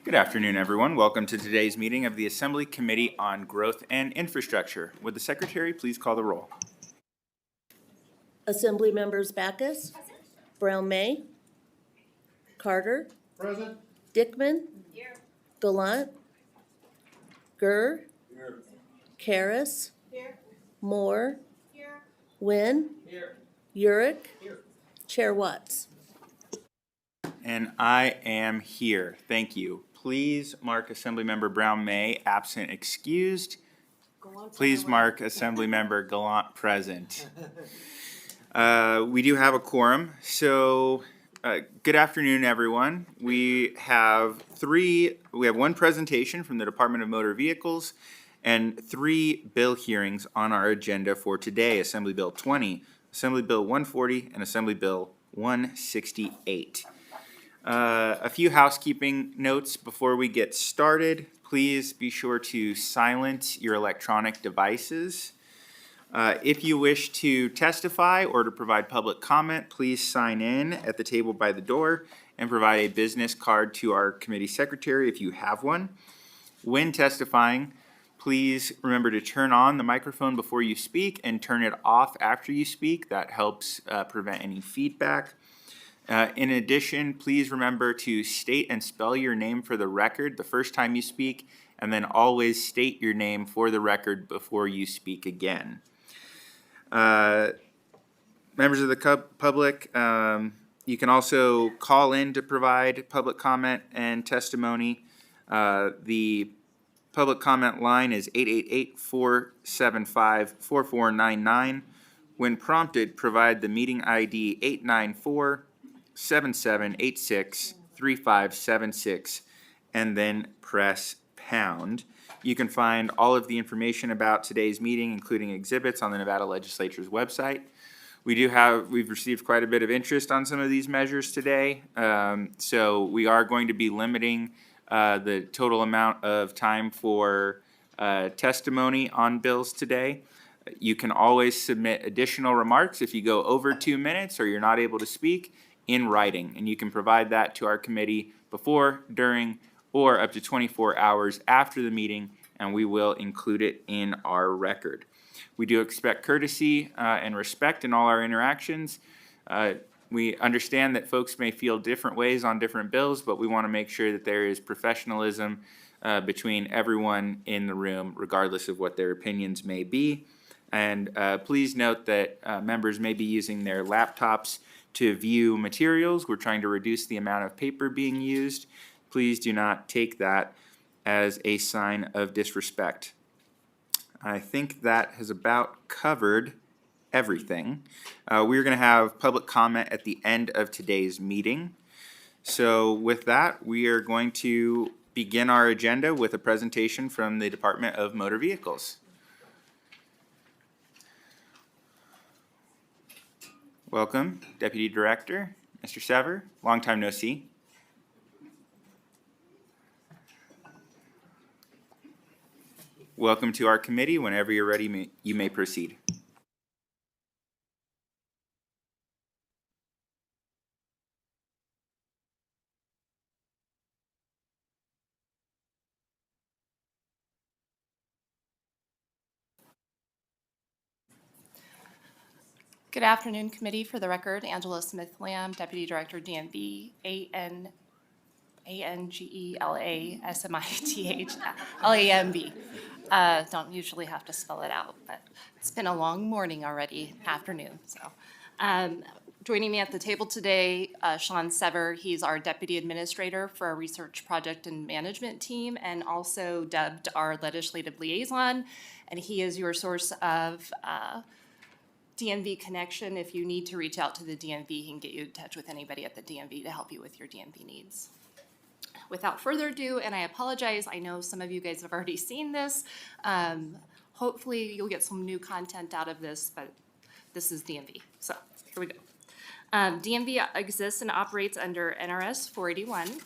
Good afternoon, everyone. Welcome to today's meeting of the Assembly Committee on Growth and Infrastructure. Would the Secretary please call the roll? Assembly members Backus, Brown May, Carter, Present. Dickman, Here. Gallant, Gurr, Here. Karas, Here. Moore, Here. Wynn, Here. Urick, Here. Chair Watts. And I am here. Thank you. Please mark Assemblymember Brown May absent excused. Please mark Assemblymember Gallant present. We do have a quorum, so good afternoon, everyone. We have one presentation from the Department of Motor Vehicles and 3 bill hearings on our agenda for today: Assembly Bill 20, Assembly Bill 140, and Assembly Bill 168. A few housekeeping notes before we get started. Please be sure to silence your electronic devices. If you wish to testify or to provide public comment, please sign in at the table by the door and provide a business card to our committee secretary if you have one. When testifying, please remember to turn on the microphone before you speak and turn it off after you speak. That helps prevent any feedback. In addition, please remember to state and spell your name for the record the first time you speak, and then always state your name for the record before you speak again. Members of the public, you can also call in to provide public comment and testimony. The public comment line is 888-475-4499. When prompted, provide the meeting ID 894-7786-3576 and then press pound. You can find all of the information about today's meeting, including exhibits, on the Nevada Legislature's website. We've received quite a bit of interest on some of these measures today, so we are going to be limiting the total amount of time for testimony on bills today. You can always submit additional remarks if you go over 2 minutes or you're not able to speak in writing, and you can provide that to our committee before, during, or up to 24 hours after the meeting, and we will include it in our record. We do expect courtesy and respect in all our interactions. We understand that folks may feel different ways on different bills, but we want to make sure that there is professionalism between everyone in the room, regardless of what their opinions may be. And please note that members may be using their laptops to view materials. We're trying to reduce the amount of paper being used. Please do not take that as a sign of disrespect. I think that has about covered everything. We're going to have public comment at the end of today's meeting. So with that, we are going to begin our agenda with a presentation from the Department of Motor Vehicles. Welcome, Deputy Director, Mr. Sever. Long time no see. Welcome to our committee. Whenever you're ready, you may proceed. Good afternoon, committee. For the record, Angela Smith-Lamb, Deputy Director, DMV, ANGELASMITHLAMB. Don't usually have to spell it out, but it's been a long morning already, afternoon. So, joining me at the table today, Sean Sever. He's our Deputy Administrator for our Research Project and Management team, and also dubbed our Legislative Liaison. And he is your source of DMV connection. If you need to reach out to the DMV, he can get you in touch with anybody at the DMV to help you with your DMV needs. Without further ado, and I apologize, I know some of you guys have already seen this. Hopefully you'll get some new content out of this, but this is DMV. So here we go. DMV exists and operates under NRS 481.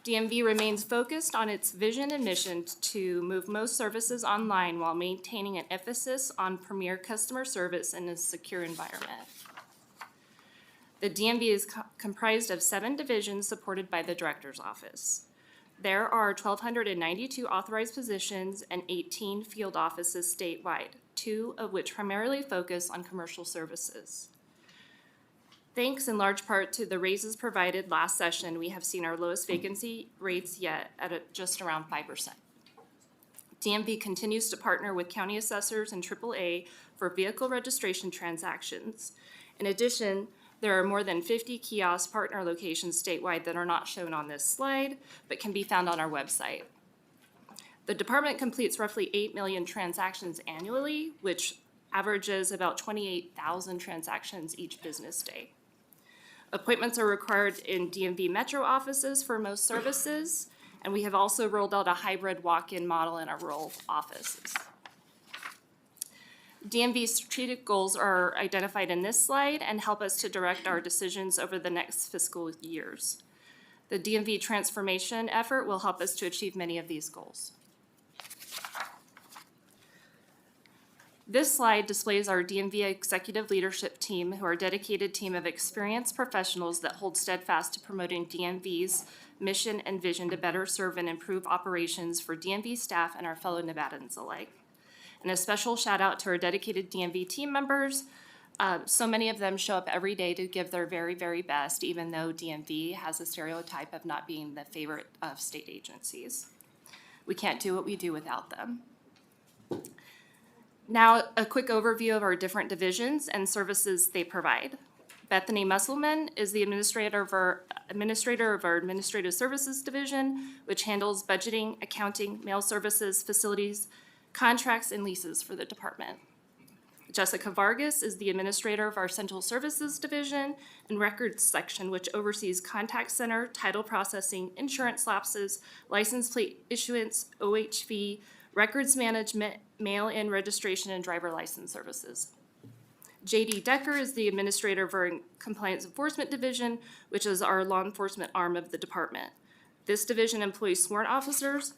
DMV remains focused on its vision and mission to move most services online while maintaining an emphasis on premier customer service in a secure environment. The DMV is comprised of 7 divisions supported by the Director's Office. There are 1,292 authorized positions and 18 field offices statewide, 2 of which primarily focus on commercial services. Thanks in large part to the raises provided last session, we have seen our lowest vacancy rates yet at just around 5%. DMV continues to partner with county assessors and AAA for vehicle registration transactions. In addition, there are more than 50 kiosk partner locations statewide that are not shown on this slide, but can be found on our website. The department completes roughly 8 million transactions annually, which averages about 28,000 transactions each business day. Appointments are required in DMV metro offices for most services, and we have also rolled out a hybrid walk-in model in our rural offices. DMV's strategic goals are identified in this slide and help us to direct our decisions over the next fiscal years. The DMV transformation effort will help us to achieve many of these goals. This slide displays our DMV executive leadership team, who are a dedicated team of experienced professionals that hold steadfast to promoting DMV's mission and vision to better serve and improve operations for DMV staff and our fellow Nevadans alike. And a special shout out to our dedicated DMV team members. So many of them show up every day to give their very, very best, even though DMV has a stereotype of not being the favorite of state agencies. We can't do what we do without them. Now, a quick overview of our different divisions and services they provide. Bethany Musselman is the administrator of our Administrative Services Division, which handles budgeting, accounting, mail services, facilities, contracts, and leases for the department. Jessica Vargas is the administrator of our Central Services Division and Records Section, which oversees contact center, title processing, insurance lapses, license plate issuance, OHV, records management, mail-in registration, and driver license services. J.D. Decker is the administrator of our Compliance Enforcement Division, which is our law enforcement arm of the department. This division employs sworn officers,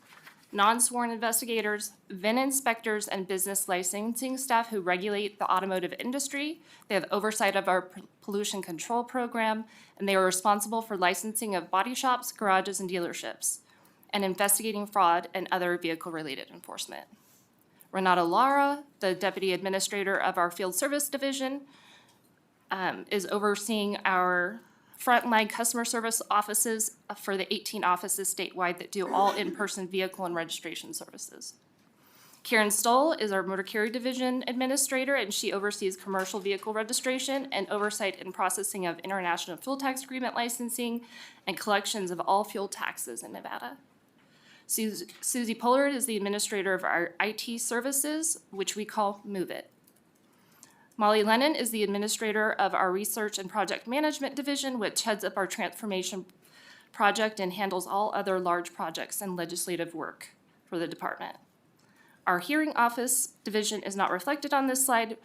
non-sworn investigators, VIN inspectors, and business licensing staff who regulate the automotive industry. They have oversight of our pollution control program, and they are responsible for licensing of body shops, garages, and dealerships, and investigating fraud and other vehicle-related enforcement. Renata Lara, the Deputy Administrator of our Field Service Division, is overseeing our frontline customer service offices for the 18 offices statewide that do all in-person vehicle and registration services. Karen Stoll is our Motor Carrier Division Administrator, and she oversees commercial vehicle registration and oversight and processing of international fuel tax agreement licensing and collections of all fuel taxes in Nevada. Susie Pollard is the administrator of our IT services, which we call Move It. Molly Lennon is the administrator of our Research and Project Management Division, which heads up our transformation project and handles all other large projects and legislative work for the department. Our Hearing Office division is not reflected on this slide,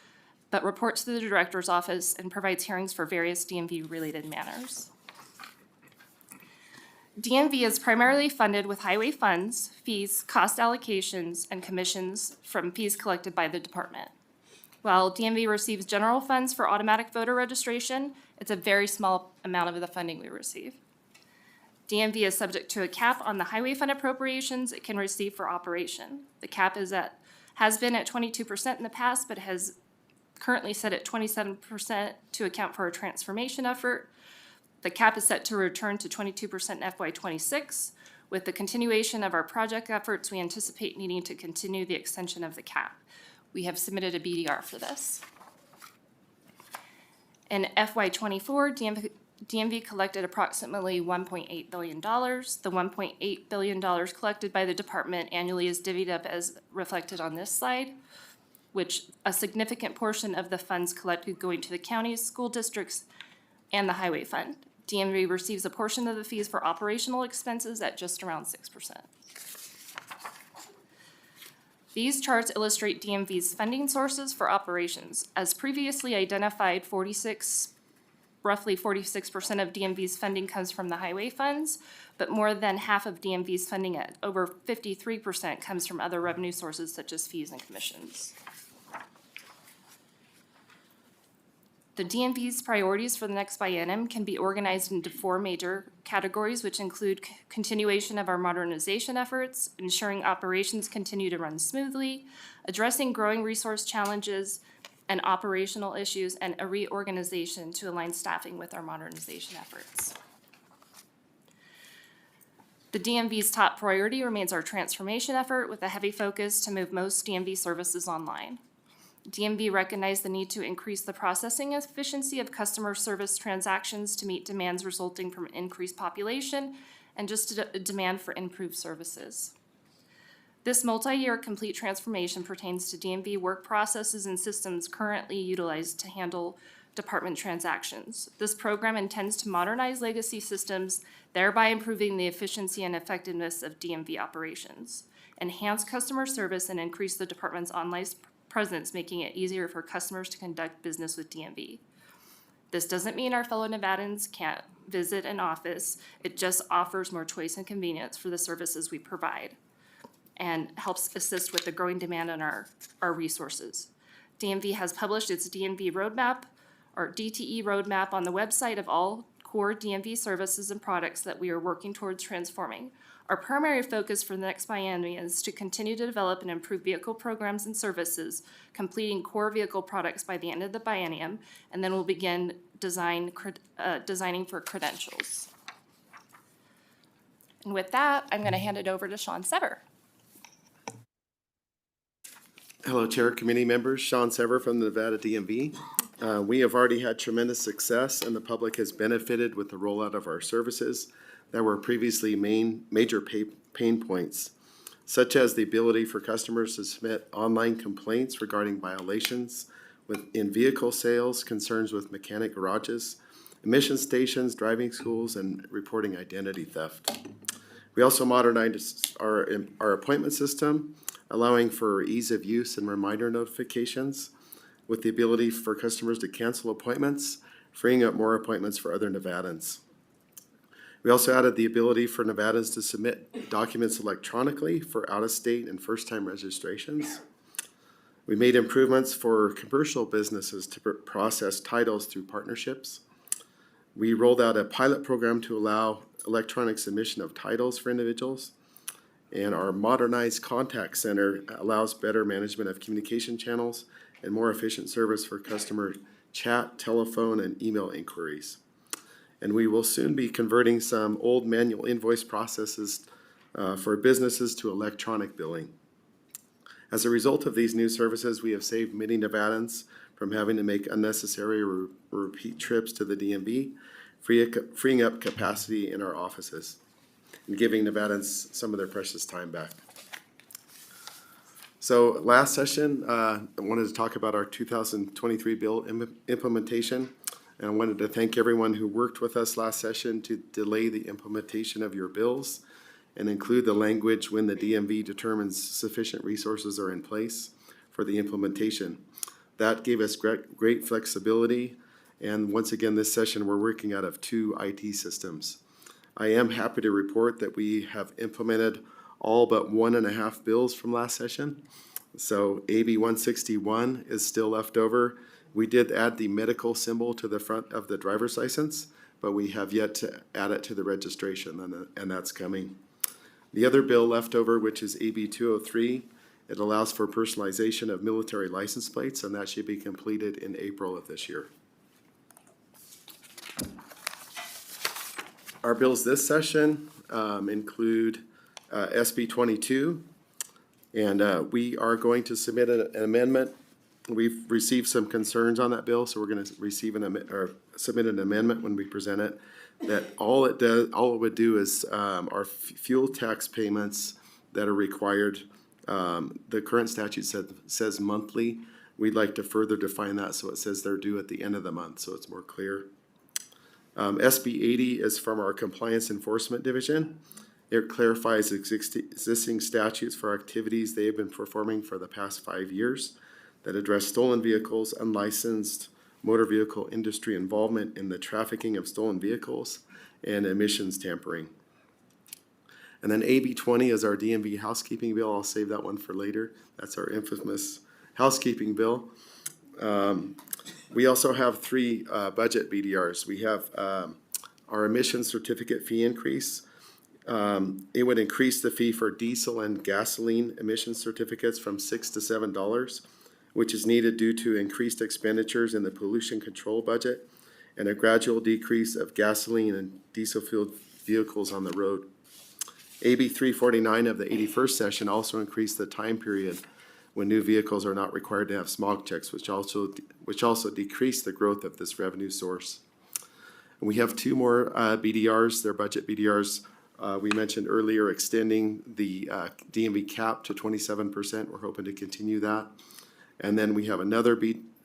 but reports to the Director's Office and provides hearings for various DMV-related matters. DMV is primarily funded with highway funds, fees, cost allocations, and commissions from fees collected by the department. While DMV receives general funds for automatic voter registration, it's a very small amount of the funding we receive. DMV is subject to a cap on the highway fund appropriations it can receive for operation. The cap has been at 22% in the past, but has currently set at 27% to account for a transformation effort. The cap is set to return to 22% in FY26. With the continuation of our project efforts, we anticipate needing to continue the extension of the cap. We have submitted a BDR for this. In FY24, DMV collected approximately $1.8 billion. The $1.8 billion collected by the department annually is divvied up as reflected on this slide, which a significant portion of the funds collected going to the counties, school districts, and the highway fund. DMV receives a portion of the fees for operational expenses at just around 6%. These charts illustrate DMV's funding sources for operations. As previously identified, roughly 46% of DMV's funding comes from the highway funds, but more than half of DMV's funding at over 53% comes from other revenue sources such as fees and commissions. The DMV's priorities for the next biennium can be organized into 4 major categories, which include continuation of our modernization efforts, ensuring operations continue to run smoothly, addressing growing resource challenges and operational issues, and a reorganization to align staffing with our modernization efforts. The DMV's top priority remains our transformation effort with a heavy focus to move most DMV services online. DMV recognized the need to increase the processing efficiency of customer service transactions to meet demands resulting from increased population and just a demand for improved services. This multi-year complete transformation pertains to DMV work processes and systems currently utilized to handle department transactions. This program intends to modernize legacy systems, thereby improving the efficiency and effectiveness of DMV operations, enhance customer service, and increase the department's online presence, making it easier for customers to conduct business with DMV. This doesn't mean our fellow Nevadans can't visit an office. It just offers more choice and convenience for the services we provide and helps assist with the growing demand on our resources. DMV has published its DMV roadmap, or DTE roadmap, on the website of all core DMV services and products that we are working towards transforming. Our primary focus for the next biennium is to continue to develop and improve vehicle programs and services, completing core vehicle products by the end of the biennium, and then we'll begin designing for credentials. And with that, I'm going to hand it over to Sean Sever. Hello, Chair, committee members. Sean Sever from the Nevada DMV. We have already had tremendous success, and the public has benefited with the rollout of our services that were previously major pain points, such as the ability for customers to submit online complaints regarding violations in vehicle sales, concerns with mechanic garages, emission stations, driving schools, and reporting identity theft. We also modernized our appointment system, allowing for ease of use and reminder notifications, with the ability for customers to cancel appointments, freeing up more appointments for other Nevadans. We also added the ability for Nevadans to submit documents electronically for out-of-state and first-time registrations. We made improvements for commercial businesses to process titles through partnerships. We rolled out a pilot program to allow electronic submission of titles for individuals. And our modernized contact center allows better management of communication channels and more efficient service for customer chat, telephone, and email inquiries. And we will soon be converting some old manual invoice processes for businesses to electronic billing. As a result of these new services, we have saved many Nevadans from having to make unnecessary repeat trips to the DMV, freeing up capacity in our offices and giving Nevadans some of their precious time back. So last session, I wanted to talk about our 2023 bill implementation. And I wanted to thank everyone who worked with us last session to delay the implementation of your bills and include the language when the DMV determines sufficient resources are in place for the implementation. That gave us great flexibility. And once again, this session, we're working out of 2 IT systems. I am happy to report that we have implemented all but 1.5 bills from last session. So AB 161 is still left over. We did add the medical symbol to the front of the driver's license, but we have yet to add it to the registration, and that's coming. The other bill left over, which is AB 203, it allows for personalization of military license plates, and that should be completed in April of this year. Our bills this session include SB 22, and we are going to submit an amendment. We've received some concerns on that bill, so we're going to submit an amendment when we present it. That all it would do is our fuel tax payments that are required. The current statute says monthly. We'd like to further define that so it says they're due at the end of the month, so it's more clear. SB 80 is from our Compliance Enforcement Division. It clarifies existing statutes for activities they have been performing for the past 5 years that address stolen vehicles, unlicensed motor vehicle industry involvement in the trafficking of stolen vehicles, and emissions tampering. And then AB 20 is our DMV housekeeping bill. I'll save that one for later. That's our infamous housekeeping bill. We also have three budget BDRs. We have our emission certificate fee increase. It would increase the fee for diesel and gasoline emission certificates from $6 to $7, which is needed due to increased expenditures in the pollution control budget and a gradual decrease of gasoline and diesel-fueled vehicles on the road. AB 349 of the 81st session also increased the time period when new vehicles are not required to have smog checks, which also decreased the growth of this revenue source. And we have two more BDRs, they're budget BDRs. We mentioned earlier extending the DMV cap to 27%. We're hoping to continue that. And then we have another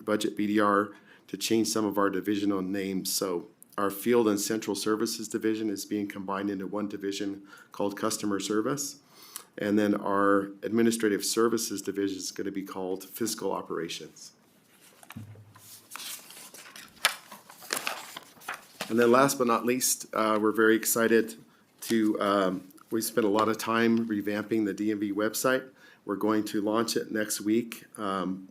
budget BDR to change some of our divisional names. So our Field and Central Services Division is being combined into one division called Customer Service. And then our Administrative Services Division is going to be called Fiscal Operations. And then last but not least, we're very excited to, we spent a lot of time revamping the DMV website. We're going to launch it next week.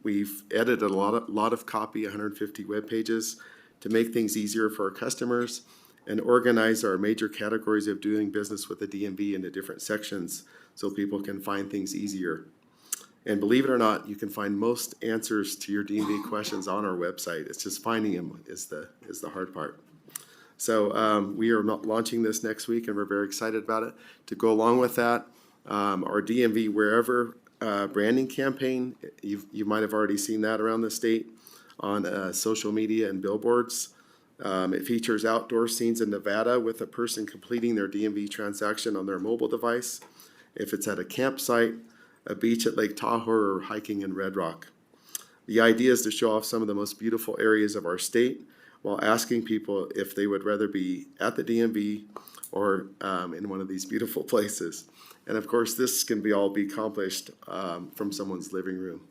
We've edited a lot of copy, 150 web pages, to make things easier for our customers and organize our major categories of doing business with the DMV into different sections so people can find things easier. And believe it or not, you can find most answers to your DMV questions on our website. It's just finding them is the hard part. So we are launching this next week, and we're very excited about it. To go along with that, our DMV Wherever branding campaign, you might have already seen that around the state on social media and billboards. It features outdoor scenes in Nevada with a person completing their DMV transaction on their mobile device. If it's at a campsite, a beach at Lake Tahoe, or hiking in Red Rock. The idea is to show off some of the most beautiful areas of our state while asking people if they would rather be at the DMV or in one of these beautiful places. And of course, this can all be accomplished from someone's living room.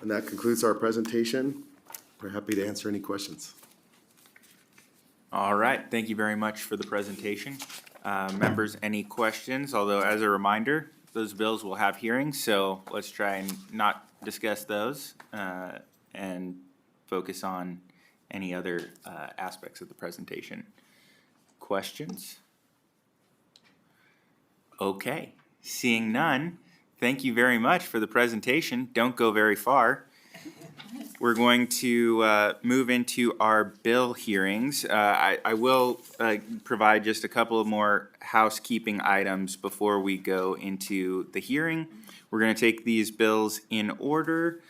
And that concludes our presentation. We're happy to answer any questions. All right, thank you very much for the presentation. Members, any questions? Although, as a reminder, those bills will have hearings, so let's try and not discuss those and focus on any other aspects of the presentation. Questions? Okay, seeing none, thank you very much for the presentation. Don't go very far. We're going to move into our bill hearings. I will provide just a couple of more housekeeping items before we go into the hearing. We're going to take these bills in order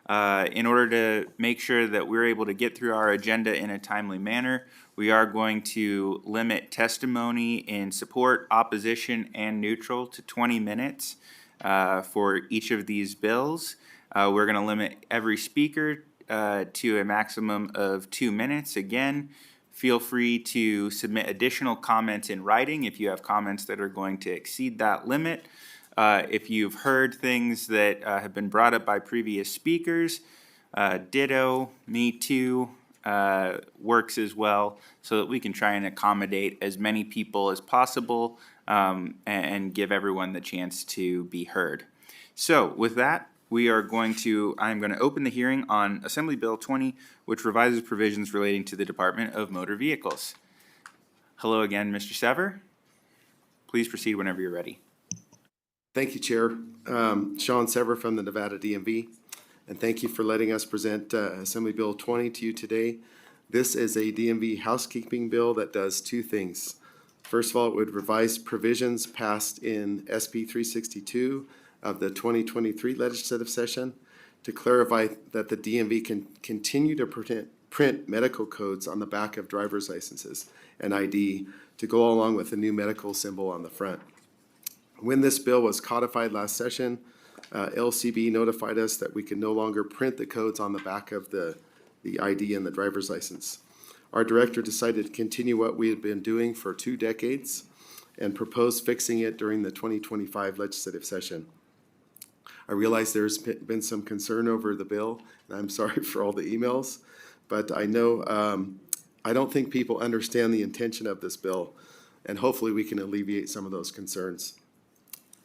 to make sure that we're able to get through our agenda in a timely manner. We are going to limit testimony in support, opposition, and neutral to 20 minutes for each of these bills. We're going to limit every speaker to a maximum of 2 minutes. Again, feel free to submit additional comments in writing if you have comments that are going to exceed that limit. If you've heard things that have been brought up by previous speakers, ditto, me too, works as well, so that we can try and accommodate as many people as possible and give everyone the chance to be heard. So with that, I'm going to open the hearing on Assembly Bill 20, which revises provisions relating to the Department of Motor Vehicles. Hello again, Mr. Sever. Please proceed whenever you're ready. Thank you, Chair. Sean Sever from the Nevada DMV, and thank you for letting us present Assembly Bill 20 to you today. This is a DMV housekeeping bill that does two things. First of all, it would revise provisions passed in SB 362 of the 2023 legislative session to clarify that the DMV can continue to print medical codes on the back of driver's licenses and ID to go along with the new medical symbol on the front. When this bill was codified last session, LCB notified us that we could no longer print the codes on the back of the ID and the driver's license. Our director decided to continue what we had been doing for 2 decades and proposed fixing it during the 2025 legislative session. I realize there's been some concern over the bill, and I'm sorry for all the emails, but I know I don't think people understand the intention of this bill, and hopefully we can alleviate some of those concerns.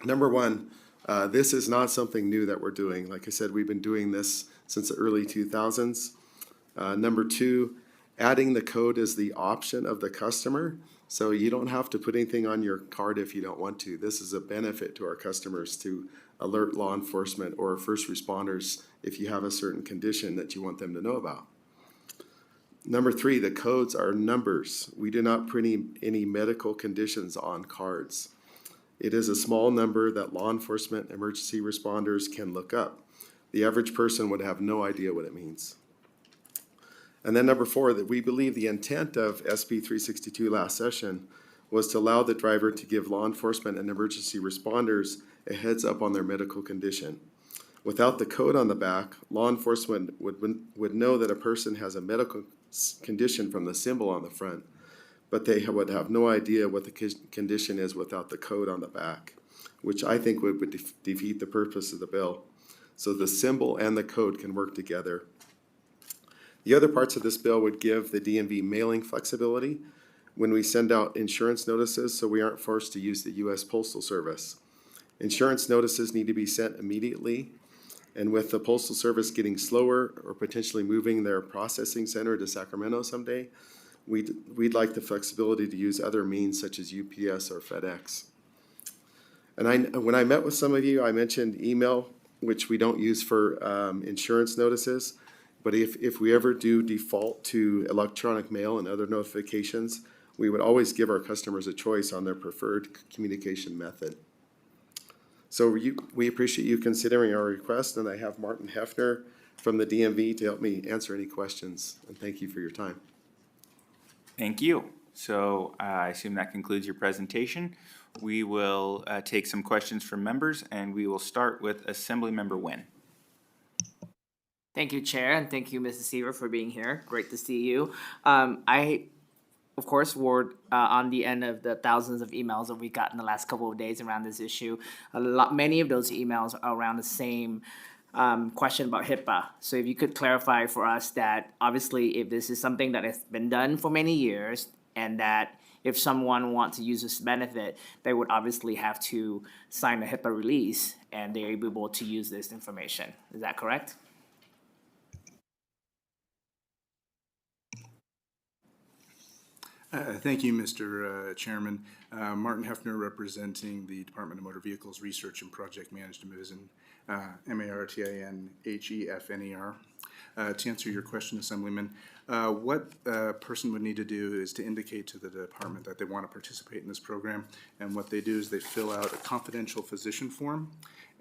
Number one, This is not something new that we're doing. Like I said, we've been doing this since the early 2000s. Number two, adding the code is the option of the customer. So you don't have to put anything on your card if you don't want to. This is a benefit to our customers to alert law enforcement or first responders if you have a certain condition that you want them to know about. Number three, the codes are numbers. We do not print any medical conditions on cards. It is a small number that law enforcement emergency responders can look up. The average person would have no idea what it means. And then number four, that we believe the intent of SB 362 last session was to allow the driver to give law enforcement and emergency responders a heads up on their medical condition. Without the code on the back, law enforcement would know that a person has a medical condition from the symbol on the front, but they would have no idea what the condition is without the code on the back, which I think would defeat the purpose of the bill. So the symbol and the code can work together. The other parts of this bill would give the DMV mailing flexibility when we send out insurance notices, so we aren't forced to use the U.S. Postal Service. Insurance notices need to be sent immediately, and with the Postal Service getting slower or potentially moving their processing center to Sacramento someday, we'd like the flexibility to use other means such as UPS or FedEx. And when I met with some of you, I mentioned email, which we don't use for insurance notices. But if we ever do default to electronic mail and other notifications, we would always give our customers a choice on their preferred communication method. So we appreciate you considering our request, and I have Martin Hefner from the DMV to help me answer any questions. And thank you for your time. Thank you. So I assume that concludes your presentation. We will take some questions from members, and we will start with Assemblymember Nguyen. Thank you, Chair, and thank you, Mrs. Seaver, for being here. Great to see you. I, of course, were on the end of the thousands of emails that we got in the last couple of days around this issue. Many of those emails are around the same question about HIPAA. So if you could clarify for us that obviously if this is something that has been done for many years, and that if someone wants to use this benefit, they would obviously have to sign a HIPAA release and they're able to use this information. Is that correct? Thank you, Mr. Chairman. Martin Hefner, representing the Department of Motor Vehicles Research and Project Management Division, MARTINHEFNER. To answer your question, Assemblyman, what a person would need to do is to indicate to the department that they want to participate in this program, and what they do is they fill out a confidential physician form,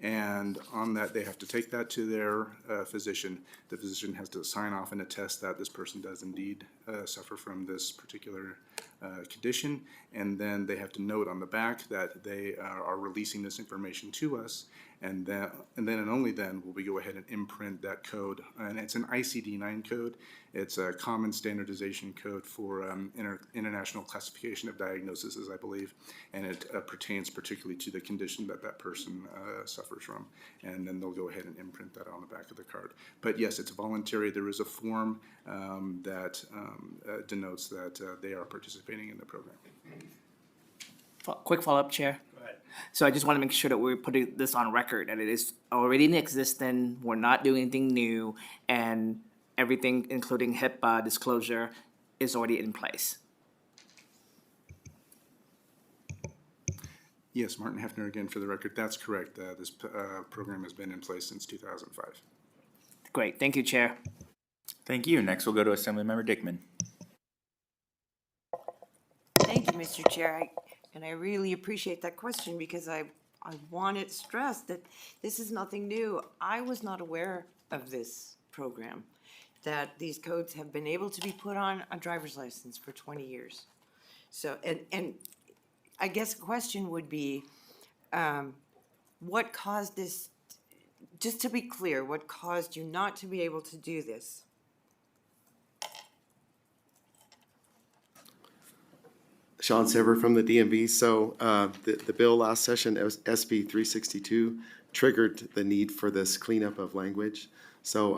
and on that they have to take that to their physician. The physician has to sign off and attest that this person does indeed suffer from this particular condition, and then they have to note on the back that they are releasing this information to us, and then and only then will we go ahead and imprint that code. And it's an ICD-9 code. It's a common standardization code for international classification of diagnoses, I believe, and it pertains particularly to the condition that that person suffers from. And then they'll go ahead and imprint that on the back of the card. But yes, it's voluntary. There is a form that denotes that they are participating in the program. Quick follow-up, Chair. Go ahead. So I just want to make sure that we're putting this on record, that it is already in existence, we're not doing anything new, and everything, including HIPAA disclosure, is already in place. Yes, Martin Hefner again for the record. That's correct. This program has been in place since 2005. Great. Thank you, Chair. Thank you. Next, we'll go to Assemblymember Dickman. Thank you, Mr. Chair. And I really appreciate that question because I want it stressed that this is nothing new. I was not aware of this program, that these codes have been able to be put on a driver's license for 20 years. So, and I guess the question would be, what caused this, just to be clear, what caused you not to be able to do this? Sean Sever from the DMV. So the bill last session, SB 362, triggered the need for this cleanup of language. So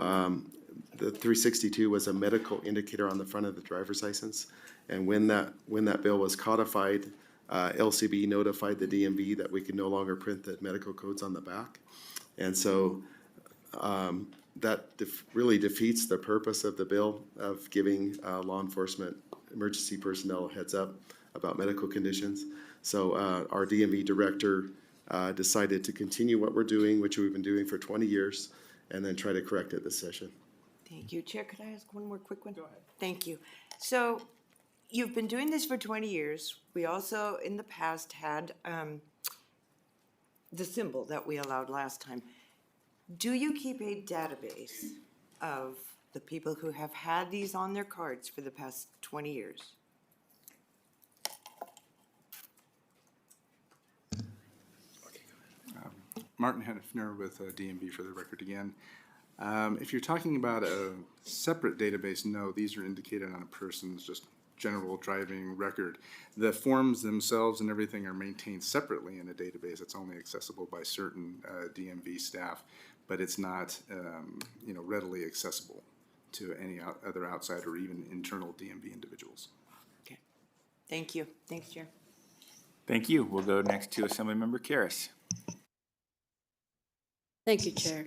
the 362 was a medical indicator on the front of the driver's license. And when that bill was codified, LCB notified the DMV that we could no longer print the medical codes on the back. And so that really defeats the purpose of the bill of giving law enforcement emergency personnel a heads up about medical conditions. So our DMV director decided to continue what we're doing, which we've been doing for 20 years, and then try to correct it this session. Thank you. Chair, could I ask one more quick one? Go ahead. Thank you. So you've been doing this for 20 years. We also, in the past, had the symbol that we allowed last time. Do you keep a database of the people who have had these on their cards for the past 20 years? Martin Hennefner with DMV for the record again. If you're talking about a separate database, no, these are indicated on a person's just general driving record. The forms themselves and everything are maintained separately in a database. It's only accessible by certain DMV staff, but it's not readily accessible to any other outside or even internal DMV individuals. Okay. Thank you. Thanks, Chair. Thank you. We'll go next to Assemblymember Karas. Thank you, Chair.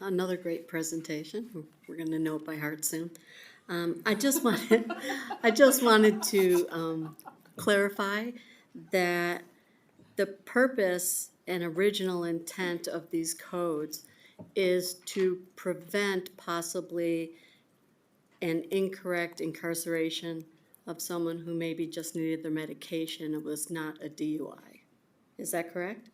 Another great presentation. We're going to know it by heart soon. I just wanted to clarify that the purpose and original intent of these codes is to prevent possibly an incorrect incarceration of someone who maybe just needed their medication and was not a DUI. Is that correct?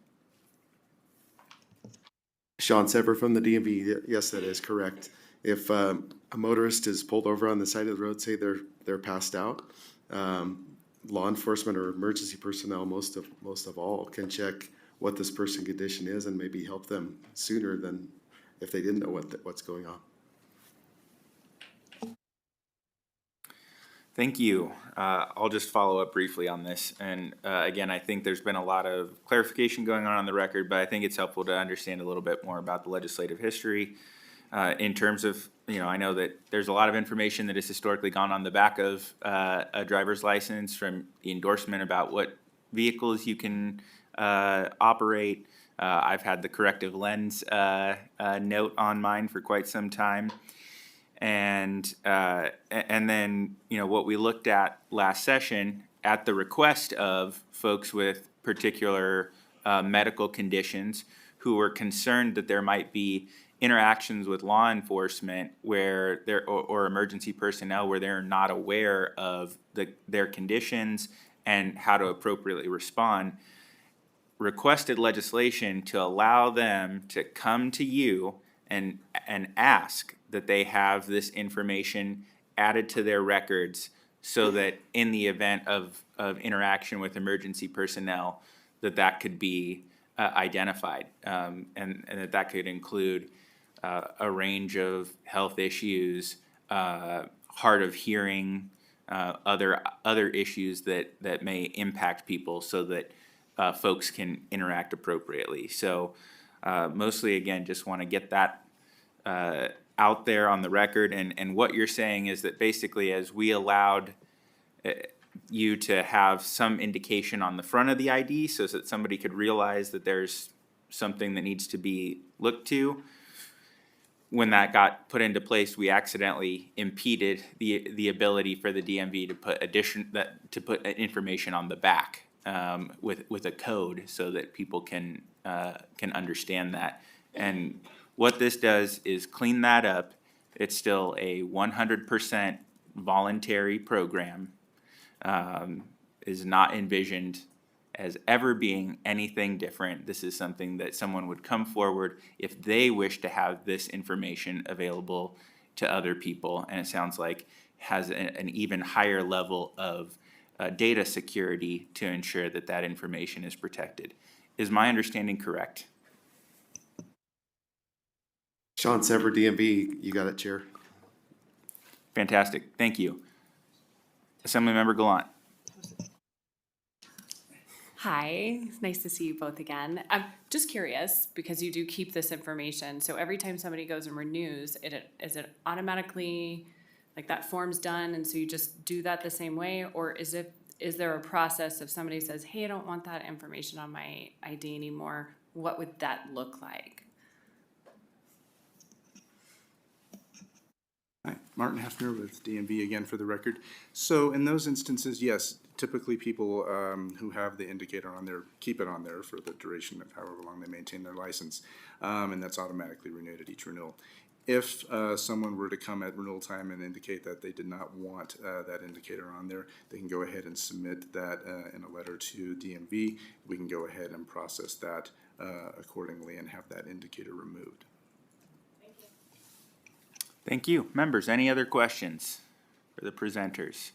Sean Sever from the DMV, yes, that is correct. If a motorist is pulled over on the side of the road, say they're passed out, law enforcement or emergency personnel, most of all, can check what this person's condition is and maybe help them sooner than if they didn't know what's going on. Thank you. I'll just follow up briefly on this. And again, I think there's been a lot of clarification going on the record, but I think it's helpful to understand a little bit more about the legislative history in terms of, I know that there's a lot of information that has historically gone on the back of a driver's license, from the endorsement about what vehicles you can operate. I've had the corrective lens note on mine for quite some time. And then, what we looked at last session at the request of folks with particular medical conditions who were concerned that there might be interactions with law enforcement where or emergency personnel where they're not aware of their conditions and how to appropriately respond, requested legislation to allow them to come to you and ask that they have this information added to their records so that in the event of interaction with emergency personnel, that could be identified, and that could include a range of health issues, hard of hearing, other issues that may impact people, so that folks can interact appropriately. So mostly, again, just want to get that out there on the record. And what you're saying is that basically, as we allowed you to have some indication on the front of the ID so that somebody could realize that there's something that needs to be looked to, when that got put into place, we accidentally impeded the ability for the DMV to put information on the back with a code so that people can understand that. And what this does is clean that up. It's still a 100% voluntary program. Is not envisioned as ever being anything different. This is something that someone would come forward if they wish to have this information available to other people. And it sounds like has an even higher level of data security to ensure that information is protected. Is my understanding correct? Sean Sever, DMV, you got it, Chair. Fantastic, thank you. Assemblymember Gallant. Hi, it's nice to see you both again. I'm just curious, because you do keep this information, so every time somebody goes and renews, is it automatically, like that form's done, and so you just do that the same way? Or is it is there a process if somebody says, hey, I don't want that information on my ID anymore? What would that look like? Hi, Martin Hefner with DMV again for the record. So in those instances, yes, typically people who have the indicator on there, keep it on there for the duration of however long they maintain their license, and that's automatically renewed at each renewal. If someone were to come at renewal time and indicate that they did not want that indicator on there, they can go ahead and submit that in a letter to DMV. We can go ahead and process that accordingly and have that indicator removed. Thank you. Members, any other questions for the presenters?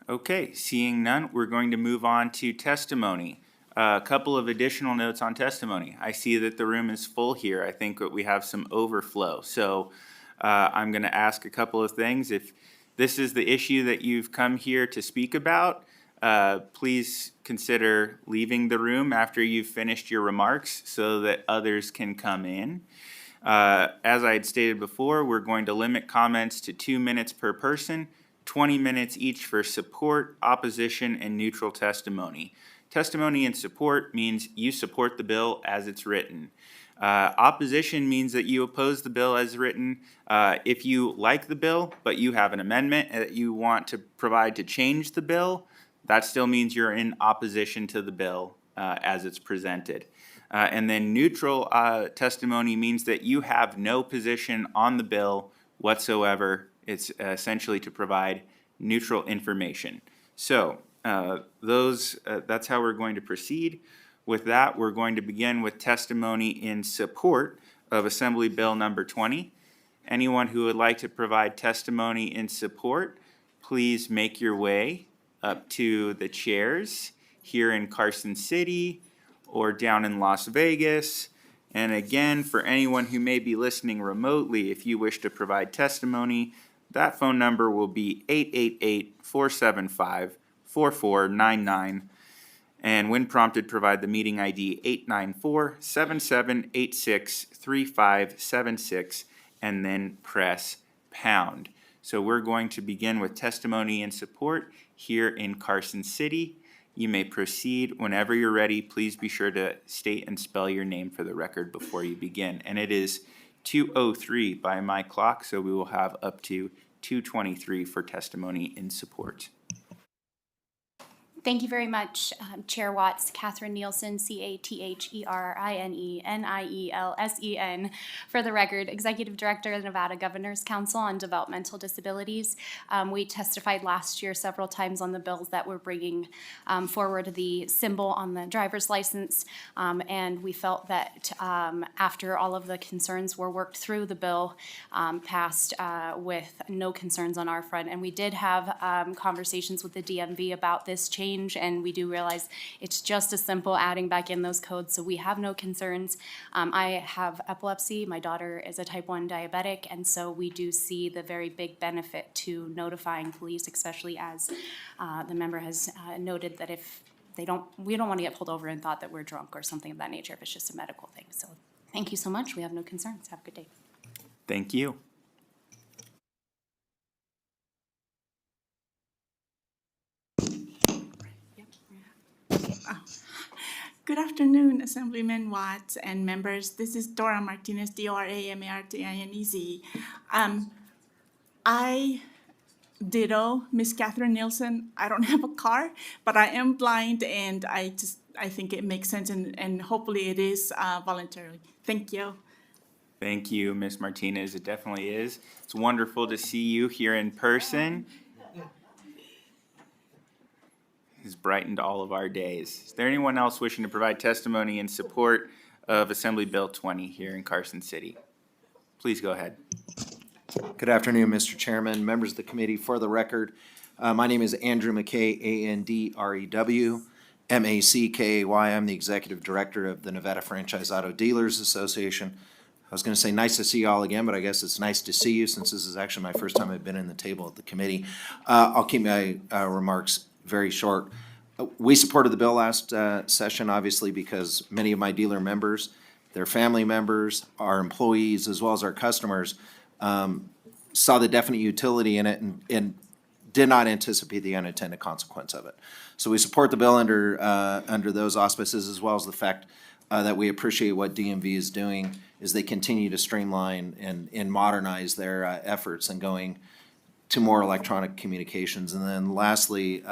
Okay, seeing none, we're going to move on to testimony. A couple of additional notes on testimony. I see that the room is full here. I think that we have some overflow. So I'm going to ask a couple of things. If this is the issue that you've come here to speak about, please consider leaving the room after you've finished your remarks so that others can come in. As I had stated before, we're going to limit comments to 2 minutes per person, 20 minutes each for support, opposition, and neutral testimony. Testimony and support means you support the bill as it's written. Opposition means that you oppose the bill as written. If you like the bill, but you have an amendment that you want to provide to change the bill, that still means you're in opposition to the bill as it's presented. And then neutral testimony means that you have no position on the bill whatsoever. It's essentially to provide neutral information. So that's how we're going to proceed. With that, we're going to begin with testimony in support of Assembly Bill number 20. Anyone who would like to provide testimony in support, please make your way up to the chairs here in Carson City or down in Las Vegas. And again, for anyone who may be listening remotely, if you wish to provide testimony, that phone number will be 888-475-4499. And when prompted, provide the meeting ID 894-7786-3576 and then press pound. So we're going to begin with testimony in support here in Carson City. You may proceed whenever you're ready. Please be sure to state and spell your name for the record before you begin. And it is 2:03 by my clock, so we will have up to 2:23 for testimony in support. Thank you very much, Chair Watts. Catherine Nielsen, CATHERINENIELSEN. For the record, Executive Director of the Nevada Governor's Council on Developmental Disabilities. We testified last year several times on the bills that were bringing forward the symbol on the driver's license, and we felt that after all of the concerns were worked through, the bill passed with no concerns on our front. And we did have conversations with the DMV about this change, and we do realize it's just as simple adding back in those codes, so we have no concerns. I have epilepsy. My daughter is a type 1 diabetic, and so we do see the very big benefit to notifying police, especially as the member has noted that if we don't want to get pulled over and thought that we're drunk or something of that nature if it's just a medical thing. So thank you so much. We have no concerns. Have a good day. Thank you. Good afternoon, Assemblyman Watts and members. This is Dora Martinez, DORA-MARTINEZ. I ditto Miss Catherine Nielsen. I don't have a car, but I am blind, and I think it makes sense, and hopefully it is voluntary. Thank you. Thank you, Ms. Martinez. It definitely is. It's wonderful to see you here in person. Has brightened all of our days. Is there anyone else wishing to provide testimony in support of Assembly Bill 20 here in Carson City? Please go ahead. Good afternoon, Mr. Chairman, members of the committee. For the record, my name is Andrew McKay, ANDREW, MACKAY. I'm the Executive Director of the Nevada Franchise Auto Dealers Association. I was going to say nice to see you all again, but I guess it's nice to see you since this is actually my first time I've been in the table at the committee. I'll keep my remarks very short. We supported the bill last session, obviously, because many of my dealer members, their family members, our employees, as well as our customers, saw the definite utility in it. And did not anticipate the unintended consequence of it. So we support the bill under those auspices, as well as the fact that we appreciate what DMV is doing as they continue to streamline and modernize their efforts and going to more electronic communications. And then lastly,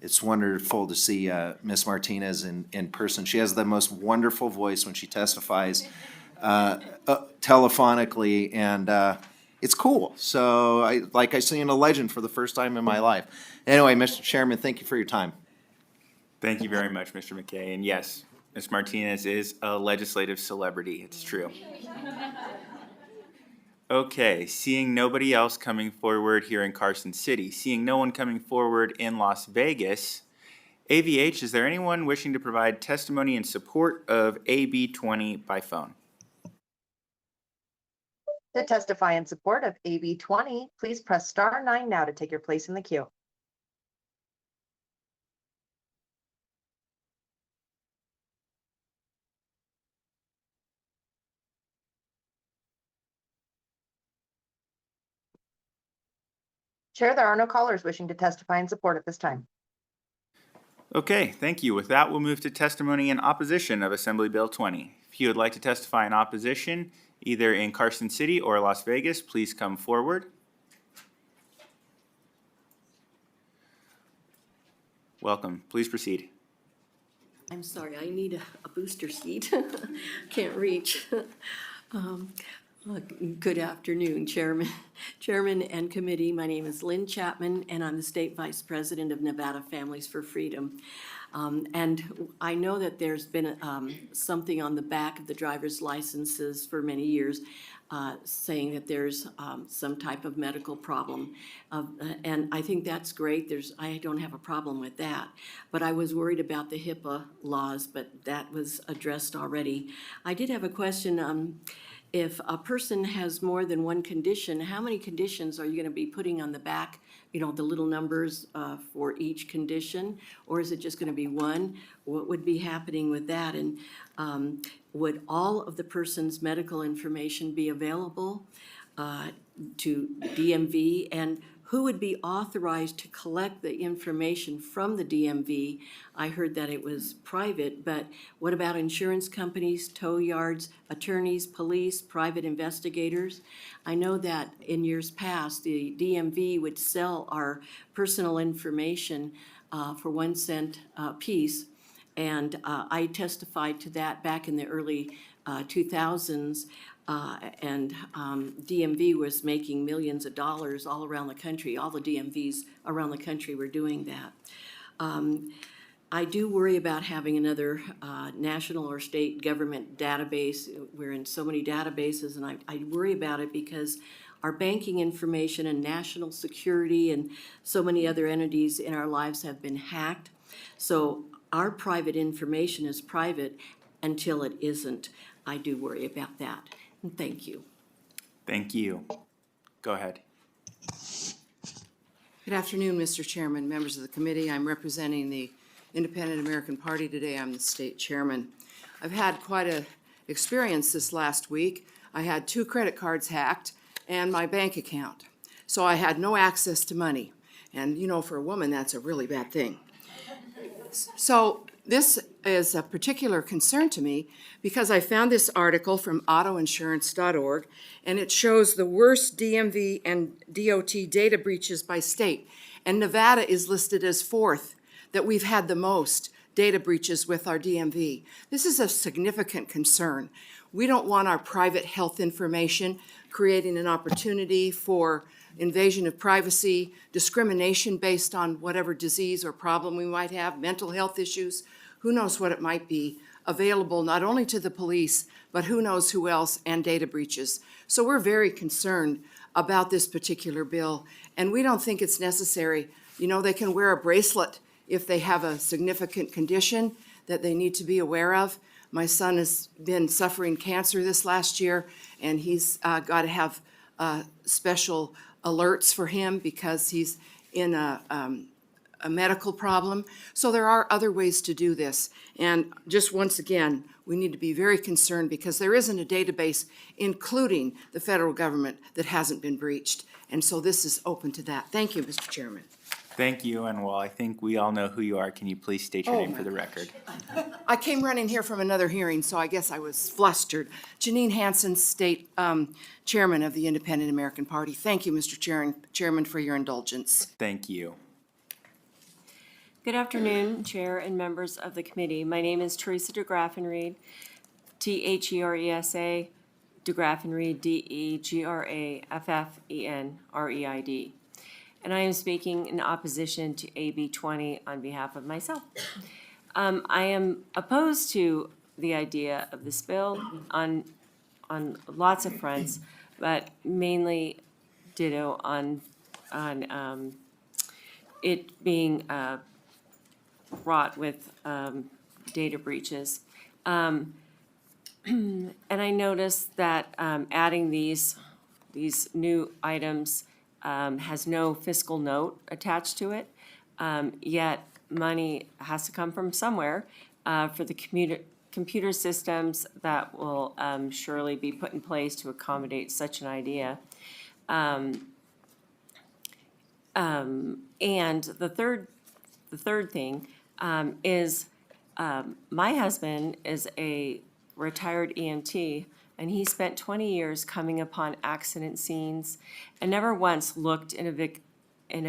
it's wonderful to see Ms. Martinez in person. She has the most wonderful voice when she testifies telephonically, and it's cool. So I seen a legend for the first time in my life. Anyway, Mr. Chairman, thank you for your time. Thank you very much, Mr. McKay. And yes, Ms. Martinez is a legislative celebrity. It's true. Okay, seeing nobody else coming forward here in Carson City, seeing no one coming forward in Las Vegas, AVH, is there anyone wishing to provide testimony in support of AB 20 by phone? To testify in support of AB 20, please press *9 now to take your place in the queue. Chair, there are no callers wishing to testify in support at this time. Okay, thank you. With that, we'll move to testimony in opposition of Assembly Bill 20. If you would like to testify in opposition, either in Carson City or Las Vegas, please come forward. Welcome. Please proceed. I'm sorry, I need a booster seat. Can't reach. Good afternoon, Chairman and committee. My name is Lynn Chapman, and I'm the State Vice President of Nevada Families for Freedom. And I know that there's been something on the back of the driver's licenses for many years saying that there's some type of medical problem. And I think that's great. I don't have a problem with that. But I was worried about the HIPAA laws, but that was addressed already. I did have a question. If a person has more than one condition, how many conditions are you going to be putting on the back, the little numbers for each condition? Or is it just going to be one? What would be happening with that? And would all of the person's medical information be available to DMV? And who would be authorized to collect the information from the DMV? I heard that it was private, but what about insurance companies, tow yards, attorneys, police, private investigators? I know that in years past, the DMV would sell our personal information for 1 cent a piece. And I testified to that back in the early 2000s. And DMV was making millions of dollars all around the country. All the DMVs around the country were doing that. I do worry about having another national or state government database. We're in so many databases, and I worry about it because our banking information and national security and so many other entities in our lives have been hacked. So our private information is private until it isn't. I do worry about that. And thank you. Thank you. Go ahead. Good afternoon, Mr. Chairman, members of the committee. I'm representing the Independent American Party today. I'm the state chairman. I've had quite an experience this last week. I had 2 credit cards hacked and my bank account. So I had no access to money. And for a woman, that's a really bad thing. So this is a particular concern to me because I found this article from autoinsurance.org, and it shows the worst DMV and DOT data breaches by state. And Nevada is listed as 4th, that we've had the most data breaches with our DMV. This is a significant concern. We don't want our private health information creating an opportunity for invasion of privacy, discrimination based on whatever disease or problem we might have, mental health issues, who knows what it might be, available not only to the police, but who knows who else, and data breaches. So we're very concerned about this particular bill, and we don't think it's necessary. They can wear a bracelet if they have a significant condition that they need to be aware of. My son has been suffering cancer this last year, and he's got to have special alerts for him because he's in a a medical problem. So there are other ways to do this. And just once again, we need to be very concerned because there isn't a database, including the federal government, that hasn't been breached. And so this is open to that. Thank you, Mr. Chairman. Thank you, and while I think we all know who you are, can you please state your Oh, name my for the record? I came running here from another hearing, so I guess I was flustered. Janine Hansen, State Chairman of the Independent American Party. Thank you, Mr. Chairman, for your indulgence. Thank you. Good afternoon, Chair and members of the committee. My name is Teresa DeGraffenreid, T-H-E-R-E-S-A, DeGraffenreid, D-E-G-R-A-F-F-E-N-R-E-I-D. And I am speaking in opposition to AB 20 on behalf of myself. I am opposed to the idea of this bill on lots of fronts, but mainly ditto on it being wrought with data breaches. And I noticed that adding these new items has no fiscal note attached to it, yet money has to come from somewhere for the computer systems that will surely be put in place to accommodate such an idea. And the third thing is my husband is a retired EMT, and he spent 20 years coming upon accident scenes and never once looked in a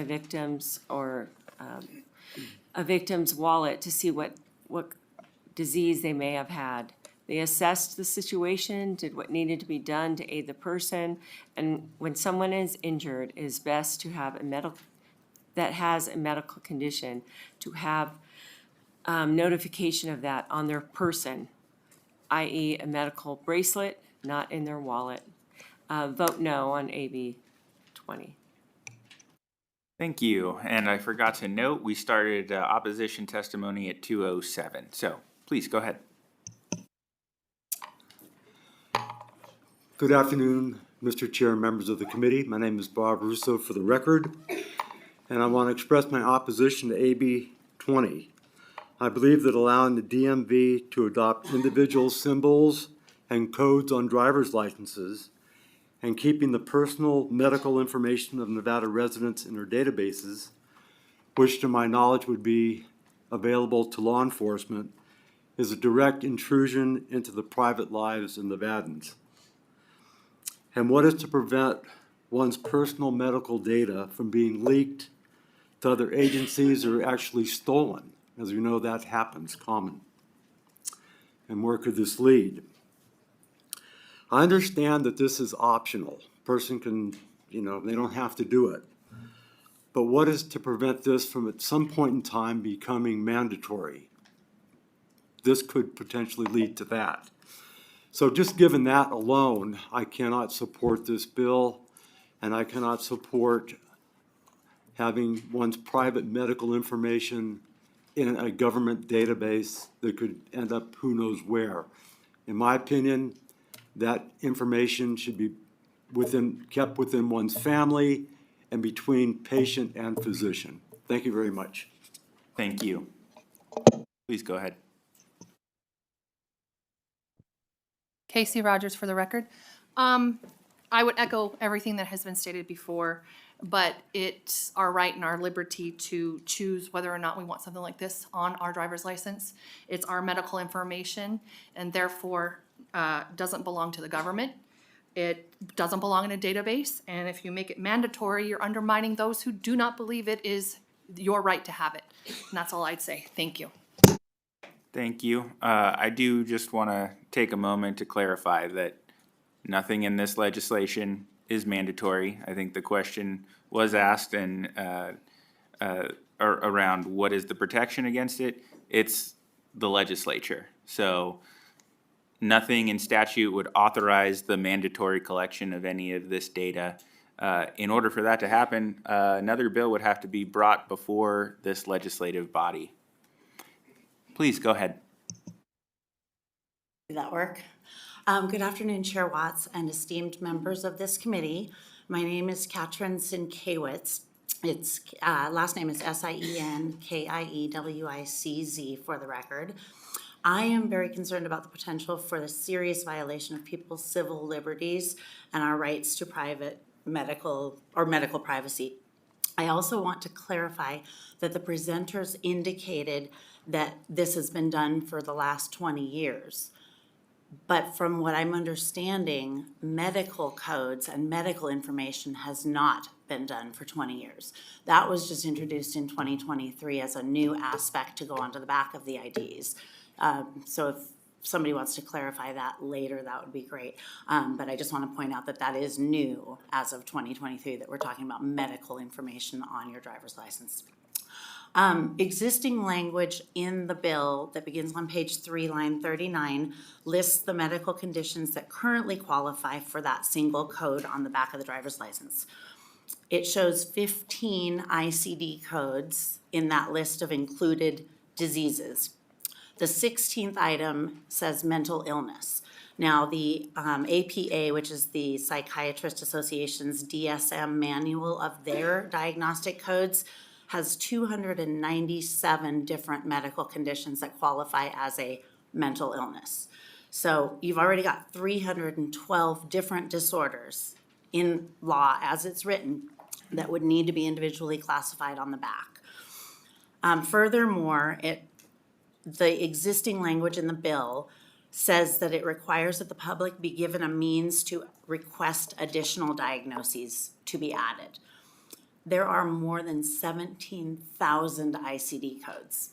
victim's or a victim's wallet to see what disease they may have had. They assessed the situation, did what needed to be done to aid the person, and when someone is injured, it is best to have that has a medical condition to have notification of that on their person, i.e. a medical bracelet, not in their wallet. Vote no on AB 20. Thank you. And I forgot to note, we started opposition testimony at 2:07. So please go ahead. Good afternoon, Mr. Chair and members of the committee. My name is Bob Russo for the record, and I want to express my opposition to AB 20. I believe that allowing the DMV to adopt individual symbols and codes on driver's licenses and keeping the personal medical information of Nevada residents in their databases, which to my knowledge would be available to law enforcement, is a direct intrusion into the private lives of Nevadans. And what is to prevent one's personal medical data from being leaked to other agencies or actually stolen? As we know, that happens common. And where could this lead? I understand that this is optional. Person can, they don't have to do it. But what is to prevent this from at some point in time becoming mandatory? This could potentially lead to that. So just given that alone, I cannot support this bill, and I cannot support having one's private medical information in a government database that could end up who knows where. In my opinion, that information should be kept within one's family and between patient and physician. Thank you very much. Thank you. Please go ahead. Casey Rogers for the record. I would echo everything that has been stated before, but it's our right and our liberty to choose whether or not we want something like this on our driver's license. It's our medical information and therefore doesn't belong to the government. It doesn't belong in a database, and if you make it mandatory, you're undermining those who do not believe it is your right to have it. And that's all I'd say. Thank you. Thank you. I do just want to take a moment to clarify that nothing in this legislation is mandatory. I think the question was asked and around what is the protection against it. It's the legislature. So nothing in statute would authorize the mandatory collection of any of this data. In order for that to happen, another bill would have to be brought before this legislative body. Please go ahead. Did that work? Good afternoon, Chair Watts and esteemed members of this committee. My name is Katrin Sienkiewicz, It's, last name is SIENKIEWICZ for the record. I am very concerned about the potential for the serious violation of people's civil liberties and our rights to medical privacy. I also want to clarify that the presenters indicated that this has been done for the last 20 years. But from what I'm understanding, medical codes and medical information has not been done for 20 years. That was just introduced in 2023 as a new aspect to go onto the back of the IDs. So if somebody wants to clarify that later, that would be great. But I just want to point out that that is new as of 2023, that we're talking about medical information on your driver's license. Existing language in the bill that begins on page 3, line 39, lists the medical conditions that currently qualify for that single code on the back of the driver's license. It shows 15 ICD codes in that list of included diseases. The 16th item says mental illness. Now, the APA, which is the Psychiatrist Association's DSM manual of their diagnostic codes, has 297 different medical conditions that qualify as a mental illness. So you've already got 312 different disorders in law as it's written that would need to be individually classified on the back. Furthermore, the existing language in the bill says that it requires that the public be given a means to request additional diagnoses to be added. There are more than 17,000 ICD codes.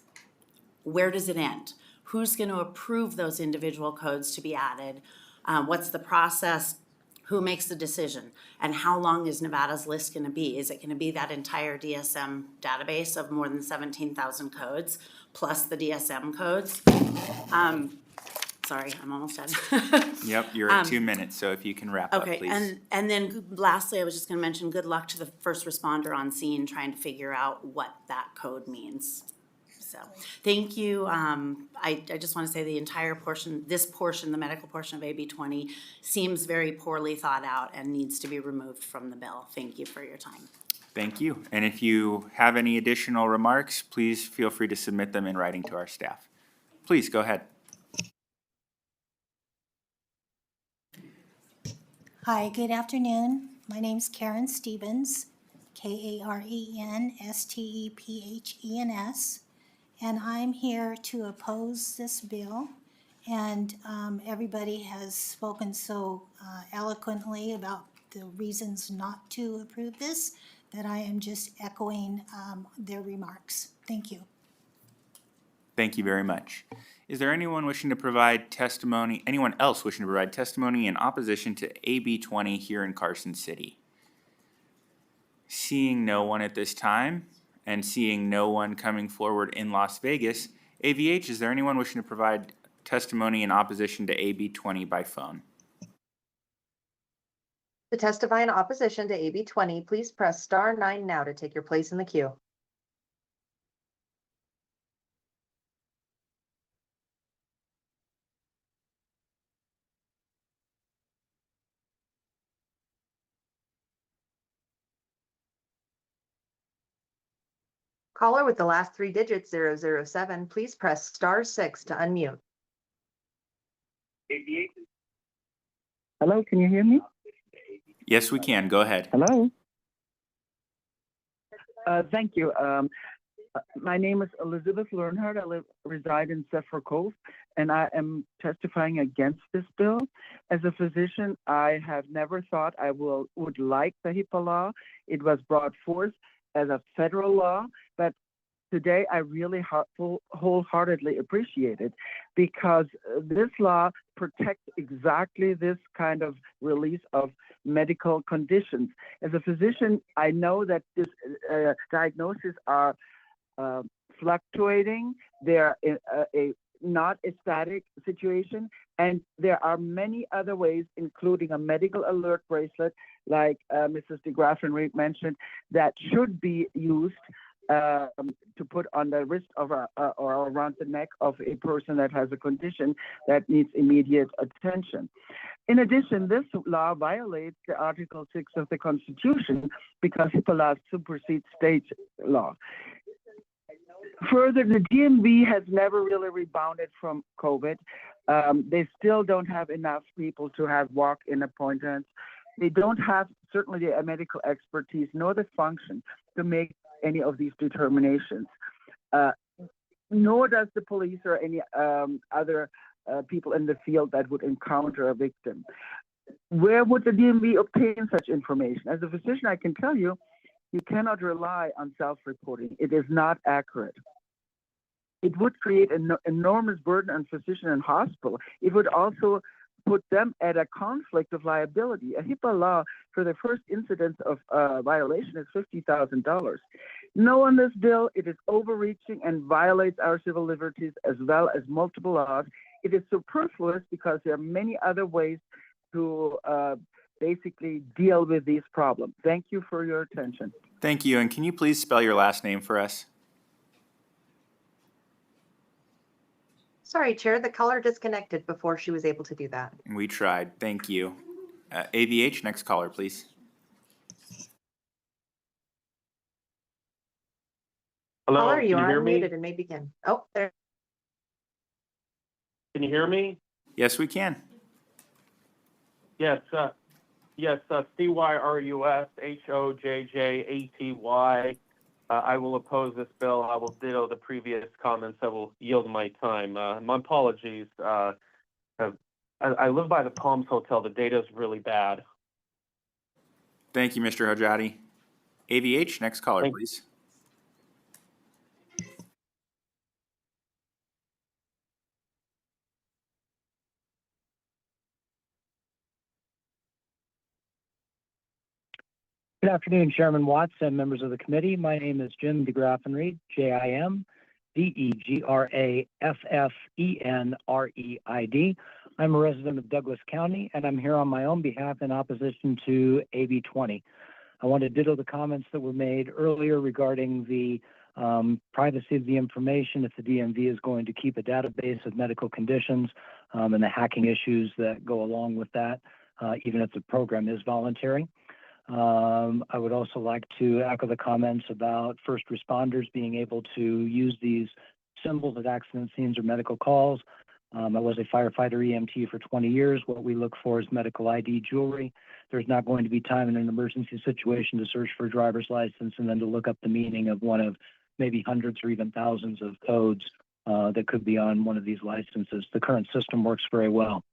Where does it end? Who's going to approve those individual codes to be added? What's the process? Who makes the decision? And how long is Nevada's list going to be? Is it going to be that entire DSM database of more than 17,000 codes plus the DSM codes? Sorry, I'm almost done. Yep, you're at 2 minutes, so if you can wrap up, Okay, please. and then lastly, I was just gonna mention good luck to the first responder on scene trying to figure out what that code means. So, thank you. I just wanna say the entire portion, this portion, the medical portion of AB 20 seems very poorly thought out and needs to be removed from the bill. Thank you for your time. Thank you. And if you have any additional remarks, please feel free to submit them in writing to our staff. Please, go ahead. Hi, good afternoon. My name's Karen Stevens, KarenStepheens, and I'm here to oppose this bill. And everybody has spoken so eloquently about the reasons not to approve this that I am just echoing their remarks. Thank you. Thank you very much. Is there anyone wishing to provide testimony, anyone else wishing to provide testimony in opposition to AB 20 here in Carson City? Seeing no one at this time, and seeing no one coming forward in Las Vegas, AVH, is there anyone wishing to provide testimony in opposition to AB 20 by phone? To testify in opposition to AB 20, please press star 9 now to take your place in the queue. Caller with the last 3 digits, 007, please press star 6 to unmute. Hello, can you hear me? Yes, we can. Go ahead. Hello. Thank you. My name is Elizabeth Learnhardt. I reside in Zephyr Cove, and I am testifying against this bill. As a physician, I have never thought I would like the HIPAA law. It was brought forth as a federal law, but today I really wholeheartedly appreciate it because this law protects exactly this kind of release of medical conditions. As a physician, I know that this diagnoses are fluctuating. They're not a static situation, and there are many other ways, including a medical alert bracelet, like Mrs. DeGraffenreid mentioned, that should be used to put on the wrist of or around the neck of a person that has a condition that needs immediate attention. In addition, this law violates the Article 6 of the Constitution because HIPAA law supersedes state law. Further, the DMV has never really rebounded from COVID. They still don't have enough people to have walk-in appointments. They don't have certainly the medical expertise nor the function to make any of these determinations. Nor does the police or any other people in the field that would encounter a victim. Where would the DMV obtain such information? As a physician, I can tell you, you cannot rely on self-reporting. It is not accurate. It would create an enormous burden on physician and hospital. It would also put them at a conflict of liability. A HIPAA law for the first incidence of violation is $50,000. No, on this bill, it is overreaching and violates our civil liberties as well as multiple laws. It is superfluous because there are many other ways to basically deal with these problems. Thank you for your attention. Thank you, and can you please spell your last name for us? Sorry, Chair, the caller disconnected before she was able to do that. We tried, thank you. AVH, next caller, please. Hello, Caller, you can you are hear me? unmuted and may begin. Oh, there. Can you hear me? Yes, we can. Yes, CYRUSHOJJATY. I will oppose this bill. I will ditto the previous comments. I will yield my time. My apologies. I live by the Palms Hotel. The data is really bad. Thank you, Mr. Hojati. AVH, next caller, please. Good afternoon, Chairman Watts and members of the committee. My name is Jim DeGraffenreid, JIMDEGRAFFENREID. I'm a resident of Douglas County, and I'm here on my own behalf in opposition to AB 20. I want to ditto the comments that were made earlier regarding the privacy of the information, if the DMV is going to keep a database of medical conditions and the hacking issues that go along with that, even if the program is voluntary. I would also like to echo the comments about first responders being able to use these symbols at accident scenes or medical calls. I was a firefighter EMT for 20 years. What we look for is medical ID jewelry. There's not going to be time in an emergency situation to search for a driver's license and then to look up the meaning of one of maybe hundreds or even thousands of codes that could be on one of these licenses. The current system works very well.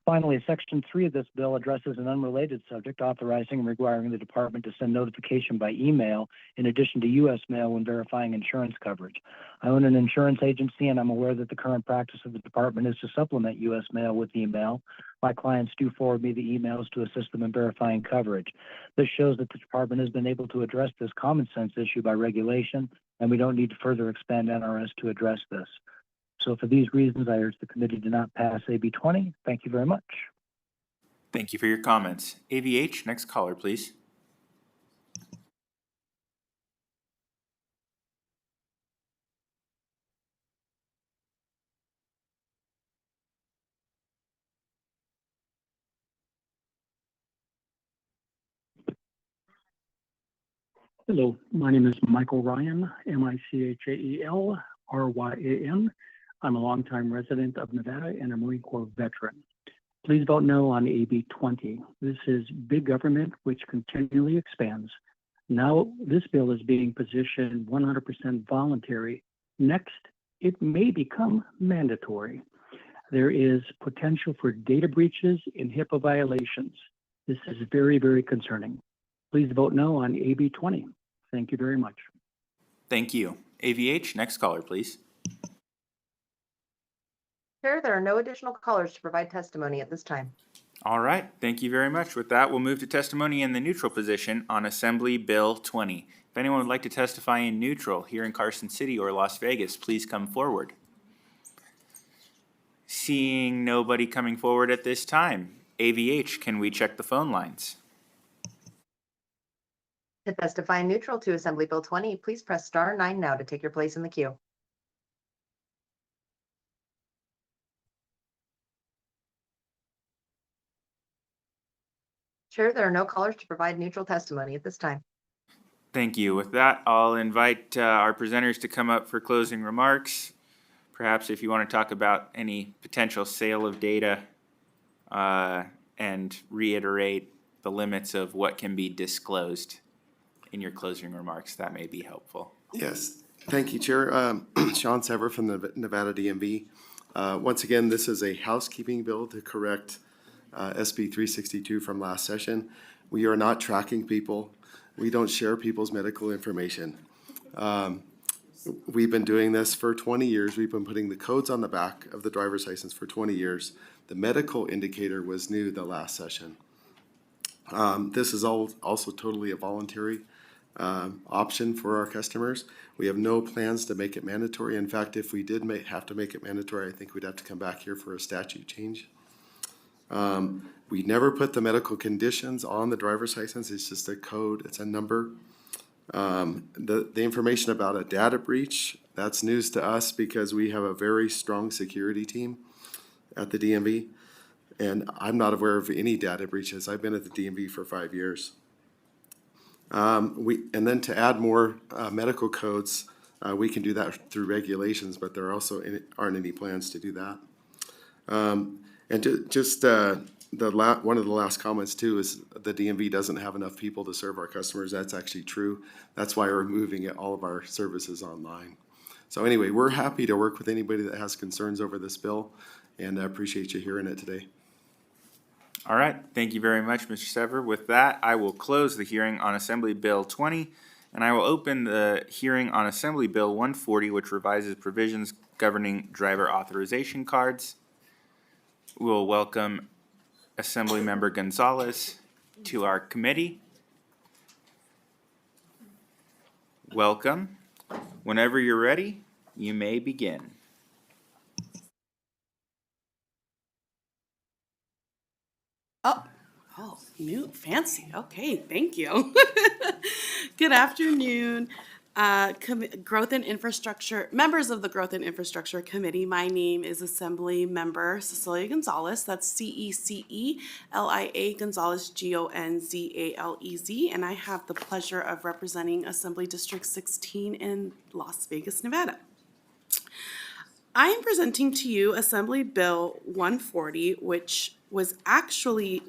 Finally, Section 3 of this bill addresses an unrelated subject, authorizing and requiring the department to send notification by email in addition to U.S. mail when verifying insurance coverage. I own an insurance agency, and I'm aware that the current practice of the department is to supplement U.S. mail with email. My clients do forward me the emails to assist them in verifying coverage. This shows that the department has been able to address this common sense issue by regulation, and we don't need to further expand NRS to address this. So for these reasons, I urge the committee to not pass AB 20. Thank you very much. Thank you for your comments. AVH, next caller, please. Hello, my name is Michael Ryan, MICHAELRYAN. I'm a longtime resident of Nevada and a Marine Corps veteran. Please vote no on AB 20. This is big government which continually expands. Now this bill is being positioned 100% voluntary. Next, it may become mandatory. There is potential for data breaches and HIPAA violations. This is very, very concerning. Please vote no on AB 20. Thank you very much. Thank you. AVH, next caller, please. Chair, there are no additional callers to provide testimony at this time. All right, thank you very much. With that, we'll move to testimony in the neutral position on Assembly Bill 20. If anyone would like to testify in neutral here in Carson City or Las Vegas, please come forward. Seeing nobody coming forward at this time, AVH, can we check the phone lines? To testify in neutral to Assembly Bill 20, please press *9 now to take your place in the queue. Chair, there are no callers to provide neutral testimony at this time. Thank you. With that, I'll invite our presenters to come up for closing remarks. Perhaps if you want to talk about any potential sale of data and reiterate the limits of what can be disclosed in your closing remarks, that may be helpful. Yes, thank you, Chair. Sean Sever from the Nevada DMV. Once again, this is a housekeeping bill to correct SB 362 from last session. We are not tracking people. We don't share people's medical information. We've been doing this for 20 years. We've been putting the codes on the back of the driver's license for 20 years. The medical indicator was new the last session. This is also totally a voluntary option for our customers. We have no plans to make it mandatory. In fact, if we did have to make it mandatory, I think we'd have to come back here for a statute change. We never put the medical conditions on the driver's license. It's just a code. It's a number. The information about a data breach, that's news to us because we have a very strong security team at the DMV. And I'm not aware of any data breaches. I've been at the DMV for 5 years. And then to add more medical codes, we can do that through regulations, but there also aren't any plans to do that. And just one of the last comments too is the DMV doesn't have enough people to serve our customers. That's actually true. That's why we're moving all of our services online. So anyway, we're happy to work with anybody that has concerns over this bill, and I appreciate you hearing it today. All right, thank you very much, Mr. Sever. With that, I will close the hearing on Assembly Bill 20, and I will open the hearing on Assembly Bill 140, which revises provisions governing driver authorization cards. We'll welcome Assemblymember Gonzalez to our committee. Welcome. Whenever you're ready, you may begin. Oh, new, fancy. Okay, thank you. Good afternoon, Growth and Infrastructure, members of the Growth and Infrastructure Committee. My name is Assembly Member Cecilia Gonzalez. That's CECELIA Gonzalez, GONZALEZ, and I have the pleasure of representing Assembly District 16 in Las Vegas, Nevada. I am presenting to you Assembly Bill 140, which is actually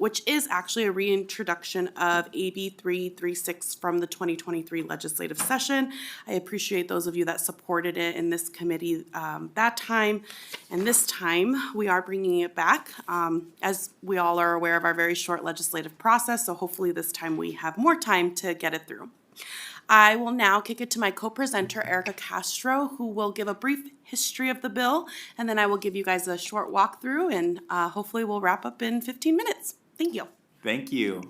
a reintroduction of AB 336 from the 2023 legislative session. I appreciate those of you that supported it in this committee that time. And this time, we are bringing it back. As we all are aware of our very short legislative process, so hopefully this time we have more time to get it through. I will now kick it to my co-presenter, Erica Castro, who will give a brief history of the bill, and then I will give you guys a short walkthrough, and hopefully we'll wrap up in 15 minutes. Thank you. Thank you.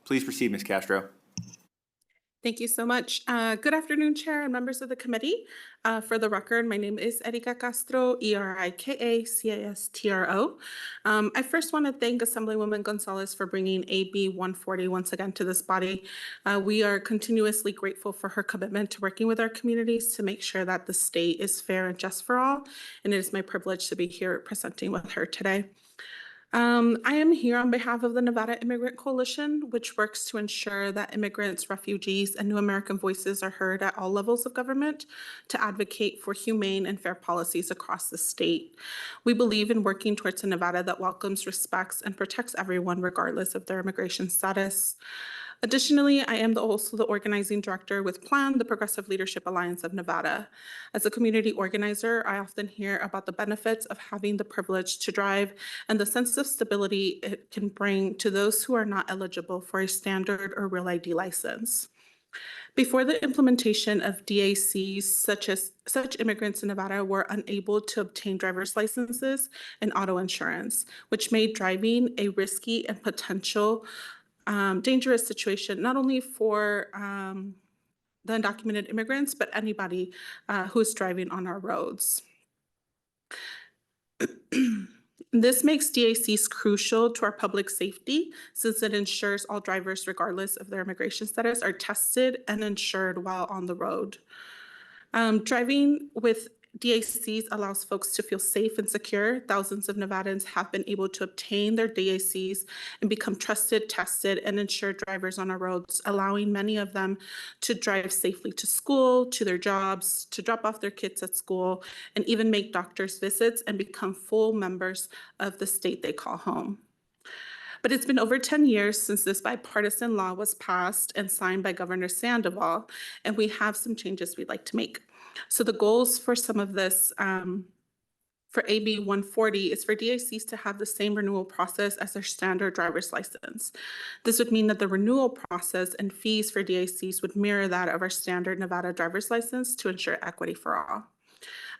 Please proceed, Ms. Castro. Thank you so much. Good afternoon, Chair and members of the committee. For the record, my name is Erica Castro, ERIKACASTRO. I first want to thank Assemblywoman Gonzalez for bringing AB 140 once again to this body. We are continuously grateful for her commitment to working with our communities to make sure that the state is fair and just for all, and it is my privilege to be here presenting with her today. I am here on behalf of the Nevada Immigrant Coalition, which works to ensure that immigrants, refugees, and new American voices are heard at all levels of government to advocate for humane and fair policies across the state. We believe in working towards a Nevada that welcomes, respects, and protects everyone regardless of their immigration status. Additionally, I am also the organizing director with PLAN, the Progressive Leadership Alliance of Nevada. As a community organizer, I often hear about the benefits of having the privilege to drive and the sense of stability it can bring to those who are not eligible for a standard or real ID license. Before the implementation of DACs, such immigrants in Nevada were unable to obtain driver's licenses and auto insurance, which made driving a risky and potential dangerous situation, not only for the undocumented immigrants, but anybody who's driving on our roads. This makes DACs crucial to our public safety since it ensures all drivers, regardless of their immigration status, are tested and insured while on the road. Driving with DACs allows folks to feel safe and secure. Thousands of Nevadans have been able to obtain their DACs and become trusted, tested, and insured drivers on our roads, allowing many of them to drive safely to school, to their jobs, to drop off their kids at school, and even make doctor's visits and become full members of the state they call home. But it's been over 10 years since this bipartisan law was passed and signed by Governor Sandoval, and we have some changes we'd like to make. So the goals for some of this, for AB 140 is for DACs to have the same renewal process as their standard driver's license. This would mean that the renewal process and fees for DACs would mirror that of our standard Nevada driver's license to ensure equity for all.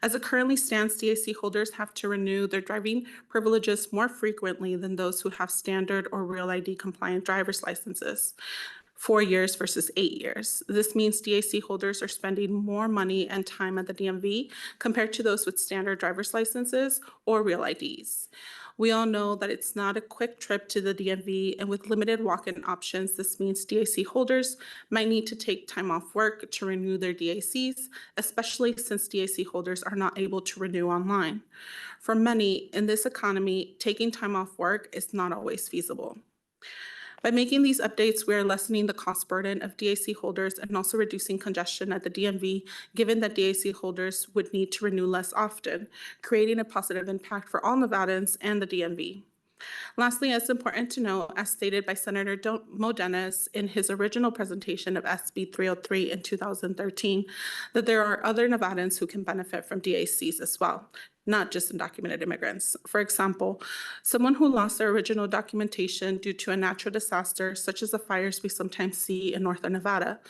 As it currently stands, DAC holders have to renew their driving privileges more frequently than those who have standard or Real ID compliant driver's licenses. 4 years versus 8 years. This means DAC holders are spending more money and time at the DMV compared to those with standard driver's licenses or Real IDs. We all know that it's not a quick trip to the DMV, and with limited walk-in options, this means DAC holders might need to take time off work to renew their DACs, especially since DAC holders are not able to renew online. For many, in this economy, taking time off work is not always feasible. By making these updates, we are lessening the cost burden of DAC holders and also reducing congestion at the DMV, given that DAC holders would need to renew less often, creating a positive impact for all Nevadans and the DMV. Lastly, it's important to note, as stated by Senator Mo Dennis in his original presentation of SB 303 in 2013, that there are other Nevadans who can benefit from DACs as well, not just undocumented immigrants. For example, someone who lost their original documentation due to a natural disaster, such as the fires we sometimes see in northern Nevada,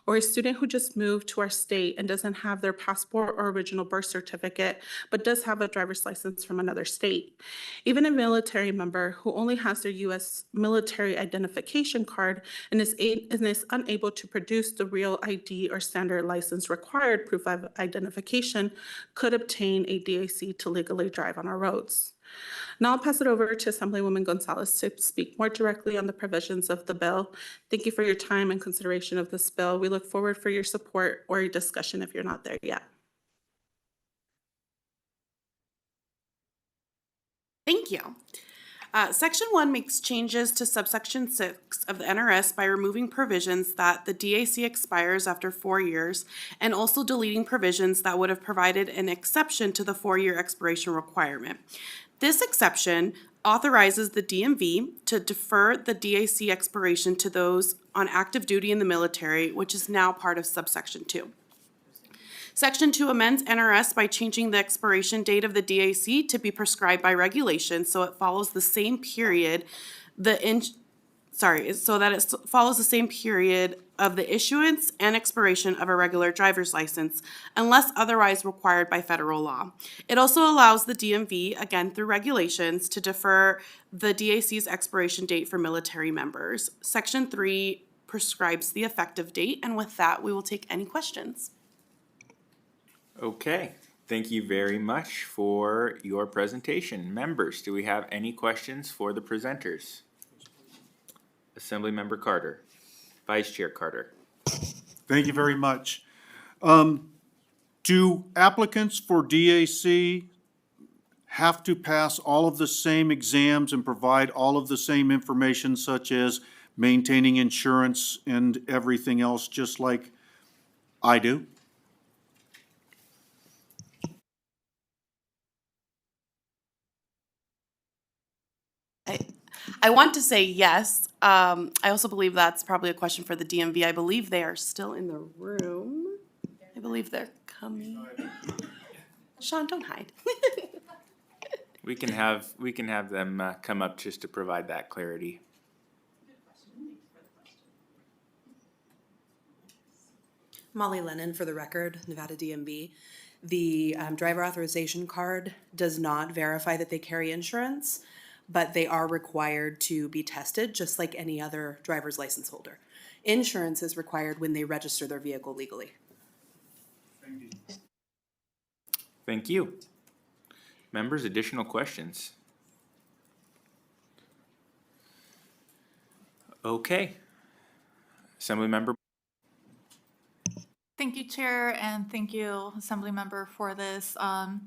or a student who just moved to our state and doesn't have their passport or original birth certificate, but does have a driver's license from another state. Even a military member who only has their U.S. military identification card and is unable to produce the Real ID or standard license required proof of identification could obtain a DAC to legally drive on our roads. Now I'll pass it over to Assemblywoman Gonzalez to speak more directly on the provisions of the bill. Thank you for your time and consideration of this bill. We look forward for your support or your discussion if you're not there yet. Thank you. Section 1 makes changes to subsection 6 of the NRS by removing provisions that the DAC expires after 4 years and also deleting provisions that would have provided an exception to the 4-year expiration requirement. This exception authorizes the DMV to defer the DAC expiration to those on active duty in the military, which is now part of subsection 2. Section 2 amends NRS by changing the expiration date of the DAC to be prescribed by regulation, so it follows the same period follows the same period of the issuance and expiration of a regular driver's license, unless otherwise required by federal law. It also allows the DMV, again through regulations, to defer the DAC's expiration date for military members. Section 3 prescribes the effective date, and with that, we will take any questions. Okay, thank you very much for your presentation. Members, do we have any questions for the presenters? Assemblymember Carter, Vice Chair Carter. Thank you very much. Do applicants for DAC have to pass all of the same exams and provide all of the same information, such as maintaining insurance and everything else, just like I do? I want to say yes. I also believe that's probably a question for the DMV. I believe they are still in the room. I believe they're coming. Sean, don't hide. We can have them come up just to provide that clarity. Molly Lennon, for the record, Nevada DMV. The driver authorization card does not verify that they carry insurance, but they are required to be tested just like any other driver's license holder. Insurance is required when they register their vehicle legally. Thank you. Members, additional questions? Okay. Assemblymember. Thank you, Chair, and thank you, Assembly Member, for this. I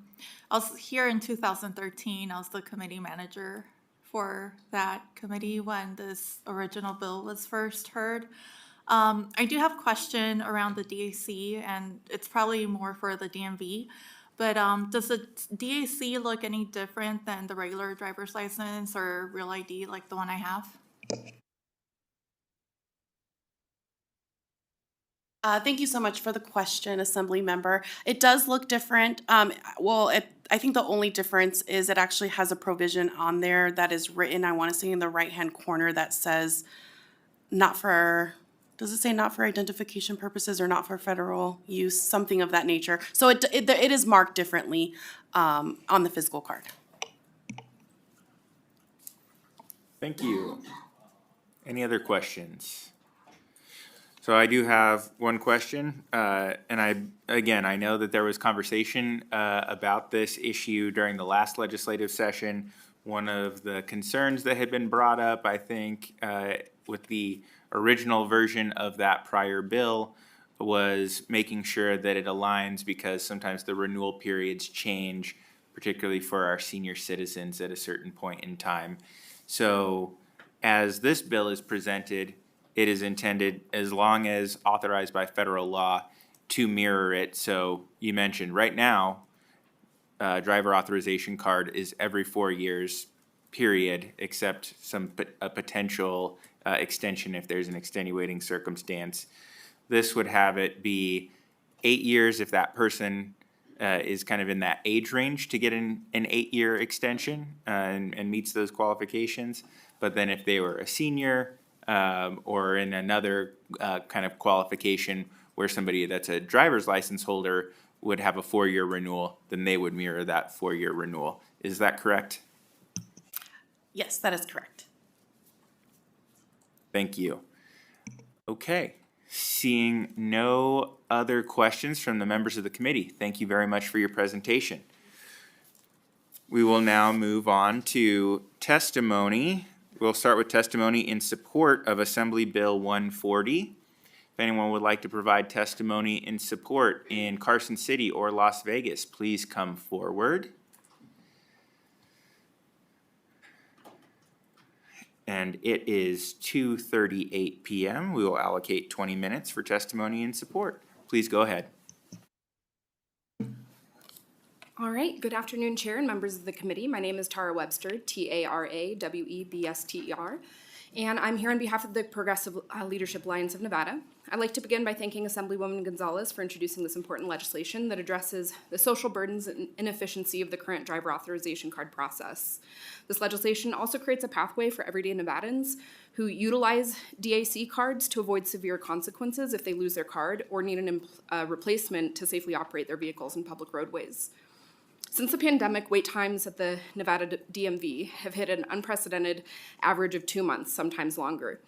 was here in 2013. I was the committee manager for that committee when this original bill was first heard. I do have a question around the DAC, and it's probably more for the DMV. But does the DAC look any different than the regular driver's license or real ID like the one I have? Thank you so much for the question, Assembly Member. It does look different. I think the only difference is it actually has a provision on there that is written, I want to say in the right-hand corner, that says not for, does it say not for identification purposes or not for federal use, something of that nature. So it is marked differently on the physical card. Thank you. Any other questions? So I do have one question, and I know that there was conversation about this issue during the last legislative session. One of the concerns that had been brought up, I think, with the original version of that prior bill was making sure that it aligns, because sometimes the renewal periods change, particularly for our senior citizens at a certain point in time. So as this bill is presented, it is intended, as long as authorized by federal law, to mirror it. So you mentioned right now, driver authorization card is every 4 years, period, except a potential extension if there's an extenuating circumstance. This would have it be 8 years if that person is kind of in that age range to get an 8-year extension and meets those qualifications. But then if they were a senior, or in another kind of qualification where somebody that's a driver's license holder would have a 4-year renewal, then they would mirror that 4-year renewal. Is that correct? Yes, that is correct. Thank you. Okay, seeing no other questions from the members of the committee, thank you very much for your presentation. We will now move on to testimony. We'll start with testimony in support of Assembly Bill 140. If anyone would like to provide testimony in support in Carson City or Las Vegas, please come forward. And it is 2:38 p.m. We will allocate 20 minutes for testimony in support. Please go ahead. All right, good afternoon, Chair and members of the committee. My name is Tara Webster, T-A-R-A-W-E-B-S-T-E-R, and I'm here on behalf of the Progressive Leadership Alliance of Nevada. I'd like to begin by thanking Assemblywoman Gonzalez for introducing this important legislation that addresses the social burdens and inefficiency of the current driver authorization card process. This legislation also creates a pathway for everyday Nevadans who utilize DAC cards to avoid severe consequences if they lose their card or need a replacement to safely operate their vehicles in public roadways. Since the pandemic, wait times at the Nevada DMV have hit an unprecedented average of 2 months, sometimes longer.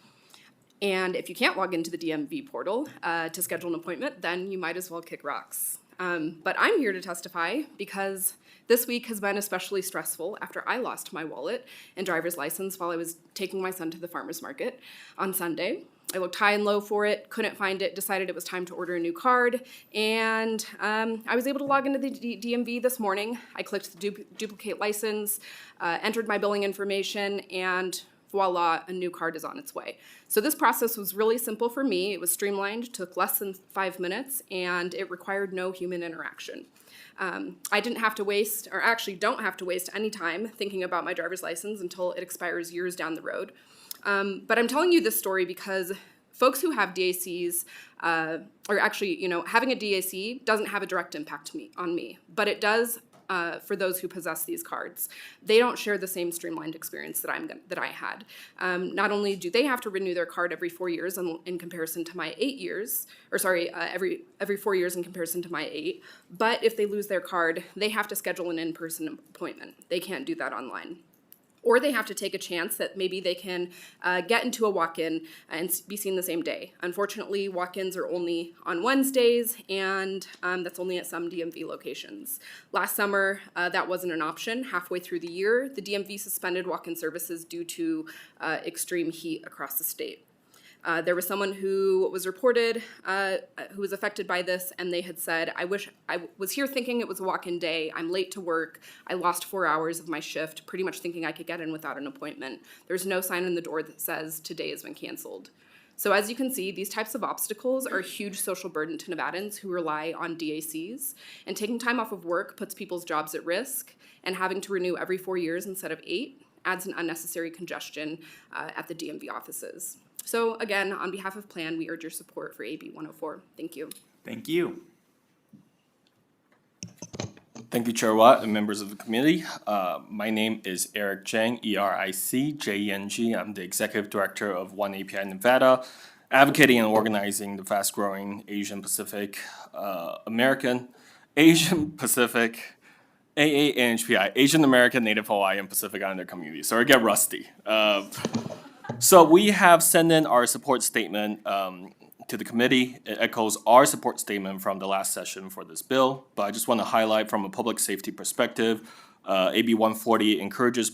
And if you can't log into the DMV portal to schedule an appointment, then you might as well kick rocks. But I'm here to testify because this week has been especially stressful after I lost my wallet and driver's license while I was taking my son to the farmer's market on Sunday. I looked high and low for it, couldn't find it, decided it was time to order a new card, and I was able to log into the DMV this morning. I clicked the duplicate license, entered my billing information, and voila, a new card is on its way. So this process was really simple for me. It was streamlined, took less than 5 minutes, and it required no human interaction. I didn't have to waste, or actually don't have to waste any time thinking about my driver's license until it expires years down the road. But I'm telling you this story because folks who have DACs, or actually, having a DAC doesn't have a direct impact on me, but it does for those who possess these cards. They don't share the same streamlined experience that I had. Not only do they have to renew their card every 4 years in comparison to my 8 years, or sorry, every 4 years in comparison to my 8, but if they lose their card, they have to schedule an in-person appointment. They can't do that online. Or they have to take a chance that maybe they can get into a walk-in and be seen the same day. Unfortunately, walk-ins are only on Wednesdays, and that's only at some DMV locations. Last summer, that wasn't an option. Halfway through the year, the DMV suspended walk-in services due to extreme heat across the state. There was someone who was reported who was affected by this, and they had said, I wish I was here thinking it was a walk-in day. I'm late to work. I lost 4 hours of my shift, pretty much thinking I could get in without an appointment. There's no sign in the door that says today has been canceled. So as you can see, these types of obstacles are a huge social burden to Nevadans who rely on DACs, and taking time off of work puts people's jobs at risk, and having to renew every 4 years instead of 8 adds an unnecessary congestion at the DMV offices. So again, on behalf of PLAN, we urge your support for AB 104. Thank you. Thank you. Thank you, Chair Watt and members of the committee. My name is Eric Jeng, ERICJENG. I'm the Executive Director of One API Nevada, advocating and organizing the fast-growing Asian Pacific AANHPI, Asian American Native Hawaiian Pacific Islander Community. Sorry, I get rusty. So we have sent in our support statement to the committee. It echoes our support statement from the last session for this bill, but I just want to highlight from a public safety perspective, AB 140 encourages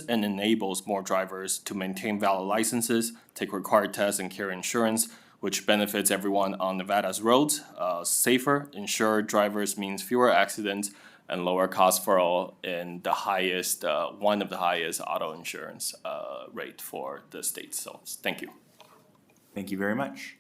and enables more drivers to maintain valid licenses, take required tests, and carry insurance, which benefits everyone on Nevada's roads. Safer, insured drivers means fewer accidents and lower costs for all, and the highest, one of the highest auto insurance rate for the state. So thank you. Thank you very much.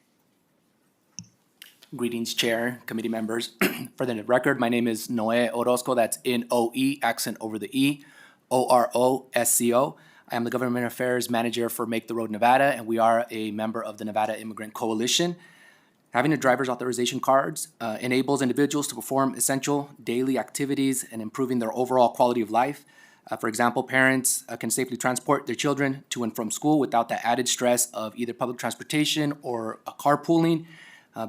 Greetings, Chair, committee members. For the record, my name is Noe Orozco. That's N-O-E, accent over the E, O-R-O-S-C-O. I am the Government Affairs Manager for Make the Road Nevada, and we are a member of the Nevada Immigrant Coalition. Having a driver's authorization cards enables individuals to perform essential daily activities and improving their overall quality of life. For example, parents can safely transport their children to and from school without the added stress of either public transportation or carpooling.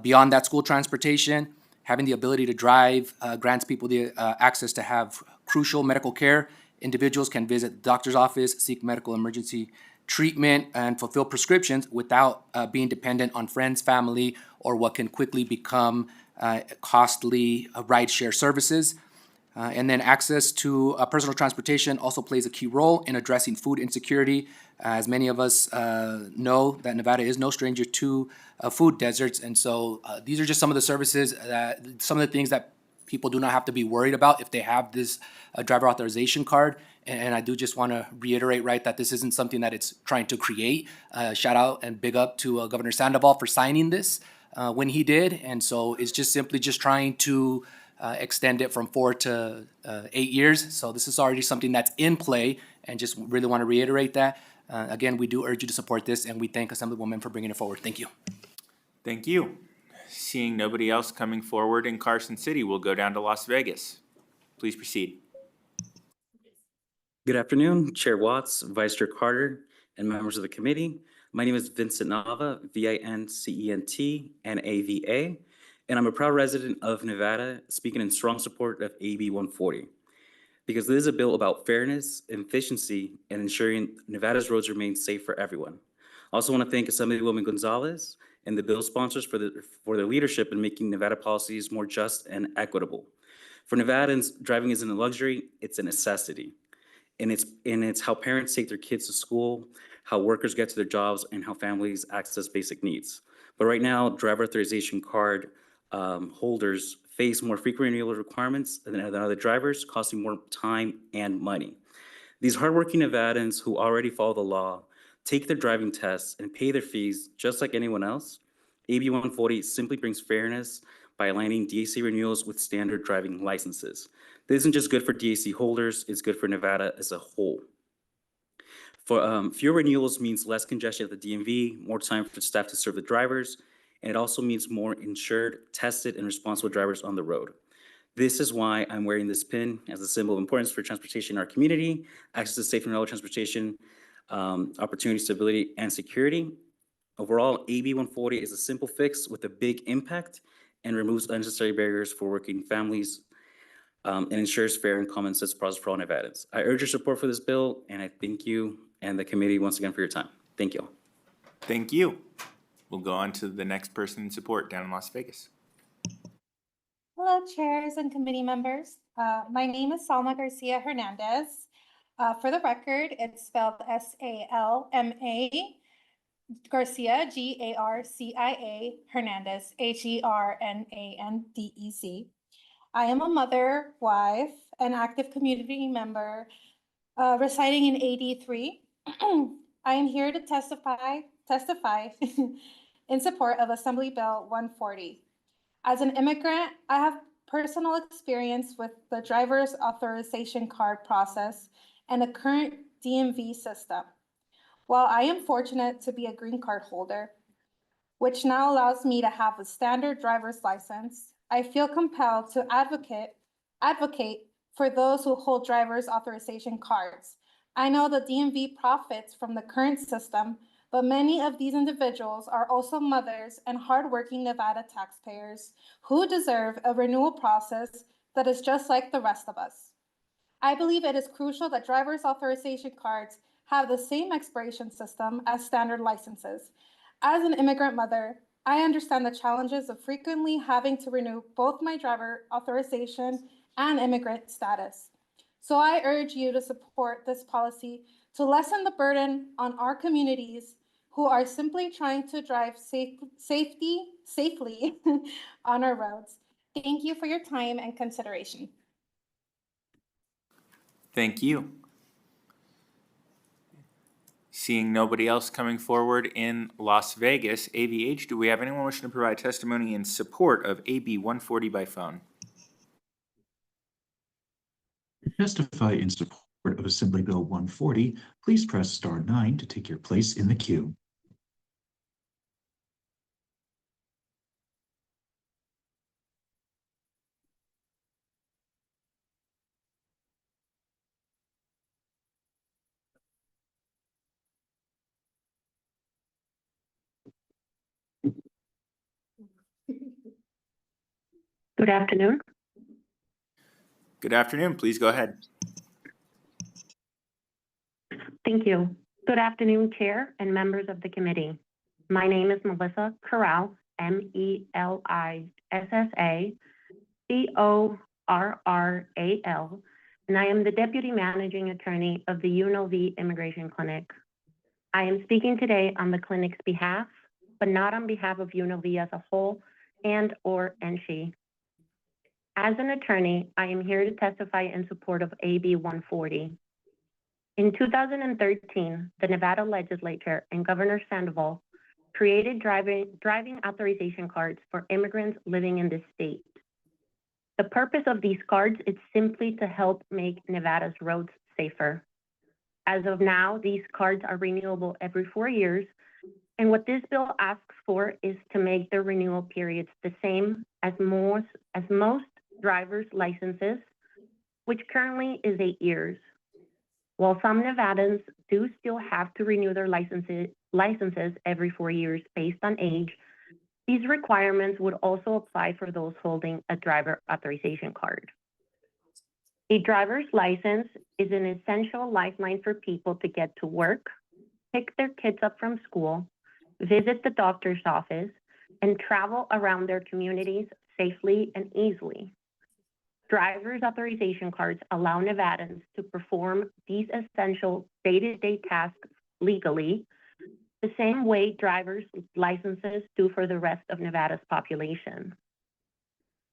Beyond that school transportation, having the ability to drive grants people the access to have crucial medical care. Individuals can visit the doctor's office, seek medical emergency treatment, and fulfill prescriptions without being dependent on friends, family, or what can quickly become costly rideshare services. And then access to personal transportation also plays a key role in addressing food insecurity. As many of us know, that Nevada is no stranger to food deserts. And so these are just some of the services, some of the things that people do not have to be worried about if they have this driver authorization card. And I do just want to reiterate, right, that this isn't something that it's trying to create. Shout out and big up to Governor Sandoval for signing this when he did. And so it's just simply just trying to extend it from 4 to 8 years. So this is already something that's in play, and just really want to reiterate that. Again, we do urge you to support this, and we thank Assemblywoman for bringing it forward. Thank you. Thank you. Seeing nobody else coming forward in Carson City, we'll go down to Las Vegas. Please proceed. Good afternoon, Chair Watts, Vice Chair Carter, and members of the committee. My name is Vincent Nava, V-I-N-C-E-N-T-N-A-V-A, and I'm a proud resident of Nevada, speaking in strong support of AB 140. Because this is a bill about fairness, efficiency, and ensuring Nevada's roads remain safe for everyone. I also want to thank Assemblywoman Gonzalez and the bill sponsors for their leadership in making Nevada policies more just and equitable. For Nevadans, driving isn't a luxury, it's a necessity. And it's how parents take their kids to school, how workers get to their jobs, and how families access basic needs. But right now, driver authorization card holders face more frequent renewal requirements than other drivers, costing more time and money. These hardworking Nevadans who already follow the law, take their driving tests, and pay their fees just like anyone else. AB 140 simply brings fairness by aligning DAC renewals with standard driving licenses. This isn't just good for DAC holders, it's good for Nevada as a whole. For fewer renewals means less congestion at the DMV, more time for staff to serve the drivers, and it also means more insured, tested, and responsible drivers on the road. This is why I'm wearing this pin as a symbol of importance for transportation in our community, access to safe and reliable transportation, opportunity, stability, and security. Overall, AB 140 is a simple fix with a big impact and removes unnecessary barriers for working families and ensures fair and common sense process for all Nevadans. I urge your support for this bill, and I thank you and the committee once again for your time. Thank you. Thank you. We'll go on to the next person in support down in Las Vegas. Hello, chairs and committee members. My name is Salma Garcia Hernandez. For the record, it's spelled S-A-L-M-A. Garcia, Garcia, Hernandez, Hernandez. I am a mother, wife, and active community member residing in AD3. I am here to testify in support of Assembly Bill 140. As an immigrant, I have personal experience with the driver's authorization card process and the current DMV system. While I am fortunate to be a green card holder, which now allows me to have a standard driver's license, I feel compelled to advocate for those who hold driver's authorization cards. I know the DMV profits from the current system, but many of these individuals are also mothers and hardworking Nevada taxpayers who deserve a renewal process that is just like the rest of us. I believe it is crucial that driver's authorization cards have the same expiration system as standard licenses. As an immigrant mother, I understand the challenges of frequently having to renew both my driver authorization and immigrant status. So I urge you to support this policy to lessen the burden on our communities who are simply trying to drive safely on our roads. Thank you for your time and consideration. Thank you. Seeing nobody else coming forward in Las Vegas, AVH, do we have anyone wishing to provide testimony in support of AB 140 by phone? To testify in support of Assembly Bill 140, please press star 9 to take your place in the queue. Good afternoon. Good afternoon. Please go ahead. Thank you. Good afternoon, Chair and members of the committee. My name is Melissa Corral, MELISSACORRAL, and I am the Deputy Managing Attorney of the UNLV Immigration Clinic. I am speaking today on the clinic's behalf, but not on behalf of UNLV as a whole and/or NSHE. As an attorney, I am here to testify in support of AB 140. In 2013, the Nevada Legislature and Governor Sandoval created driving authorization cards for immigrants living in this state. The purpose of these cards is simply to help make Nevada's roads safer. As of now, these cards are renewable every 4 years, and what this bill asks for is to make the renewal periods the same as most driver's licenses, which currently is 8 years. While some Nevadans do still have to renew their licenses every 4 years based on age, these requirements would also apply for those holding a driver authorization card. A driver's license is an essential lifeline for people to get to work, pick their kids up from school, visit the doctor's office, and travel around their communities safely and easily. Driver's authorization cards allow Nevadans to perform these essential day-to-day tasks legally, the same way driver's licenses do for the rest of Nevada's population.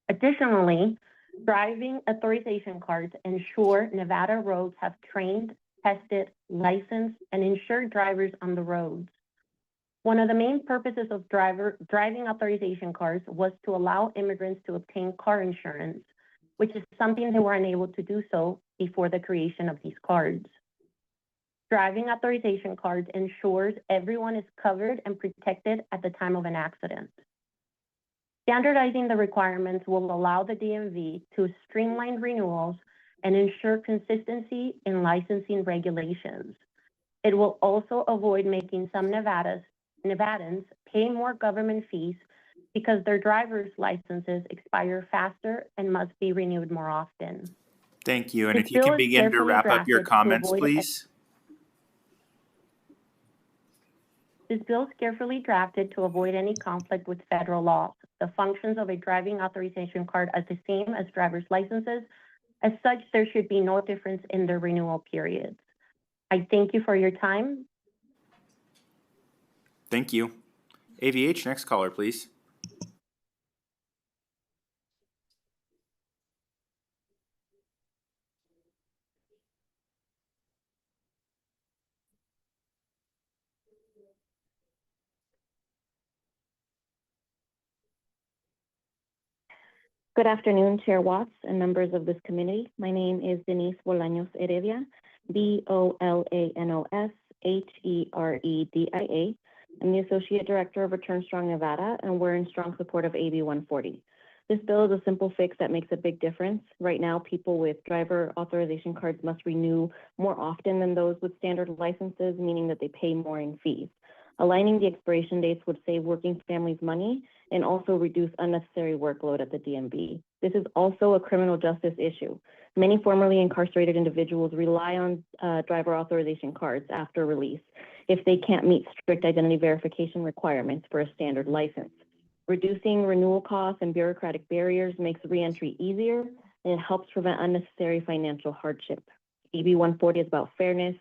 Additionally, driving authorization cards ensure Nevada roads have trained, tested, licensed, and insured drivers on the roads. One of the main purposes of driving authorization cards was to allow immigrants to obtain car insurance, which is something they were unable to do so before the creation of these cards. Driving authorization cards ensures everyone is covered and protected at the time of an accident. Standardizing the requirements will allow the DMV to streamline renewals and ensure consistency in licensing regulations. It will also avoid making some Nevadans pay more government fees because their driver's licenses expire faster and must be renewed more often. Thank you. And if you can begin to wrap up your comments, please. This bill is carefully drafted to avoid any conflict with federal laws. The functions of a driving authorization card are the same as driver's licenses. As such, there should be no difference in the renewal periods. I thank you for your time. Thank you. AVH, next caller, please. Good afternoon, Chair Watts and members of this committee. My name is Denise Bolaños Heredia, BOLANOSHEREDIA. I'm the Associate Director of Return Strong Nevada, and we're in strong support of AB 140. This bill is a simple fix that makes a big difference. Right now, people with driver authorization cards must renew more often than those with standard licenses, meaning that they pay more in fees. Aligning the expiration dates would save working families money and also reduce unnecessary workload at the DMV. This is also a criminal justice issue. Many formerly incarcerated individuals rely on driver authorization cards after release if they can't meet strict identity verification requirements for a standard license. Reducing renewal costs and bureaucratic barriers makes reentry easier, and it helps prevent unnecessary financial hardship. AB 140 is about fairness,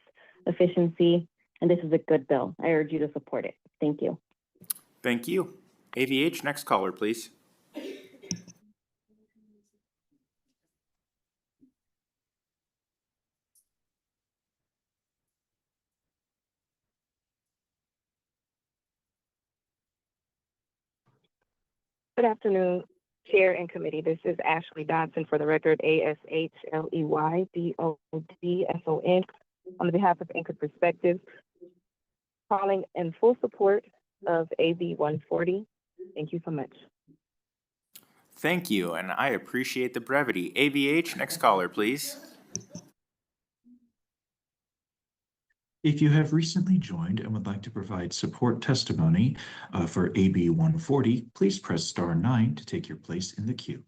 efficiency, and this is a good bill. I urge you to support it. Thank you. Thank you. AVH, next caller, please. Good afternoon, Chair and Committee. This is Ashley Dodson, for the record, ASHLEY DODSON, on behalf of Anchored Perspectives, calling in full support of AB 140. Thank you so much. Thank you, and I appreciate the brevity. AVH, next caller, please. If you have recently joined and would like to provide support testimony for AB 140, please press star 9 to take your place in the queue.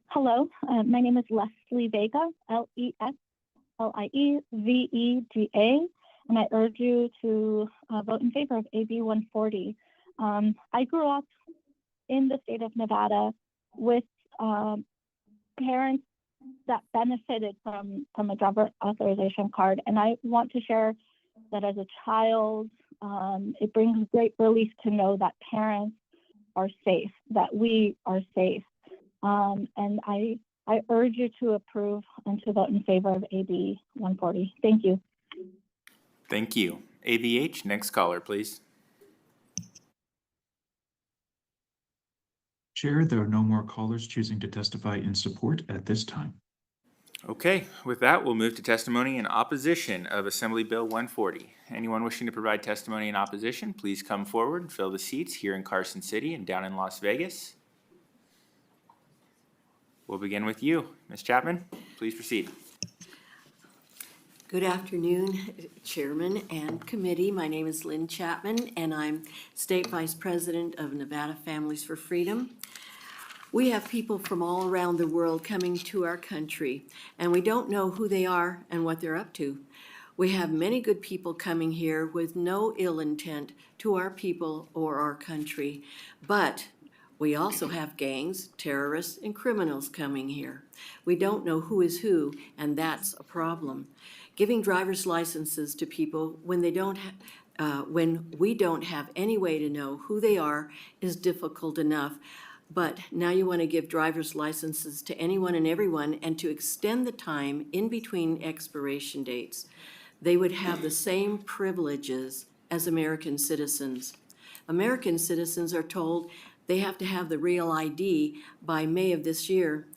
Hello, my name is Leslie Vega, LESLIEVEGA, and I urge you to vote in favor of AB 140. I grew up in the state of Nevada with parents that benefited from a driver authorization card, and I want to share that as a child, it brings great relief to know that parents are safe, that we are safe. And I urge you to approve and to vote in favor of AB 140. Thank you. Thank you. AVH, next caller, please. Chair, there are no more callers choosing to testify in support at this time. Okay, with that, we'll move to testimony in opposition of Assembly Bill 140. Anyone wishing to provide testimony in opposition, please come forward and fill the seats here in Carson City and down in Las Vegas. We'll begin with you, Ms. Chapman. Please proceed. Good afternoon, Chairman and Committee. My name is Lynn Chapman, and I'm State Vice President of Nevada Families for Freedom. We have people from all around the world coming to our country, and we don't know who they are and what they're up to. We have many good people coming here with no ill intent to our people or our country, but we also have gangs, terrorists, and criminals coming here. We don't know who is who, and that's a problem. Giving driver's licenses to people when we don't have any way to know who they are is difficult enough. But now you want to give driver's licenses to anyone and everyone, and to extend the time in between expiration dates. They would have the same privileges as American citizens. American citizens are told they have to have the real ID by May of this year.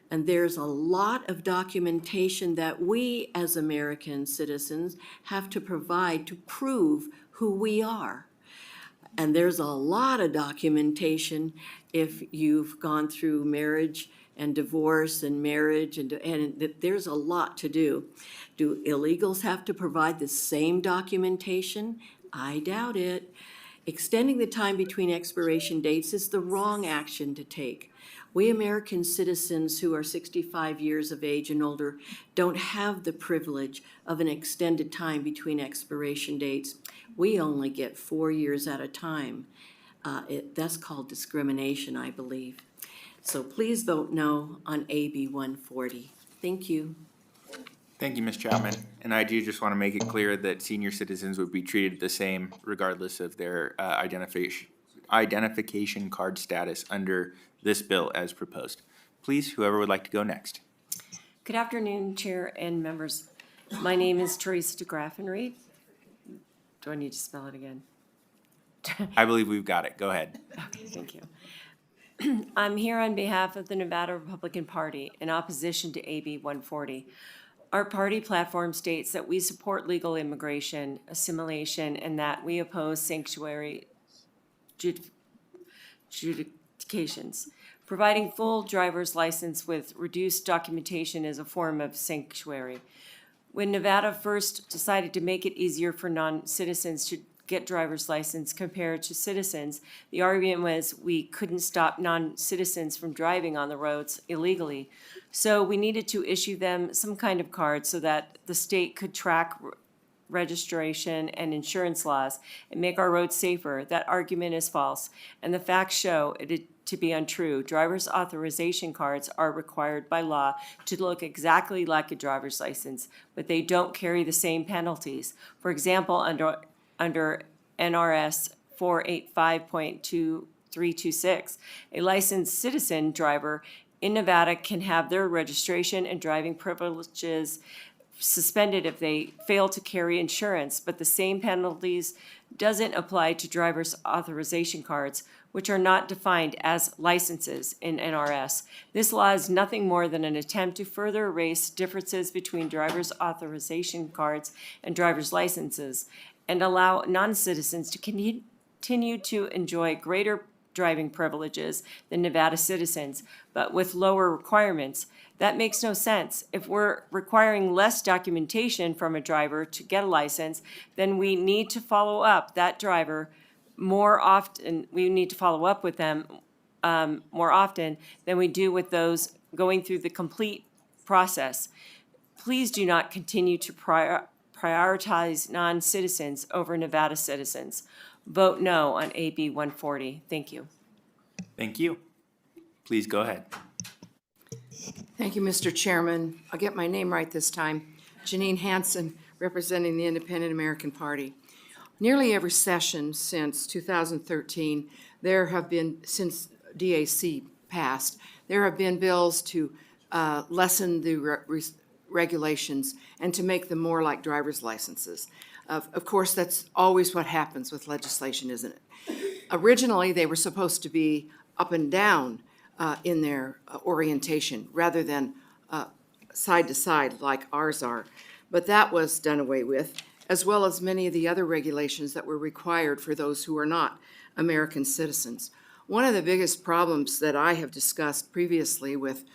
And there's a lot of documentation that we as American citizens have to provide to prove who we are. And there's a lot of documentation if you've gone through marriage and divorce and marriage, and there's a lot to do. Do illegals have to provide the same documentation? I doubt it. Extending the time between expiration dates is the wrong action to take. We American citizens who are 65 years of age and older don't have the privilege of an extended time between expiration dates. We only get 4 years at a time. That's called discrimination, I believe. So please vote no on AB 140. Thank you. Thank you, Ms. Chapman. And I do just want to make it clear that senior citizens would be treated the same regardless of their identification card status under this bill as proposed. Please, whoever would like to go next. Good afternoon, Chair and members. My name is Teresa DeGraffenreid. Do I need to spell it again? I believe we've got it. Go ahead. Okay, thank you. I'm here on behalf of the Nevada Republican Party in opposition to AB 140. Our party platform states that we support legal immigration, assimilation, and that we oppose sanctuary judications. Providing full driver's license with reduced documentation is a form of sanctuary. When Nevada first decided to make it easier for non-citizens to get driver's license compared to citizens, the argument was we couldn't stop non-citizens from driving on the roads illegally. So we needed to issue them some kind of card so that the state could track registration and insurance laws and make our roads safer. That argument is false, and the facts show it to be untrue. Driver's authorization cards are required by law to look exactly like a driver's license, but they don't carry the same penalties. For example, under NRS 485.2326, a licensed citizen driver in Nevada can have their registration and driving privileges suspended if they fail to carry insurance, but the same penalties doesn't apply to driver's authorization cards, which are not defined as licenses in NRS. This law is nothing more than an attempt to further erase differences between driver's authorization cards and driver's licenses and allow non-citizens to continue to enjoy greater driving privileges than Nevada citizens, but with lower requirements. That makes no sense. If we're requiring less documentation from a driver to get a license, then we need to follow up that driver more often. We need to follow up with them more often than we do with those going through the complete process. Please do not continue to prioritize non-citizens over Nevada citizens. Vote no on AB 140. Thank you. Thank you. Please go ahead. Thank you, Mr. Chairman. I'll get my name right this time. Janine Hansen, representing the Independent American Party. Nearly every session since 2013, there have been, since DAC passed, there have been bills to lessen the regulations and to make them more like driver's licenses. Of course, that's always what happens with legislation, isn't it? Originally, they were supposed to be up and down in their orientation rather than side to side like ours are. But that was done away with, as well as many of the other regulations that were required for those who are not American citizens. One of the biggest problems that I have discussed previously with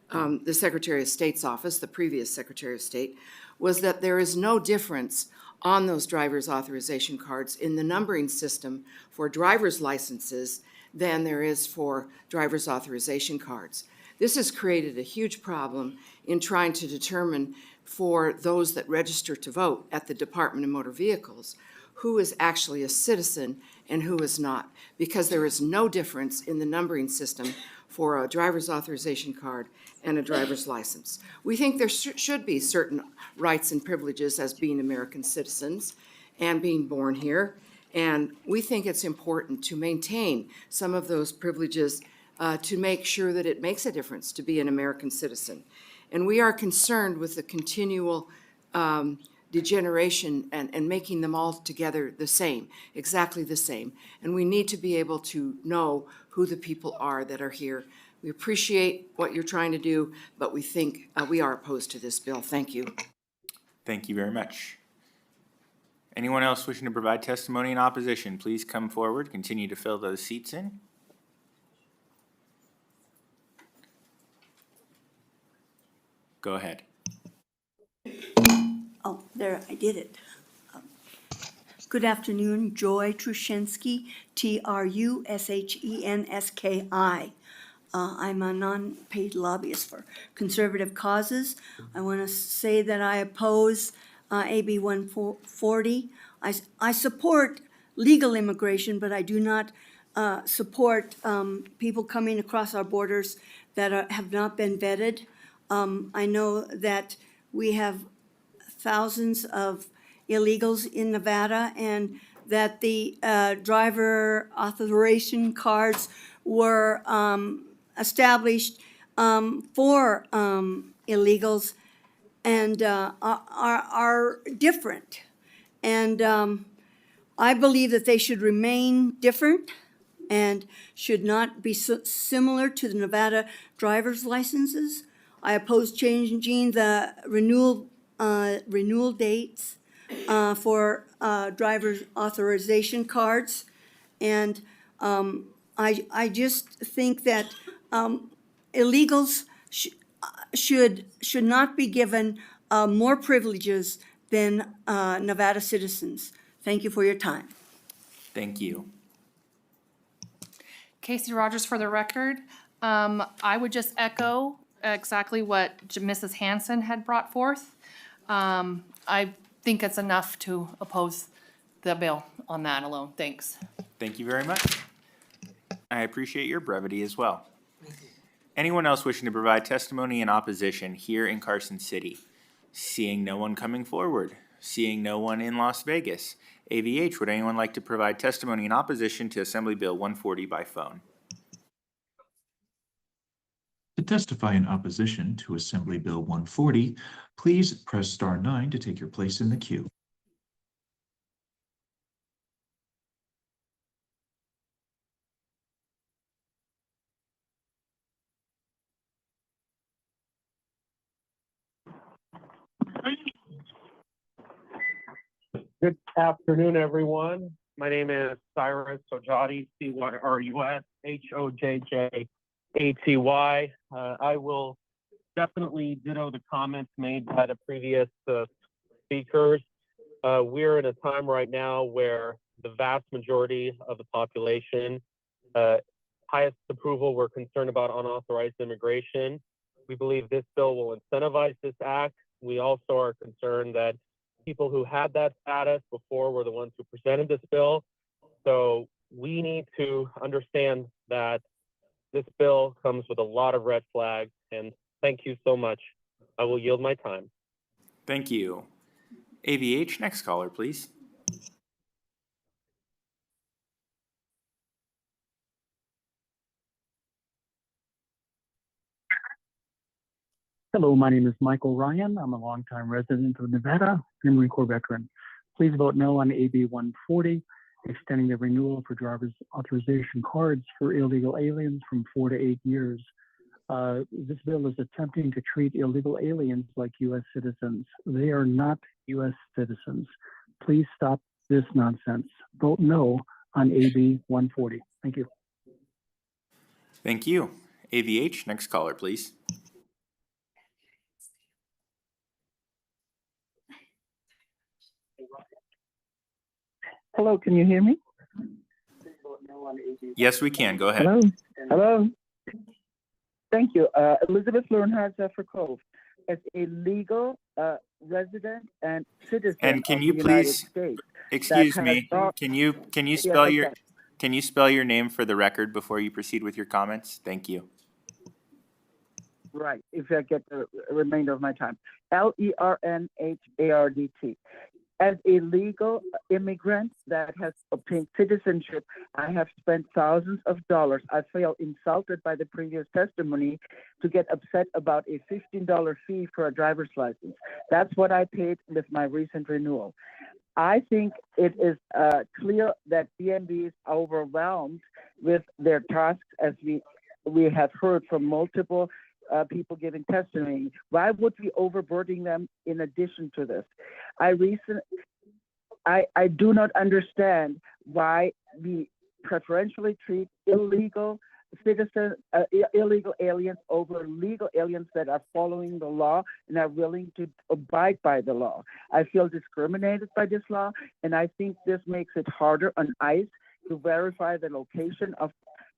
the Secretary of State's office, the previous Secretary of State, was that there is no difference on those driver's authorization cards in the numbering system for driver's licenses than there is for driver's authorization cards. This has created a huge problem in trying to determine for those that register to vote at the Department of Motor Vehicles who is actually a citizen and who is not, because there is no difference in the numbering system for a driver's authorization card and a driver's license. We think there should be certain rights and privileges as being American citizens and being born here, and we think it's important to maintain some of those privileges to make sure that it makes a difference to be an American citizen. And we are concerned with the continual degeneration and making them all together the same, exactly the same. And we need to be able to know who the people are that are here. We appreciate what you're trying to do, but we think we are opposed to this bill. Thank you. Thank you very much. Anyone else wishing to provide testimony in opposition, please come forward. Continue to fill those seats in. Go ahead. Oh, there, I did it. Good afternoon, Joy Trushenski, Trushenski. I'm a non-paid lobbyist for conservative causes. I want to say that I oppose AB 140 I support legal immigration, but I do not support people coming across our borders that have not been vetted. I know that we have thousands of illegals in Nevada, and that the driver authorization cards were established for illegals and are different. And I believe that they should remain different and should not be similar to the Nevada driver's licenses. I oppose changing the renewal dates for driver's authorization cards. And I just think that illegals should not be given more privileges than Nevada citizens. Thank you for your time. Thank you. Casey Rogers for the record. I would just echo exactly what Mrs. Hanson had brought forth. I think it's enough to oppose the bill on that alone. Thanks. Thank you very much. I appreciate your brevity as well. Anyone else wishing to provide testimony in opposition here in Carson City? Seeing no one coming forward. Seeing no one in Las Vegas. AVH, would anyone like to provide testimony in opposition to Assembly Bill 140 by phone? To testify in opposition to Assembly Bill 140, please press star 9 to take your place in the queue. Good afternoon, everyone. My name is Cyrus Ojati, CYRUS, I will definitely ditto the comments made by the previous speakers. We're in a time right now where the vast majority of the population, highest approval, we're concerned about unauthorized immigration. We believe this bill will incentivize this act. We also are concerned that people who had that status before were the ones who presented this bill. So we need to understand that this bill comes with a lot of red flags, and thank you so much. I will yield my time. Thank you. AVH, next caller, please. Hello, my name is Michael Ryan. I'm a longtime resident of Nevada, Marine Corps veteran. Please vote no on AB 140, extending the renewal for driver's authorization cards for illegal aliens from 4 to 8 years. This bill is attempting to treat illegal aliens like U.S. citizens. They are not U.S. citizens. Please stop this nonsense. Vote no on AB 140. Thank you. Thank you. AVH, next caller, please. Hello, can you hear me? Yes, we can. Go ahead. Hello? Hello? Thank you. Elizabeth Learnhardt for Cove. As a legal resident and citizen And can of you the United please, States excuse that me, has- can you Yeah, spell your, okay. can you spell your name for the record before you proceed with your comments? Thank you. Right, if I get the remainder of my time. Lernhardt. As a legal immigrant that has obtained citizenship, I have spent thousands of dollars. I feel insulted by the previous testimony to get upset about a $15 fee for a driver's license. That's what I paid with my recent renewal. I think it is clear that DMV is overwhelmed with their tasks, as we have heard from multiple people giving testimony. Why would we overburden them in addition to this? I do not understand why we preferentially treat illegal citizens, illegal aliens over legal aliens that are following the law and are willing to abide by the law. I feel discriminated by this law, and I think this makes it harder on ICE to verify the location of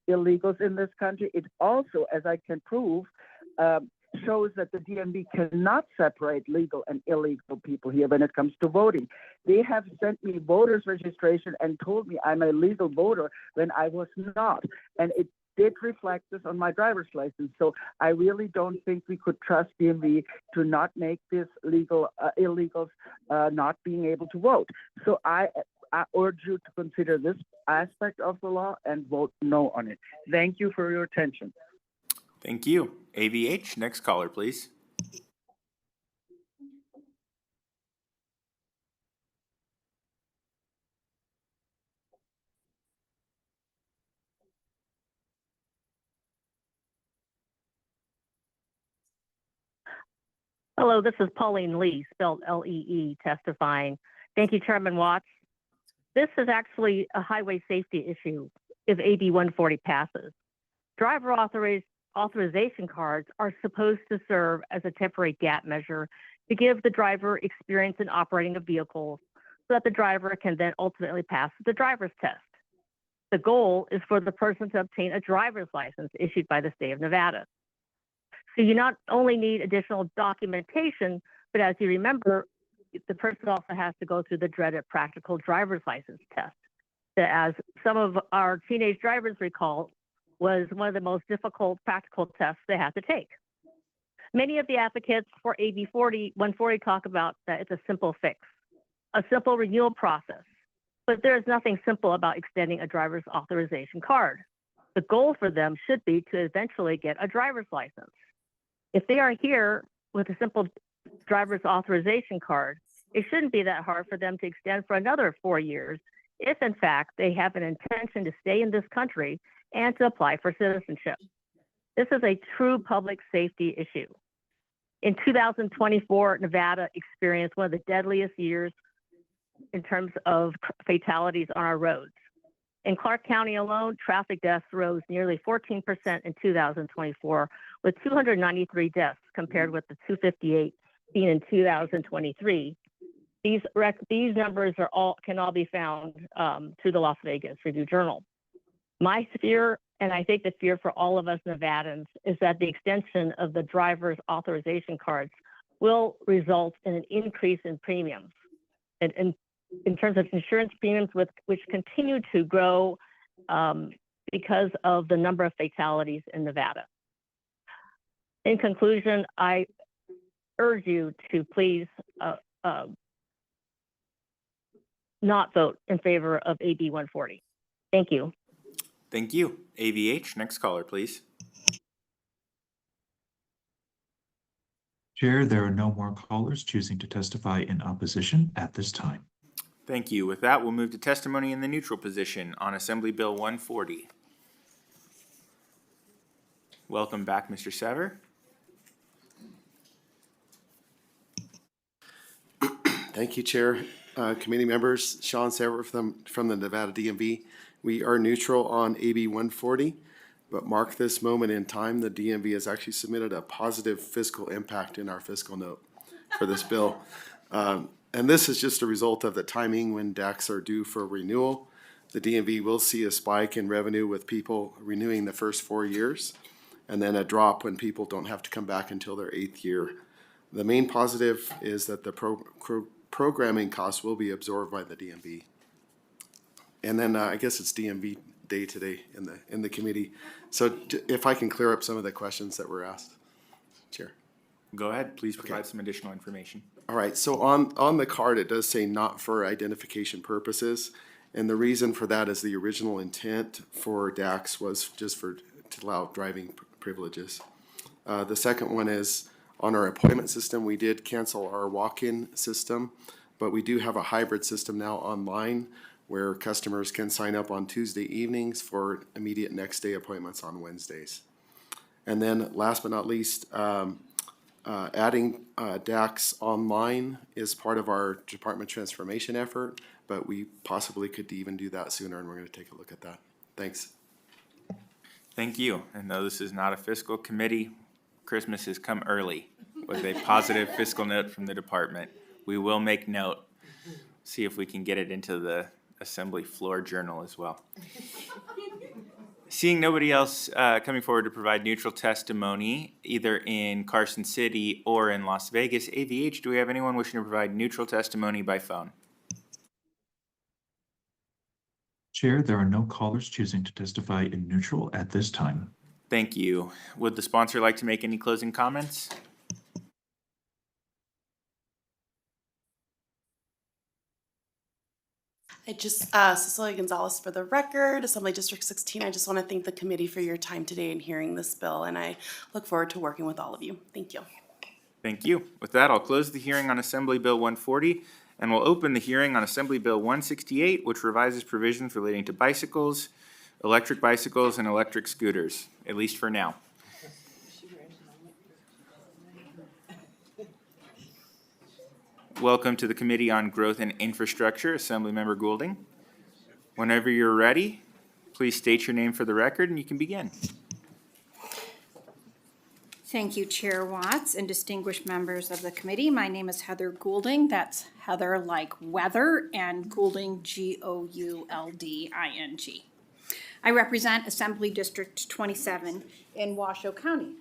illegals in this country. It also, as I can prove, shows that the DMV cannot separate legal and illegal people here when it comes to voting. They have sent me voter's registration and told me I'm a legal voter when I was not. And it did reflect this on my driver's license. So I really don't think we could trust DMV to not make this illegals not being able to vote. So I urge you to consider this aspect of the law and vote no on it. Thank you for your attention. Thank you. AVH, next caller, please. Hello, this is Pauline Lee, spelled L-E-E, testifying. Thank you, Chairman Watts. This is actually a highway safety issue if AB 140 passes. Driver authorization cards are supposed to serve as a temporary gap measure to give the driver experience in operating a vehicle so that the driver can then ultimately pass the driver's test. The goal is for the person to obtain a driver's license issued by the state of Nevada. So you not only need additional documentation, but as you remember, the person also has to go through the dreaded practical driver's license test that, as some of our teenage drivers recall, was one of the most difficult practical tests they had to take. Many of the advocates for AB 140 talk about that it's a simple fix, a simple renewal process, but there is nothing simple about extending a driver's authorization card. The goal for them should be to eventually get a driver's license. If they are here with a simple driver's authorization card, it shouldn't be that hard for them to extend for another 4 years if, in fact, they have an intention to stay in this country and to apply for citizenship. This is a true public safety issue. In 2024, Nevada experienced one of the deadliest years in terms of fatalities on our roads. In Clark County alone, traffic deaths rose nearly 14% in 2024, with 293 deaths compared with the 258 seen in 2023. These numbers can all be found through the Las Vegas Review-Journal. My fear, and I think the fear for all of us Nevadans, is that the extension of the driver's authorization cards will result in an increase in premiums. And in terms of insurance premiums, which continue to grow because of the number of fatalities in Nevada. In conclusion, I urge you to please not vote in favor of AB 140. Thank you. Thank you. AVH, next caller, please. Chair, there are no more callers choosing to testify in opposition at this time. Thank you. With that, we'll move to testimony in the neutral position on Assembly Bill 140. Welcome back, Mr. Sever. Thank you, Chair. Committee members, Sean Sever from the Nevada DMV. We are neutral on AB 140, but mark this moment in time, the DMV has actually submitted a positive fiscal impact in our fiscal note for this bill. And this is just a result of the timing when DACs are due for renewal. The DMV will see a spike in revenue with people renewing the first 4 years, and then a drop when people don't have to come back until their 8th year. The main positive is that the programming costs will be absorbed by the DMV. And then I guess it's DMV day today in the committee. So if I can clear up some of the questions that were asked, Chair. Go ahead, please provide some additional information. All right, so on the card, it does say not for identification purposes. And the reason for that is the original intent for DACs was just to allow driving privileges. The second one is on our appointment system, we did cancel our walk-in system, but we do have a hybrid system now online where customers can sign up on Tuesday evenings for immediate next day appointments on Wednesdays. And then last but not least, adding DACs online is part of our department transformation effort, but we possibly could even do that sooner, and we're going to take a look at that. Thanks. Thank you. And though this is not a fiscal committee, Christmas has come early with a positive fiscal note from the department. We will make note, see if we can get it into the Assembly Floor Journal as well. Seeing nobody else coming forward to provide neutral testimony, either in Carson City or in Las Vegas, AVH, do we have anyone wishing to provide neutral testimony by phone? Chair, there are no callers choosing to testify in neutral at this time. Thank you. Would the sponsor like to make any closing comments? Cecilia Gonzalez for the record, Assembly District 16. I just want to thank the committee for your time today in hearing this bill, and I look forward to working with all of you. Thank you. Thank you. With that, I'll close the hearing on Assembly Bill 140, and we'll open the hearing on Assembly Bill 168, which revises provisions relating to bicycles, electric bicycles, and electric scooters, at least for now. Welcome to the Committee on Growth and Infrastructure, Assemblymember Goulding. Whenever you're ready, please state your name for the record and you can begin. Thank you, Chair Watts and distinguished members of the committee. My name is Heather Goulding. That's Heather like weather, and Goulding, Goulding. I represent Assembly District 27 in Washoe County.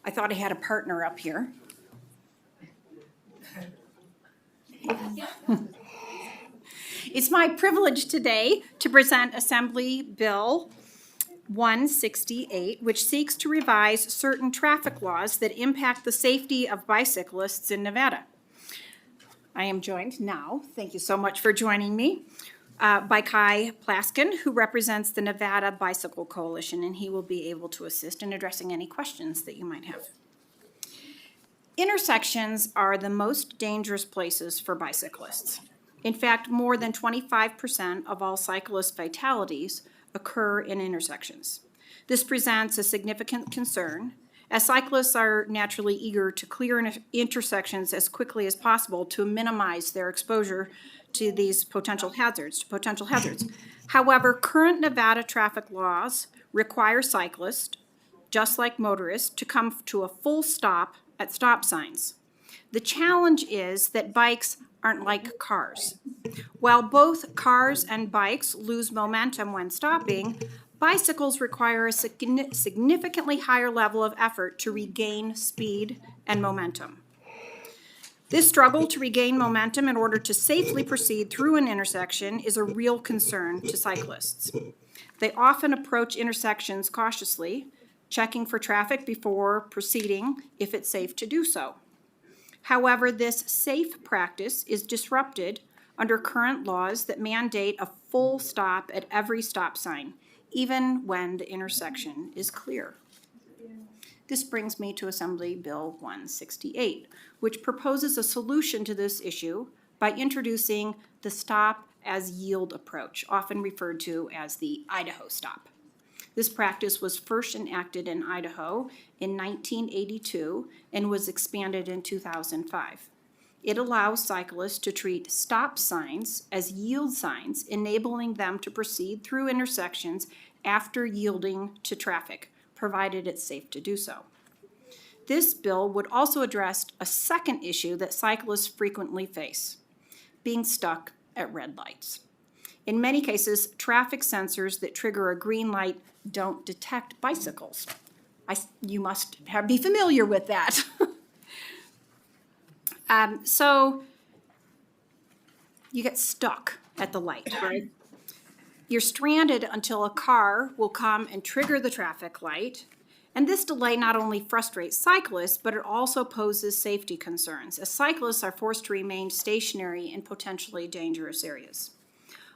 I thought I had a partner up here. It's my privilege today to present Assembly Bill 168, which seeks to revise certain traffic laws that impact the safety of bicyclists in Nevada. I am joined now, thank you so much for joining me, by Kai Plaskin, who represents the Nevada Bicycle Coalition, and he will be able to assist in addressing any questions that you might have. Intersections are the most dangerous places for bicyclists. In fact, more than 25% of all cyclist fatalities occur in intersections. This presents a significant concern, as cyclists are naturally eager to clear intersections as quickly as possible to minimize their exposure to these potential hazards. However, current Nevada traffic laws require cyclists, just like motorists, to come to a full stop at stop signs. The challenge is that bikes aren't like cars. While both cars and bikes lose momentum when stopping, bicycles require a significantly higher level of effort to regain speed and momentum. This struggle to regain momentum in order to safely proceed through an intersection is a real concern to cyclists. They often approach intersections cautiously, checking for traffic before proceeding if it's safe to do so. However, this safe practice is disrupted under current laws that mandate a full stop at every stop sign, even when the intersection is clear. This brings me to Assembly Bill 168, which proposes a solution to this issue by introducing the stop as yield approach, often referred to as the Idaho stop. This practice was first enacted in Idaho in 1982 and was expanded in 2005. It allows cyclists to treat stop signs as yield signs, enabling them to proceed through intersections after yielding to traffic, provided it's safe to do so. This bill would also address a second issue that cyclists frequently face: being stuck at red lights. In many cases, traffic sensors that trigger a green light don't detect bicycles. You must be familiar with that. So you get stuck at the light, right? You're stranded until a car will come and trigger the traffic light. And this delay not only frustrates cyclists, but it also poses safety concerns, as cyclists are forced to remain stationary in potentially dangerous areas.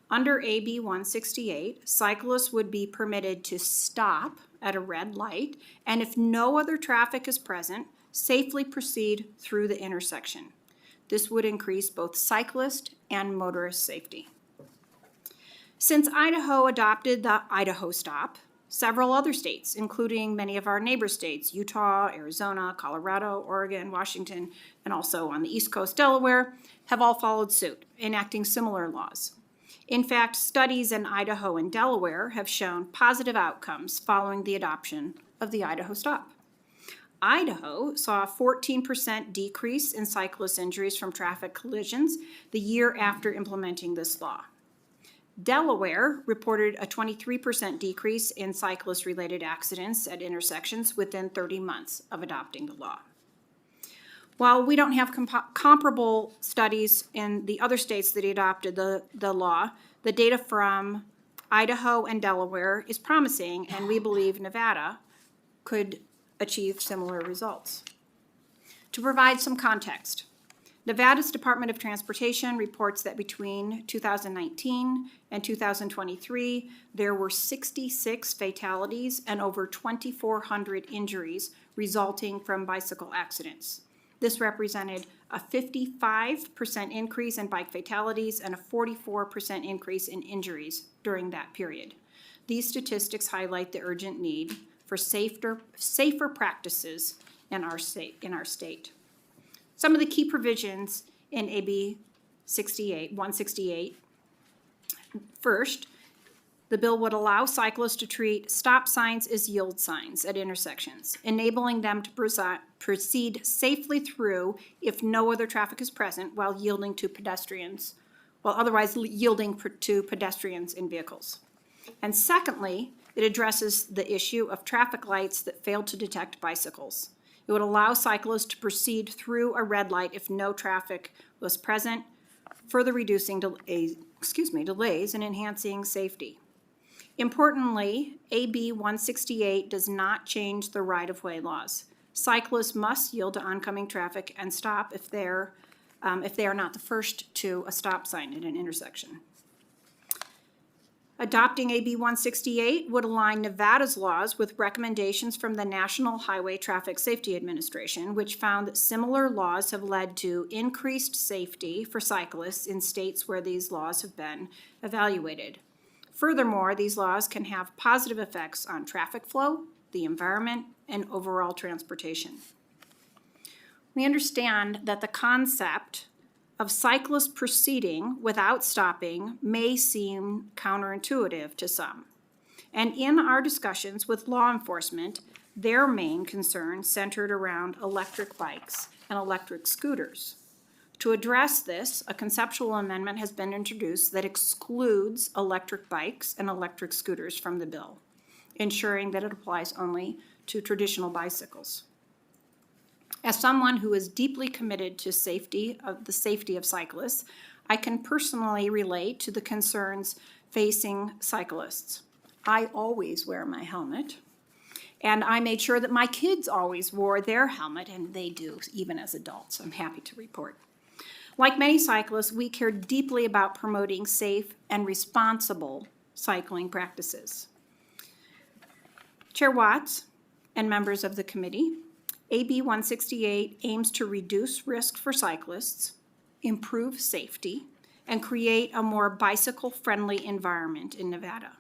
Under AB 168, cyclists would be permitted to stop at a red light, and if no other traffic is present, safely proceed through the intersection. This would increase both cyclist and motorist safety. Since Idaho adopted the Idaho stop, several other states, including many of our neighbor states, Utah, Arizona, Colorado, Oregon, Washington, and also on the East Coast, Delaware, have all followed suit, enacting similar laws. In fact, studies in Idaho and Delaware have shown positive outcomes following the adoption of the Idaho stop. Idaho saw a 14% decrease in cyclist injuries from traffic collisions the year after implementing this law. Delaware reported a 23% decrease in cyclist-related accidents at intersections within 30 months of adopting the law. While we don't have comparable studies in the other states that adopted the law, the data from Idaho and Delaware is promising, and we believe Nevada could achieve similar results. To provide some context, Nevada's Department of Transportation reports that between 2019 and 2023, there were 66 fatalities and over 2,400 injuries resulting from bicycle accidents. This represented a 55% increase in bike fatalities and a 44% increase in injuries during that period. These statistics highlight the urgent need for safer practices in our state. Some of the key provisions in AB 168. First, the bill would allow cyclists to treat stop signs as yield signs at intersections, enabling them to proceed safely through if no other traffic is present while otherwise yielding to pedestrians and vehicles. And secondly, it addresses the issue of traffic lights that fail to detect bicycles. It would allow cyclists to proceed through a red light if no traffic was present, further reducing delays and enhancing safety. Importantly, AB 168 does not change the right-of-way laws. Cyclists must yield to oncoming traffic and stop if they are not the first to a stop sign at an intersection. Adopting AB 168 would align Nevada's laws with recommendations from the National Highway Traffic Safety Administration, which found that similar laws have led to increased safety for cyclists in states where these laws have been evaluated. Furthermore, these laws can have positive effects on traffic flow, the environment, and overall transportation. We understand that the concept of cyclists proceeding without stopping may seem counterintuitive to some. And in our discussions with law enforcement, their main concern centered around electric bikes and electric scooters. To address this, a conceptual amendment has been introduced that excludes electric bikes and electric scooters from the bill, ensuring that it applies only to traditional bicycles. As someone who is deeply committed to the safety of cyclists, I can personally relate to the concerns facing cyclists. I always wear my helmet, and I made sure that my kids always wore their helmet, and they do, even as adults, I'm happy to report. Like many cyclists, we care deeply about promoting safe and responsible cycling practices. Chair Watts and members of the committee, AB 168 aims to reduce risk for cyclists, improve safety, and create a more bicycle-friendly environment in Nevada.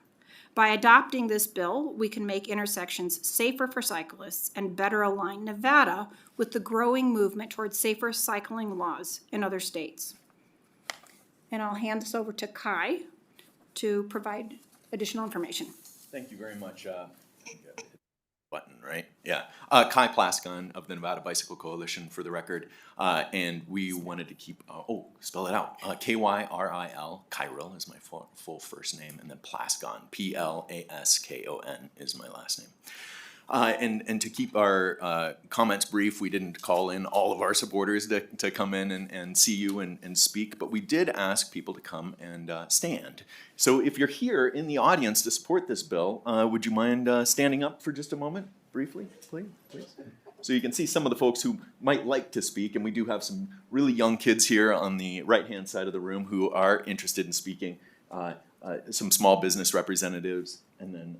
By adopting this bill, we can make intersections safer for cyclists and better align Nevada with the growing movement towards safer cycling laws in other states. And I'll hand this over to Kai to provide additional information. Thank you very much. Button, right? Yeah. Kai Plascon of the Nevada Bicycle Coalition for the record. And we wanted to keep, spell it out. K-Y-R-I-L, Kyril is my full first name, and then Plascon, P-L-A-S-K-O-N is my last name. And to keep our comments brief, we didn't call in all of our supporters to come in and see you and speak, but we did ask people to come and stand. So if you're here in the audience to support this bill, would you mind standing up for just a moment, briefly, please? So you can see some of the folks who might like to speak, and we do have some really young kids here on the right-hand side of the room who are interested in speaking, some small business representatives, and then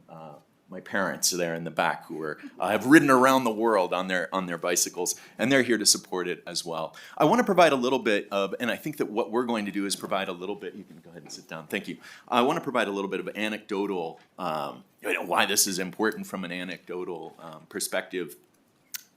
my parents are there in the back who are have ridden around the world on their bicycles, and they're here to support it as well. I want to provide a little bit of, and I think that what we're going to do is provide a little bit. You can go ahead and sit down. Thank you. I want to provide a little bit of anecdotal, why this is important from an anecdotal perspective.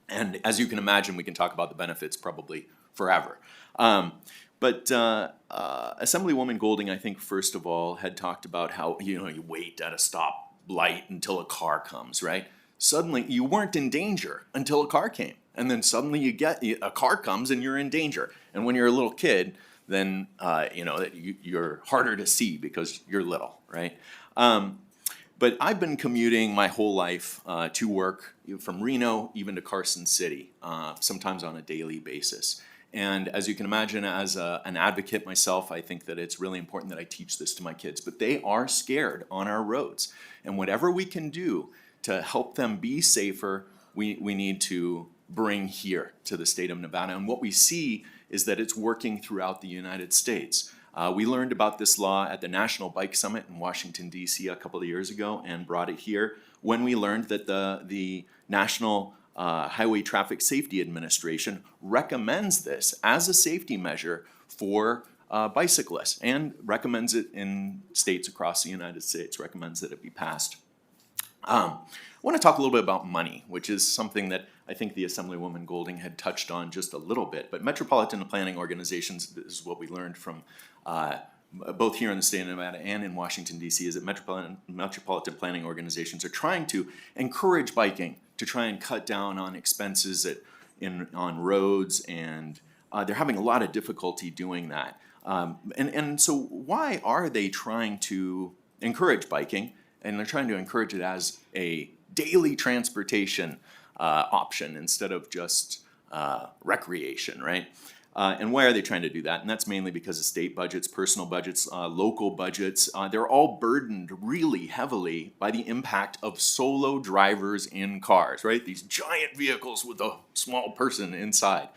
And as you can imagine, we can talk about the benefits probably forever. But Assemblywoman Golding, I think, first of all, had talked about how you wait at a stop light until a car comes, right? Suddenly you weren't in danger until a car came, and then suddenly a car comes and you're in danger. And when you're a little kid, then, that you're harder to see because you're little, right? But I've been commuting my whole life to work from Reno even to Carson City, sometimes on a daily basis. And as you can imagine, as an advocate myself, I think that it's really important that I teach this to my kids. But they are scared on our roads. And whatever we can do to help them be safer, we need to bring here to the state of Nevada. And what we see is that it's working throughout the United States. We learned about this law at the National Bike Summit in Washington, D.C. a couple of years ago and brought it here when we learned that the National Highway Traffic Safety Administration recommends this as a safety measure for bicyclists and recommends it in states across the United States, recommends that it be passed. I want to talk a little bit about money, which is something that I think the Assemblywoman Golding had touched on just a little bit. But metropolitan planning organizations, this is what we learned from both here in the state of Nevada and in Washington, D.C., is that metropolitan planning organizations are trying to encourage biking, to try and cut down on expenses on roads, and they're having a lot of difficulty doing that. And so why are they trying to encourage biking? And they're trying to encourage it as a daily transportation option instead of just recreation, right? And why are they trying to do that? And that's mainly because of state budgets, personal budgets, local budgets. They're all burdened really heavily by the impact of solo drivers in cars, right? These giant vehicles with a small person inside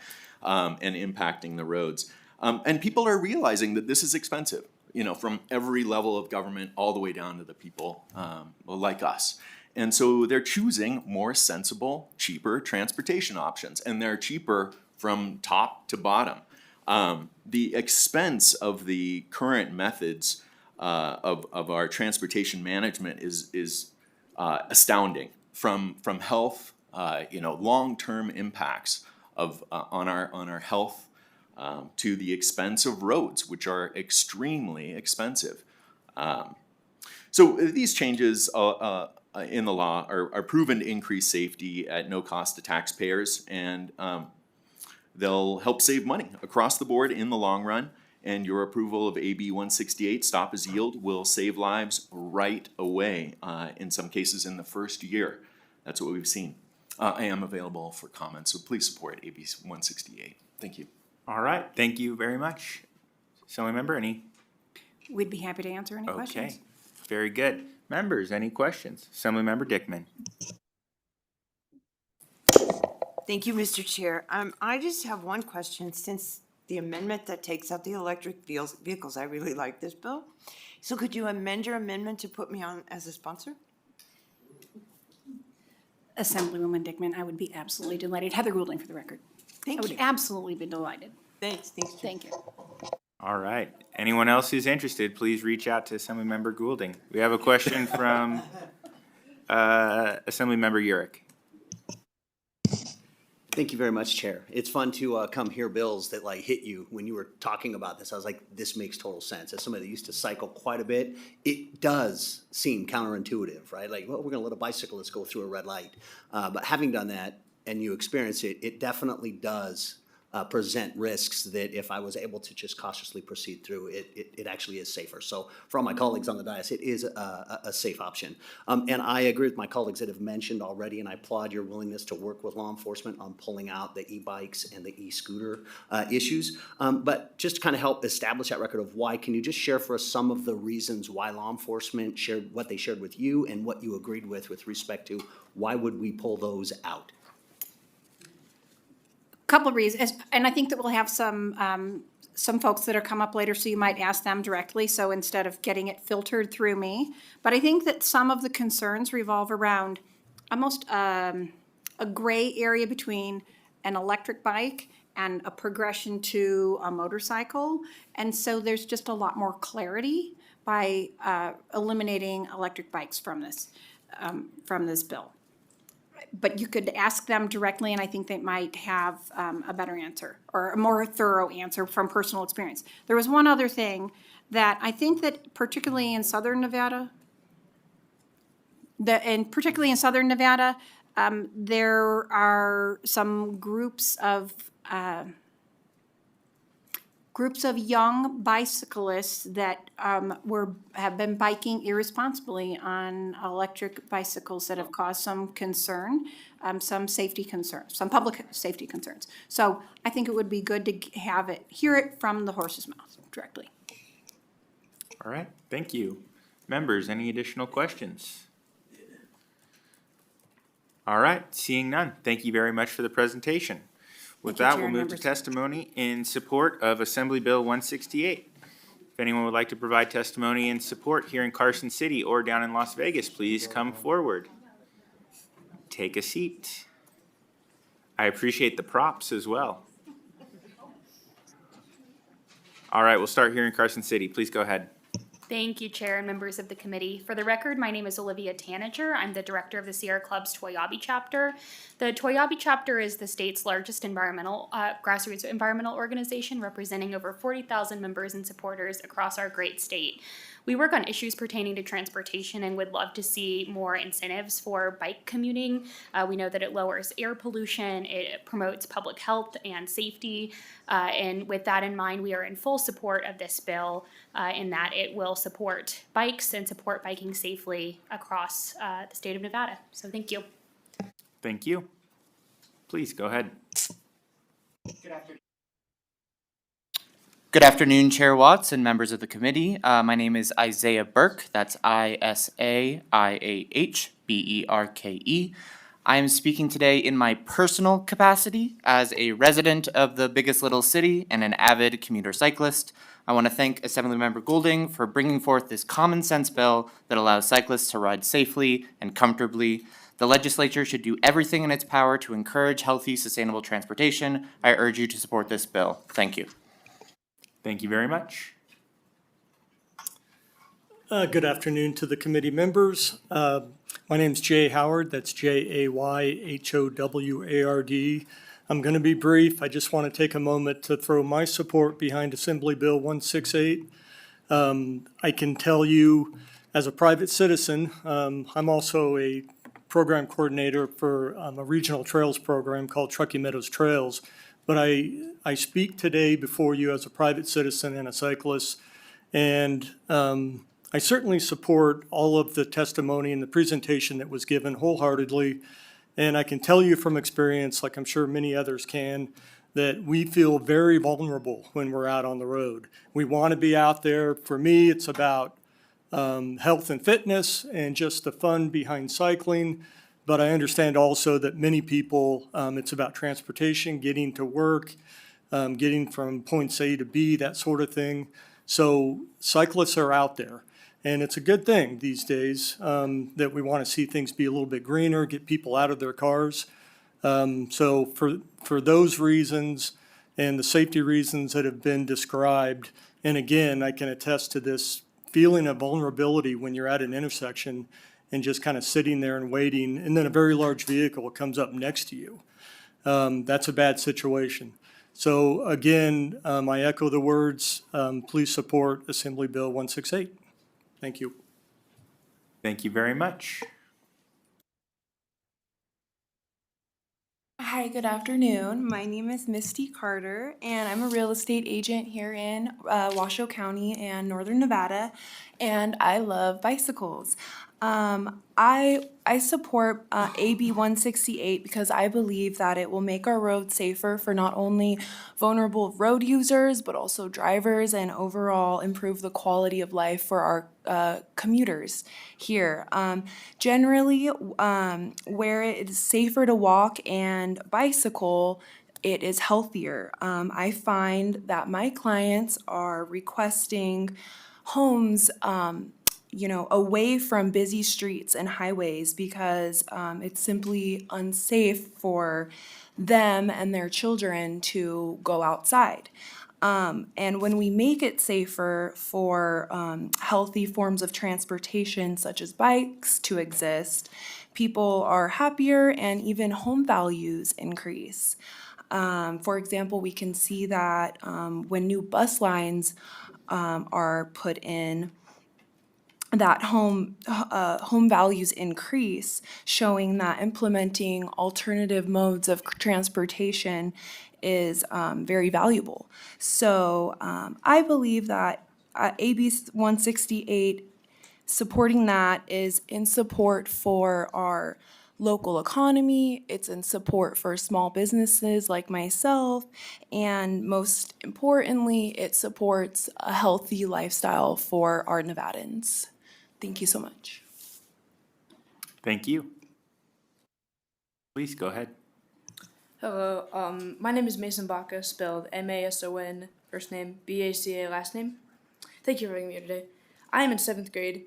and impacting the roads. And people are realizing that this is expensive, from every level of government all the way down to the people like us. And so they're choosing more sensible, cheaper transportation options, and they're cheaper from top to bottom. The expense of the current methods of our transportation management is astounding. From health, long-term impacts on our health, to the expense of roads, which are extremely expensive. So these changes in the law are proven to increase safety at no cost to taxpayers, and they'll help save money across the board in the long run. And your approval of AB 168, Stop as Yield, will save lives right away, in some cases in the first year. That's what we've seen. I am available for comments, so please support AB 168. Thank you. All right, thank you very much. Assemblymember, any? We'd be happy to answer any questions. Okay, very good. Members, any questions? Assemblymember Dickman. Thank you, Mr. Chair. I just have one question. Since the amendment that takes out the electric vehicles, I really like this bill. So could you amend your amendment to put me on as a sponsor? Assemblywoman Dickman, I would be absolutely delighted. Heather Goulding for the record. I would absolutely be delighted. Thanks. Thank you. All right. Anyone else who's interested, please reach out to Assemblymember Goulding. We have a question from Assemblymember Urick. Thank you very much, Chair. It's fun to come hear bills that hit you when you were talking about this. I was like, this makes total sense. As somebody that used to cycle quite a bit, it does seem counterintuitive, right? Like, well, we're going to let a bicyclist go through a red light. But having done that and you experience it, it definitely does present risks that if I was able to just cautiously proceed through, it actually is safer. So for all my colleagues on the dais, it is a safe option. And I agree with my colleagues that have mentioned already, and I applaud your willingness to work with law enforcement on pulling out the e-bikes and the e-scooter issues. But just to kind of help establish that record of why, can you just share for us some of the reasons why law enforcement shared what they shared with you and what you agreed with respect to why would we pull those out? Couple of reasons, and I think that we'll have some folks that are come up later, so you might ask them directly, so instead of getting it filtered through me. But I think that some of the concerns revolve around almost a gray area between an electric bike and a progression to a motorcycle. And so there's just a lot more clarity by eliminating electric bikes from this bill. But you could ask them directly, and I think they might have a better answer or a more thorough answer from personal experience. There was one other thing that I think that particularly in Southern Nevada, there are some groups of groups of young bicyclists that have been biking irresponsibly on electric bicycles that have caused some concern, some safety concerns, some public safety concerns. So I think it would be good to hear it from the horse's mouth directly. All right, thank you. Members, any additional questions? All right, seeing none, thank you very much for the presentation. With that, we'll move to testimony in support of Assembly Bill 168. If anyone would like to provide testimony in support here in Carson City or down in Las Vegas, please come forward. Take a seat. I appreciate the props as well. All right, we'll start here in Carson City. Please go ahead. Thank you, Chair and members of the committee. For the record, my name is Olivia Tanager. I'm the director of the Sierra Club's Toyabe chapter. The Toyabe chapter is the state's largest grassroots environmental organization, representing over 40,000 members and supporters across our great state. We work on issues pertaining to transportation and would love to see more incentives for bike commuting. We know that it lowers air pollution, it promotes public health and safety, and with that in mind, we are in full support of this bill in that it will support bikes and support biking safely across the state of Nevada. So thank you. Thank you. Please go ahead. Good afternoon, Chair Watts and members of the committee. My name is Isaiah Burke. That's ISAIAHBERKE. I am speaking today in my personal capacity as a resident of the biggest little city and an avid commuter cyclist. I want to thank Assemblymember Goulding for bringing forth this common sense bill that allows cyclists to ride safely and comfortably. The legislature should do everything in its power to encourage healthy, sustainable transportation. I urge you to support this bill. Thank you. Thank you very much. Good afternoon to the committee members. My name is Jay Howard. That's Jayhoward. I'm going to be brief. I just want to take a moment to throw my support behind Assembly Bill 168. I can tell you, as a private citizen, I'm also a program coordinator for a regional trails program called Truckee Meadows Trails. But I speak today before you as a private citizen and a cyclist, and I certainly support all of the testimony and the presentation that was given wholeheartedly. And I can tell you from experience, like I'm sure many others can, that we feel very vulnerable when we're out on the road. We want to be out there. For me, it's about health and fitness and just the fun behind cycling. But I understand also that many people, it's about transportation, getting to work, getting from points A to B, that sort of thing. So cyclists are out there. And it's a good thing these days that we want to see things be a little bit greener, get people out of their cars. So for those reasons and the safety reasons that have been described, and again, I can attest to this feeling of vulnerability when you're at an intersection and just kind of sitting there and waiting, and then a very large vehicle comes up next to you. That's a bad situation. So again, I echo the words, please support Assembly Bill 168. Thank you. Thank you very much. Hi, good afternoon. My name is Misty Carter, and I'm a real estate agent here in Washoe County and Northern Nevada, and I love bicycles. I support AB 168 because I believe that it will make our roads safer for not only vulnerable road users, but also drivers, and overall improve the quality of life for our commuters here. Generally, where it is safer to walk and bicycle, it is healthier. I find that my clients are requesting homes away from busy streets and highways because it's simply unsafe for them and their children to go outside. And when we make it safer for healthy forms of transportation, such as bikes, to exist, people are happier and even home values increase. For example, we can see that when new bus lines are put in, that home values increase, showing that implementing alternative modes of transportation is very valuable. So I believe that AB 168, supporting that is in support for our local economy, it's in support for small businesses like myself, and most importantly, it supports a healthy lifestyle for our Nevadans. Thank you so much. Thank you. Please go ahead. Hello, my name is Mason Baca, spelled M-A-S-O-N, first name, B-A-C-A, last name. Thank you for having me here today. I am in 7th grade,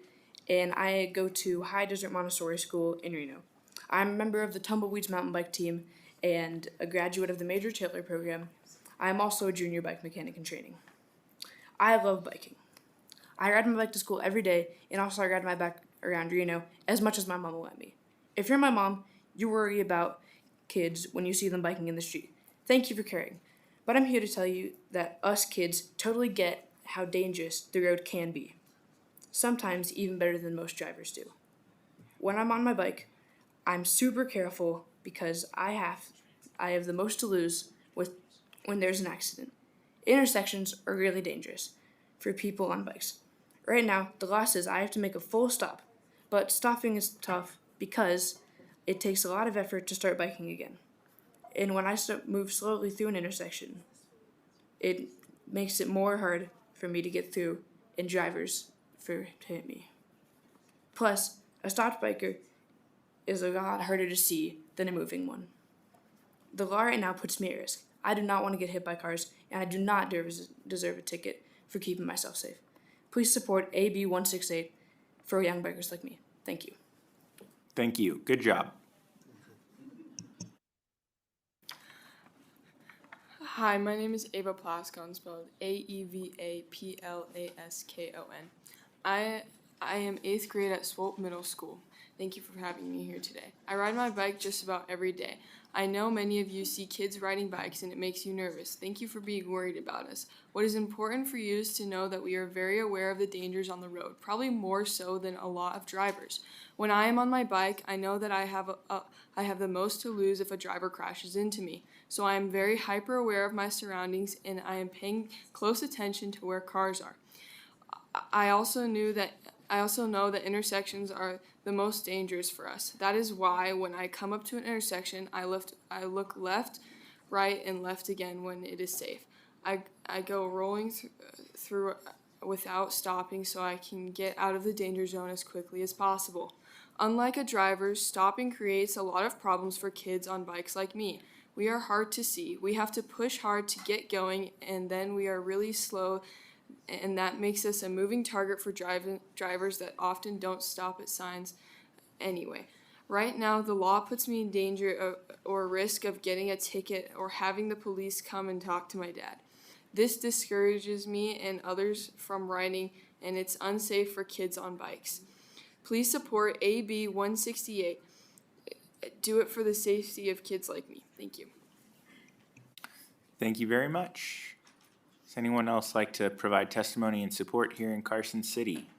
and I go to High Desert Montessori School in Reno. I'm a member of the Tumbleweeds mountain bike team and a graduate of the Major Taylor program. I am also a junior bike mechanic in training. I love biking. I ride my bike to school every day, and also I ride my bike around Reno as much as my mom will let me. If you're my mom, you worry about kids when you see them biking in the street. Thank you for caring. But I'm here to tell you that us kids totally get how dangerous the road can be. Sometimes even better than most drivers do. When I'm on my bike, I'm super careful because I have the most to lose when there's an accident. Intersections are really dangerous for people on bikes. Right now, the law says I have to make a full stop, but stopping is tough because it takes a lot of effort to start biking again. And when I move slowly through an intersection, it makes it more hard for me to get through and drivers to hit me. Plus, a stopped biker is a lot harder to see than a moving one. The law right now puts me at risk. I do not want to get hit by cars, and I do not deserve a ticket for keeping myself safe. Please support AB 168 for young bikers like me. Thank you. Thank you. Good job. Hi, my name is Ava Plaskon, spelled A-E-V-A-P-L-A-S-K-O-N. I am 8th grade at Swope Middle School. Thank you for having me here today. I ride my bike just about every day. I know many of you see kids riding bikes and it makes you nervous. Thank you for being worried about us. What is important for you is to know that we are very aware of the dangers on the road, probably more so than a lot of drivers. When I am on my bike, I know that I have the most to lose if a driver crashes into me. So I am very hyper aware of my surroundings and I am paying close attention to where cars are. I also know that intersections are the most dangerous for us. That is why when I come up to an intersection, I look left, right, and left again when it is safe. I go rolling through without stopping so I can get out of the danger zone as quickly as possible. Unlike a driver, stopping creates a lot of problems for kids on bikes like me. We are hard to see. We have to push hard to get going, and then we are really slow, and that makes us a moving target for drivers that often don't stop at signs anyway. Right now, the law puts me in danger or risk of getting a ticket or having the police come and talk to my dad. This discourages me and others from riding, and it's unsafe for kids on bikes. Please support AB 168. Do it for the safety of kids like me. Thank you. Thank you very much. Does anyone else like to provide testimony and support here in Carson City?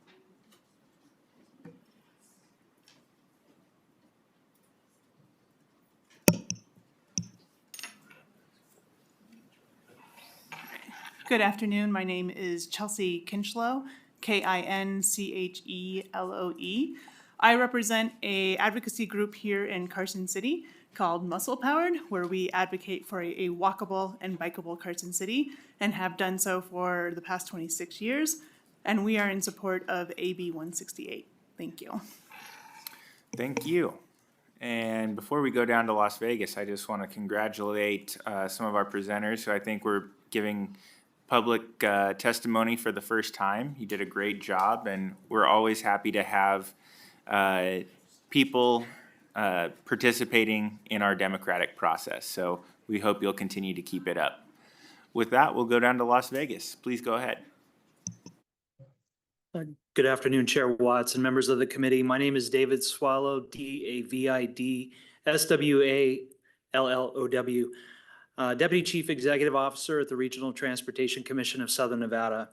Good afternoon. My name is Chelsea Kinchlow, Kinchloe. I represent an advocacy group here in Carson City called Muscle Powered, where we advocate for a walkable and bikeable Carson City and have done so for the past 26 years. And we are in support of AB 168. Thank you. Thank you. And before we go down to Las Vegas, I just want to congratulate some of our presenters who I think we're giving public testimony for the first time. You did a great job, and we're always happy to have people participating in our democratic process. So we hope you'll continue to keep it up. With that, we'll go down to Las Vegas. Please go ahead. Good afternoon, Chair Watts and members of the committee. My name is David Swallow, D-A-V-I-D S-W-A-L-L-O-W, Deputy Chief Executive Officer at the Regional Transportation Commission of Southern Nevada.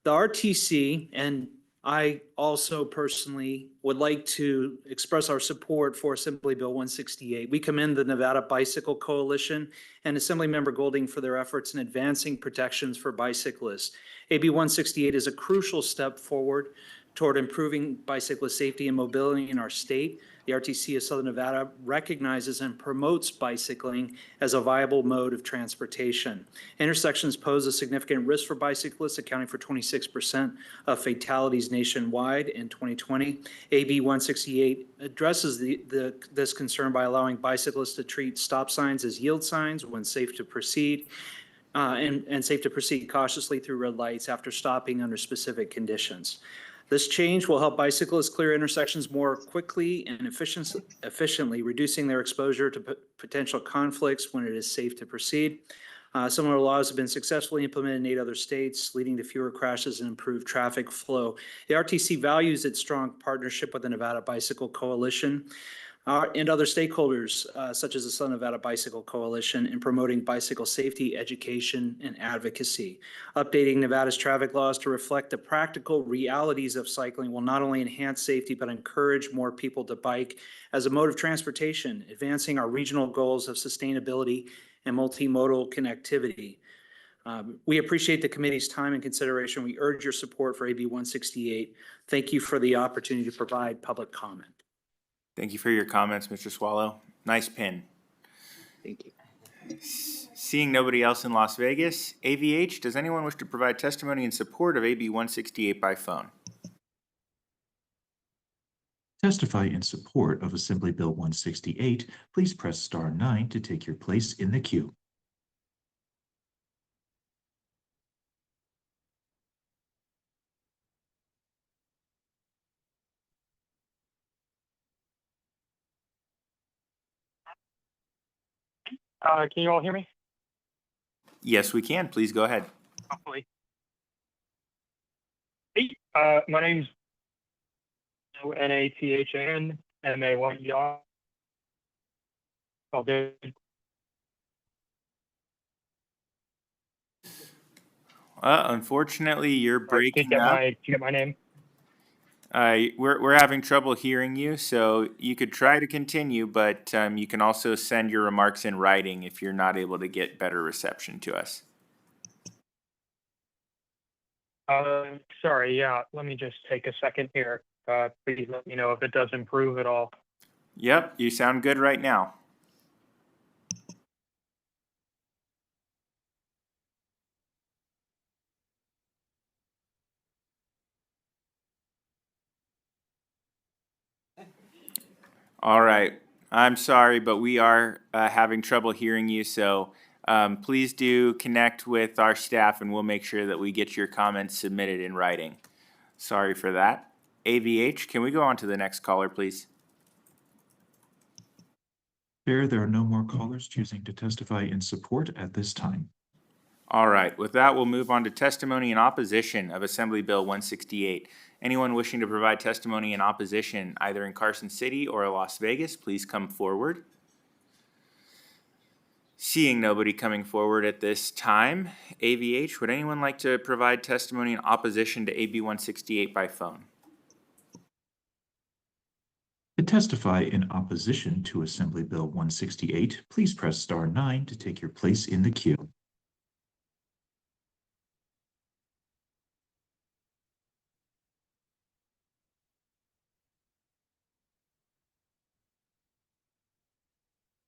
The RTC and I also personally would like to express our support for Assembly Bill 168. We commend the Nevada Bicycle Coalition and Assemblymember Golding for their efforts in advancing protections for bicyclists. AB 168 is a crucial step forward toward improving bicyclist safety and mobility in our state. The RTC of Southern Nevada recognizes and promotes bicycling as a viable mode of transportation. Intersections pose a significant risk for bicyclists, accounting for 26% of fatalities nationwide in 2020. AB 168 addresses this concern by allowing bicyclists to treat stop signs as yield signs when safe to proceed. And safe to proceed cautiously through red lights after stopping under specific conditions. This change will help bicyclists clear intersections more quickly and efficiently, reducing their exposure to potential conflicts when it is safe to proceed. Similar laws have been successfully implemented in 8 other states, leading to fewer crashes and improved traffic flow. The RTC values its strong partnership with the Nevada Bicycle Coalition and other stakeholders, such as the Southern Nevada Bicycle Coalition, in promoting bicycle safety, education, and advocacy. Updating Nevada's traffic laws to reflect the practical realities of cycling will not only enhance safety, but encourage more people to bike as a mode of transportation, advancing our regional goals of sustainability and multimodal connectivity. We appreciate the committee's time and consideration. We urge your support for AB 168. Thank you for the opportunity to provide public comment. Thank you for your comments, Mr. Swallow. Nice pin. Thank you. Seeing nobody else in Las Vegas, AVH, does anyone wish to provide testimony in support of AB 168 by phone? Testify in support of Assembly Bill 168, please press star 9 to take your place in the queue. Can you all hear me? Yes, we can. Please go ahead. Hopefully. Hey, my name's Nathan All good. Unfortunately, you're breaking up. Did you get my name? We're having trouble hearing you, so you could try to continue, but you can also send your remarks in writing if you're not able to get better reception to us. Sorry, yeah, let me just take a second here. Please let me know if it does improve at all. Yep, you sound good right now. All right. I'm sorry, but we are having trouble hearing you, so please do connect with our staff and we'll make sure that we get your comments submitted in writing. Sorry for that. AVH, can we go on to the next caller, please? Chair, there are no more callers choosing to testify in support at this time. All right. With that, we'll move on to testimony in opposition of Assembly Bill 168. Anyone wishing to provide testimony in opposition, either in Carson City or Las Vegas, please come forward. Seeing nobody coming forward at this time, AVH, would anyone like to provide testimony in opposition to AB 168 by phone? To testify in opposition to Assembly Bill 168, please press star 9 to take your place in the queue.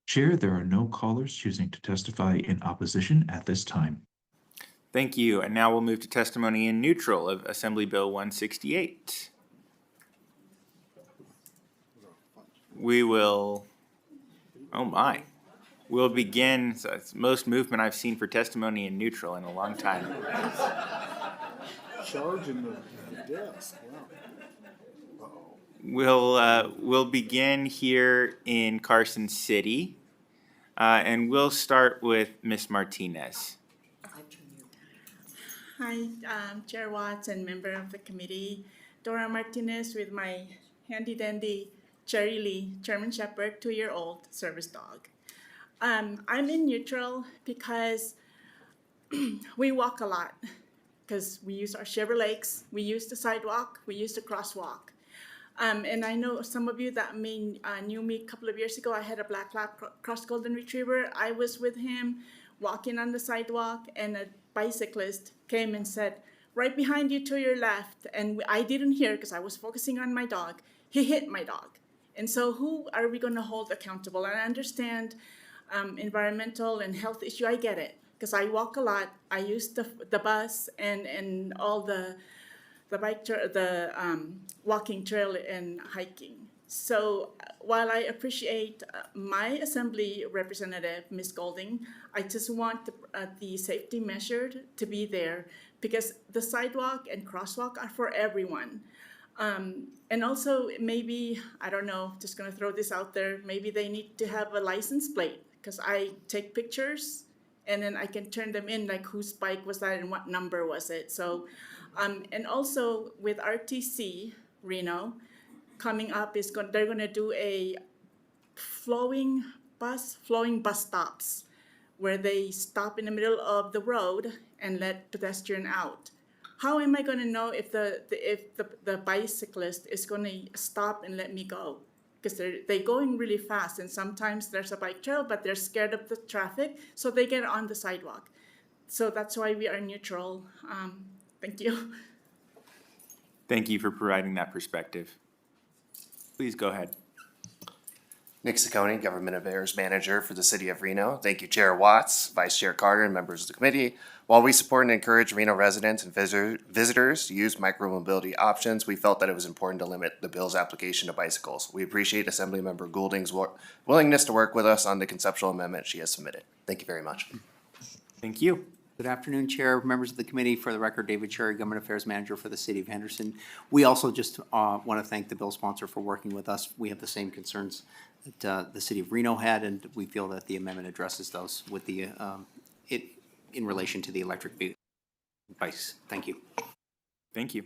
Chair, there are no callers choosing to testify in opposition at this time. Thank you. And now we'll move to testimony in neutral of Assembly Bill 168. We will, oh my, we'll begin, so it's the most movement I've seen for testimony in neutral in a long time. Charging the desk, wow. We'll begin here in Carson City, and we'll start with Ms. Martinez. Hi, Chair Watts and member of the committee, Dora Martinez with my handy dandy Cherry Lee German Shepherd 2-year-old service dog. I'm in neutral because we walk a lot because we use our Chevrolets, we use the sidewalk, we use the crosswalk. And I know some of you that knew me a couple of years ago. I had a black lab cross golden retriever. I was with him walking on the sidewalk, and a bicyclist came and said, right behind you to your left. And I didn't hear because I was focusing on my dog. He hit my dog. And so who are we going to hold accountable? And I understand environmental and health issue. I get it because I walk a lot. I use the bus and all the walking trail and hiking. So while I appreciate my assembly representative, Ms. Golding, I just want the safety measure to be there because the sidewalk and crosswalk are for everyone. And also maybe, I don't know, just gonna throw this out there, maybe they need to have a license plate because I take pictures and then I can turn them in, like whose bike was that and what number was it. So, and also with RTC Reno, coming up they're gonna do a flowing bus stops where they stop in the middle of the road and let pedestrian out. How am I gonna know if the bicyclist is gonna stop and let me go? Because they're going really fast, and sometimes there's a bike trail, but they're scared of the traffic, so they get on the sidewalk. So that's why we are neutral. Thank you. Thank you for providing that perspective. Please go ahead. Nick Ciccone, Government Affairs Manager for the City of Reno. Thank you, Chair Watts, Vice Chair Carter, and members of the committee. While we support and encourage Reno residents and visitors to use micromobility options, we felt that it was important to limit the bill's application to bicycles. We appreciate Assemblymember Goulding's willingness to work with us on the conceptual amendment she has submitted. Thank you very much. Thank you. Good afternoon, Chair, members of the committee. For the record, David Cherry, Government Affairs Manager for the City of Henderson. We also just want to thank the bill sponsor for working with us. We have the same concerns that the City of Reno had, and we feel that the amendment addresses those with the in relation to the electric bikes. Thank you. Thank you.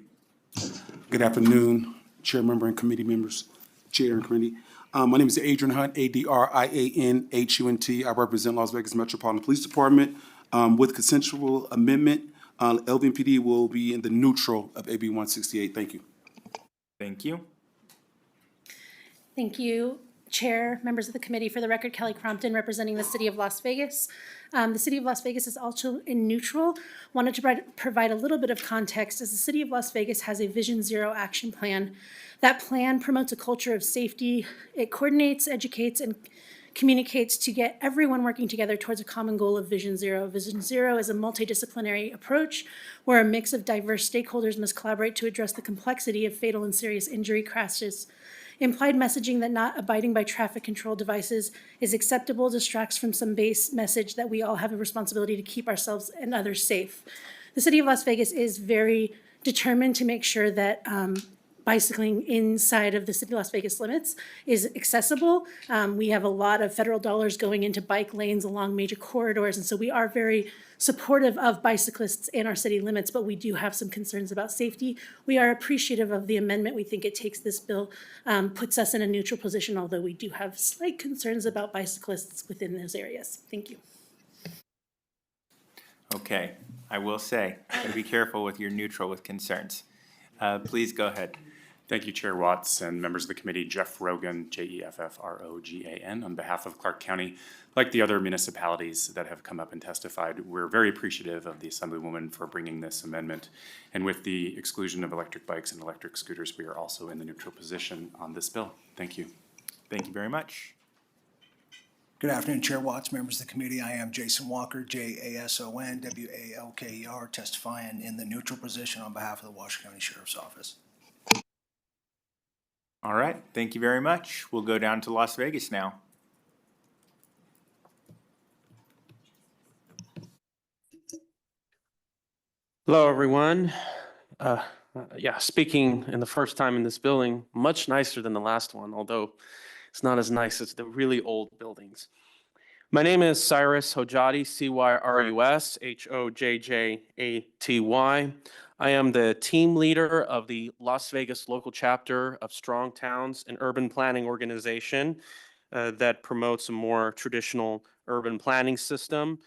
Good afternoon, Chair Member and committee members, Chair and committee. My name is Adrian Hunt, ADRIANHUNT. I represent Las Vegas Metropolitan Police Department. With consensual amendment, LVMPD will be in the neutral of AB 168. Thank you. Thank you. Thank you, Chair, members of the committee. For the record, Kelly Crompton, representing the City of Las Vegas. The City of Las Vegas is also in neutral. Wanted to provide a little bit of context as the City of Las Vegas has a Vision Zero action plan. That plan promotes a culture of safety. It coordinates, educates, and communicates to get everyone working together towards a common goal of Vision Zero. Vision Zero is a multidisciplinary approach where a mix of diverse stakeholders must collaborate to address the complexity of fatal and serious injury crashes. Implied messaging that not abiding by traffic control devices is acceptable distracts from some base message that we all have a responsibility to keep ourselves and others safe. The City of Las Vegas is very determined to make sure that bicycling inside of the City of Las Vegas limits is accessible. We have a lot of federal dollars going into bike lanes along major corridors, and so we are very supportive of bicyclists in our city limits, but we do have some concerns about safety. We are appreciative of the amendment. We think it takes this bill, puts us in a neutral position, although we do have slight concerns about bicyclists within those areas. Thank you. Okay, I will say, be careful with your neutral with concerns. Please go ahead. Thank you, Chair Watts and members of the committee. Jeff Rogan, Jeffrogan, on behalf of Clark County. Like the other municipalities that have come up and testified, we're very appreciative of the Assemblywoman for bringing this amendment. And with the exclusion of electric bikes and electric scooters, we are also in the neutral position on this bill. Thank you. Thank you very much. Good afternoon, Chair Watts, members of the committee. I am Jason Walker, JASON, testifying in the neutral position on behalf of the Washoe County Sheriff's Office. All right, thank you very much. We'll go down to Las Vegas now. Hello, everyone. Speaking in the first time in this building, much nicer than the last one, although it's not as nice as the really old buildings. My name is Cyrus Hojjati, Cyrus Hojjaty. I am the team leader of the Las Vegas local chapter of Strong Towns, an urban planning organization that promotes a more traditional urban planning system.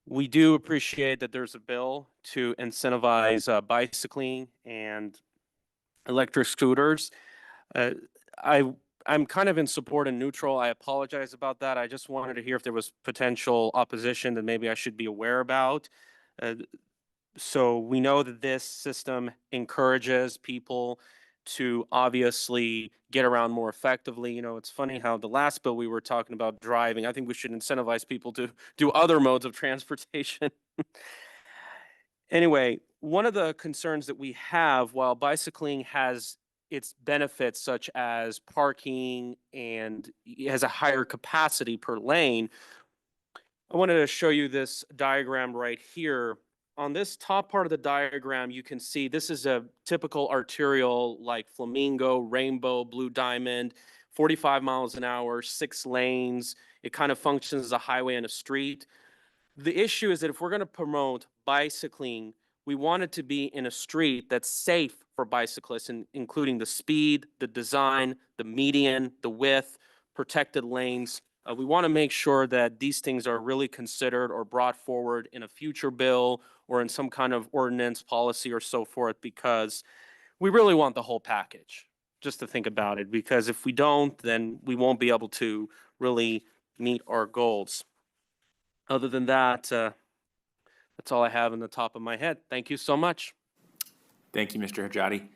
We do appreciate that there's a bill to incentivize bicycling and electric scooters. Uh, I'm kind of in support and neutral. I apologize about that. I just wanted to hear if there was potential opposition that maybe I should be aware about. Uh, so we know that this system encourages people to obviously get around more effectively. You know, it's funny how the last bill we were talking about driving, I think we should incentivize people to do other modes of transportation. Anyway, one of the concerns that we have, while bicycling has its benefits such as parking and it has a higher capacity per lane, I wanted to show you this diagram right here. On this top part of the diagram, you can see this is a typical arterial like Flamingo, Rainbow, Blue Diamond, 45 miles an hour, 6 lanes. It kind of functions as a highway and a street. The issue is that if we're going to promote bicycling, we want it to be in a street that's safe for bicyclists, including the speed, the design, the median, the width, protected lanes. We want to make sure that these things are really considered or brought forward in a future bill or in some kind of ordinance, policy, or so forth, because we really want the whole package, just to think about it, because if we don't, then we won't be able to really meet our goals. Other than that, that's all I have in the top of my head. Thank you so much. Thank you, Mr. Hajati.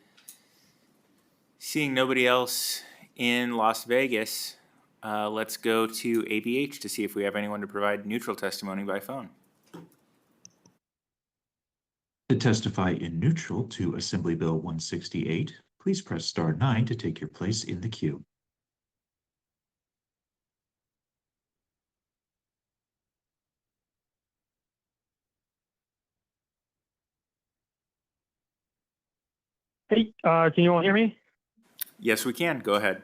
Seeing nobody else in Las Vegas, let's go to ABH to see if we have anyone to provide neutral testimony by phone. To testify in neutral to Assembly Bill 168, please press star 9 to take your place in the queue. Hey, can you all hear me? Yes, we can. Go ahead.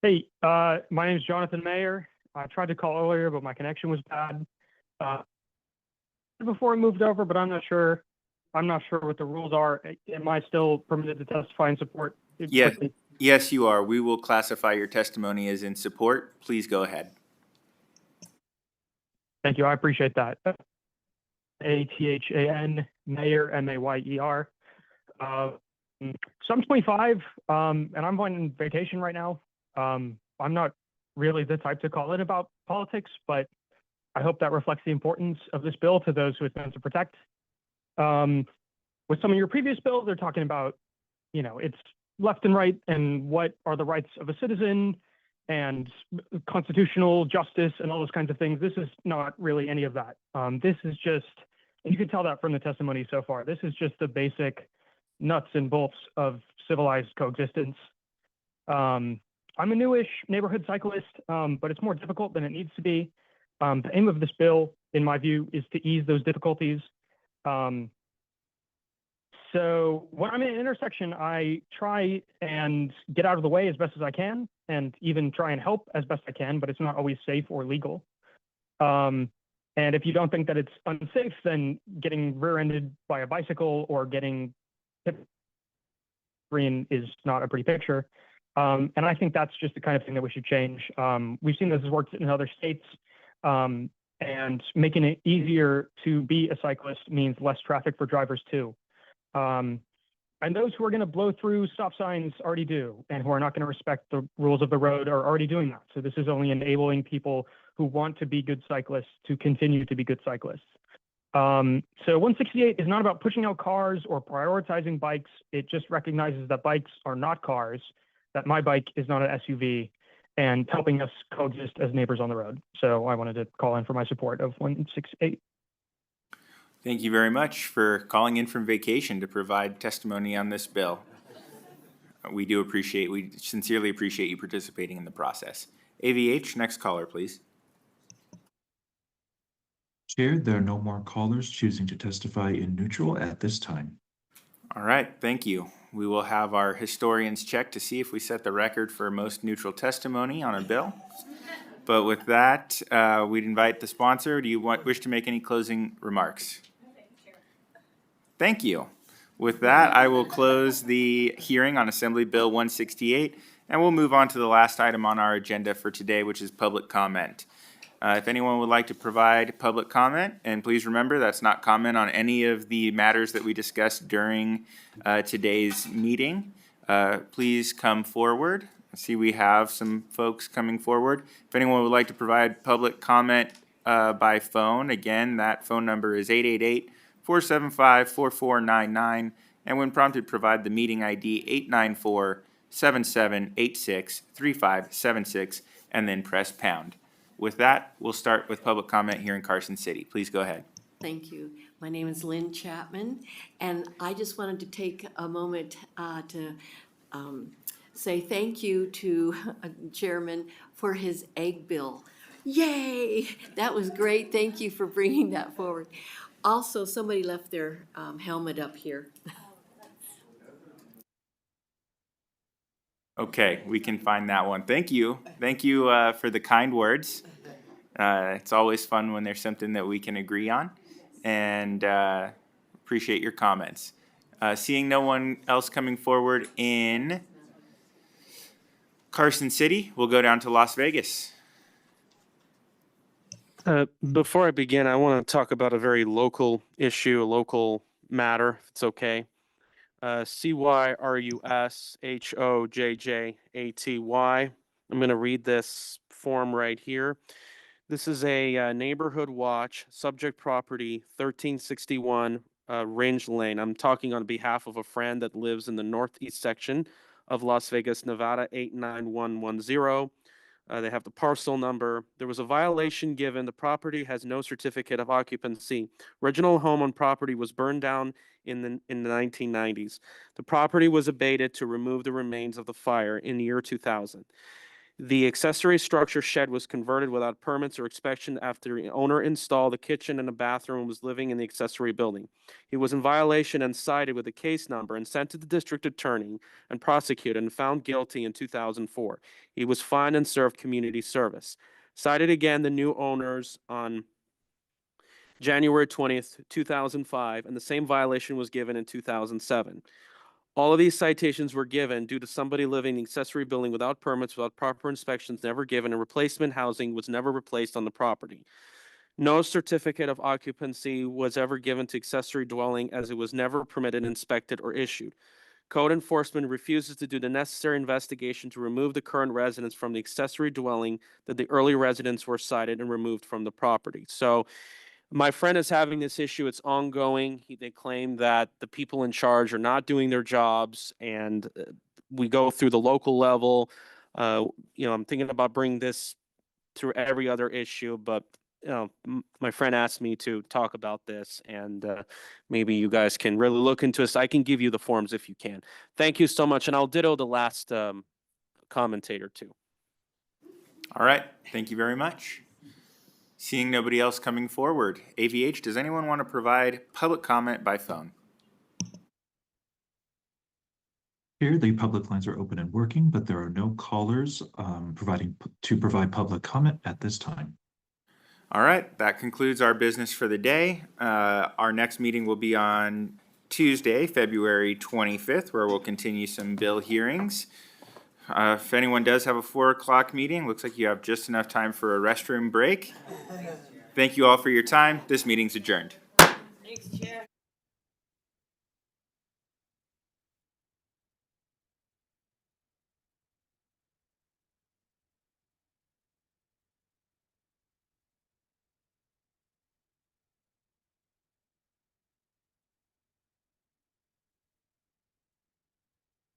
Hey, my name is Jonathan Mayer. I tried to call earlier, but my connection was bad before I moved over, but I'm not sure what the rules are. Am I still permitted to testify in support? Yes, quickly? yes, you are. We will classify your testimony as in support. Please go ahead. Thank you. I appreciate that. Athan Mayer, Mayer. So I'm 25, and I'm on vacation right now. I'm not really the type to call in about politics, but I hope that reflects the importance of this bill to those who it's meant to protect. With some of your previous bills, they're talking about, you know, it's left and right and what are the rights of a citizen and constitutional justice and all those kinds of things. This is not really any of that. This is just, and you can tell that from the testimony so far, this is just the basic nuts and bolts of civilized coexistence. I'm a newish neighborhood cyclist, but it's more difficult than it needs to be. The aim of this bill, in my view, is to ease those difficulties. So when I'm in an intersection, I try and get out of the way as best as I can, and even try and help as best I can, but it's not always safe or legal. And if you don't think that it's unsafe, then getting rear-ended by a bicycle or getting hit green is not a pretty picture. And I think that's just the kind of thing that we should change. We've seen this has worked in other states, and making it easier to be a cyclist means less traffic for drivers too. And those who are going to blow through stop signs already do, and who are not going to respect the rules of the road are already doing that. So this is only enabling people who want to be good cyclists to continue to be good cyclists. So 168 is not about pushing out cars or prioritizing bikes. It just recognizes that bikes are not cars, that my bike is not an SUV, and helping us coexist as neighbors on the road. So I wanted to call in for my support of 168. Thank you very much for calling in from vacation to provide testimony on this bill. We sincerely appreciate you participating in the process. AVH, next caller, please. Chair, there are no more callers choosing to testify in neutral at this time. All right, thank you. We will have our historians check to see if we set the record for most neutral testimony on a bill. But with that, we'd invite the sponsor. Do you wish to make any closing remarks? Thank you. With that, I will close the hearing on Assembly Bill 168, and we'll move on to the last item on our agenda for today, which is public comment. If anyone would like to provide public comment, and please remember, that's not comment on any of the matters that we discussed during today's meeting, please come forward. I see we have some folks coming forward. If anyone would like to provide public comment by phone, again, that phone number is 888-475-4499, and when prompted, provide the meeting ID 894-7786-3576, and then press pound. With that, we'll start with public comment here in Carson City. Please go ahead. Thank you. My name is Lynn Chapman, and I just wanted to take a moment to say thank you to Chairman for his egg bill. Yay! That was great. Thank you for bringing that forward. Also, somebody left their helmet up here. Okay, we can find that one. Thank you. Thank you for the kind words. It's always fun when there's something that we can agree on, and appreciate your comments. Seeing no one else coming forward in Carson City, we'll go down to Las Vegas. Before I begin, I want to talk about a very local issue, a local matter, if it's okay. CYRUSHOJJATY. I'm going to read this form right here. This is a neighborhood watch, subject property 1361 Range Lane. I'm talking on behalf of a friend that lives in the northeast section of Las Vegas, Nevada 89110. They have the parcel number. There was a violation given. The property has no certificate of occupancy. Original home on property was burned down in the 1990s. The property was abated to remove the remains of the fire in the year 2000. The accessory structure shed was converted without permits or inspection after the owner installed a kitchen and a bathroom and was living in the accessory building. He was in violation and cited with a case number and sent to the district attorney and prosecuted and found guilty in 2004. He was fined and served community service. Cited again the new owners on January 20th, 2005, and the same violation was given in 2007. All of these citations were given due to somebody living in the accessory building without permits, without proper inspections never given, and replacement housing was never replaced on the property. No certificate of occupancy was ever given to accessory dwelling as it was never permitted, inspected, or issued. Code enforcement refuses to do the necessary investigation to remove the current residents from the accessory dwelling that the early residents were cited and removed from the property. So my friend is having this issue. It's ongoing. They claim that the people in charge are not doing their jobs, and we go through the local level. I'm thinking about bringing this through every other issue, but my friend asked me to talk about this, and maybe you guys can really look into this. I can give you the forms if you can. Thank you so much, and I'll ditto the last commentator too. All right, thank you very much. Seeing nobody else coming forward, AVH, does anyone want to provide public comment by phone? Here, the public lines are open and working, but there are no callers to provide public comment at this time. All right, that concludes our business for the day. Our next meeting will be on Tuesday, February 25th, where we'll continue some bill hearings. If anyone does have a 4 o'clock meeting, looks like you have just enough time for a restroom break. Thank you all for your time. This meeting's adjourned. Thanks, Chair.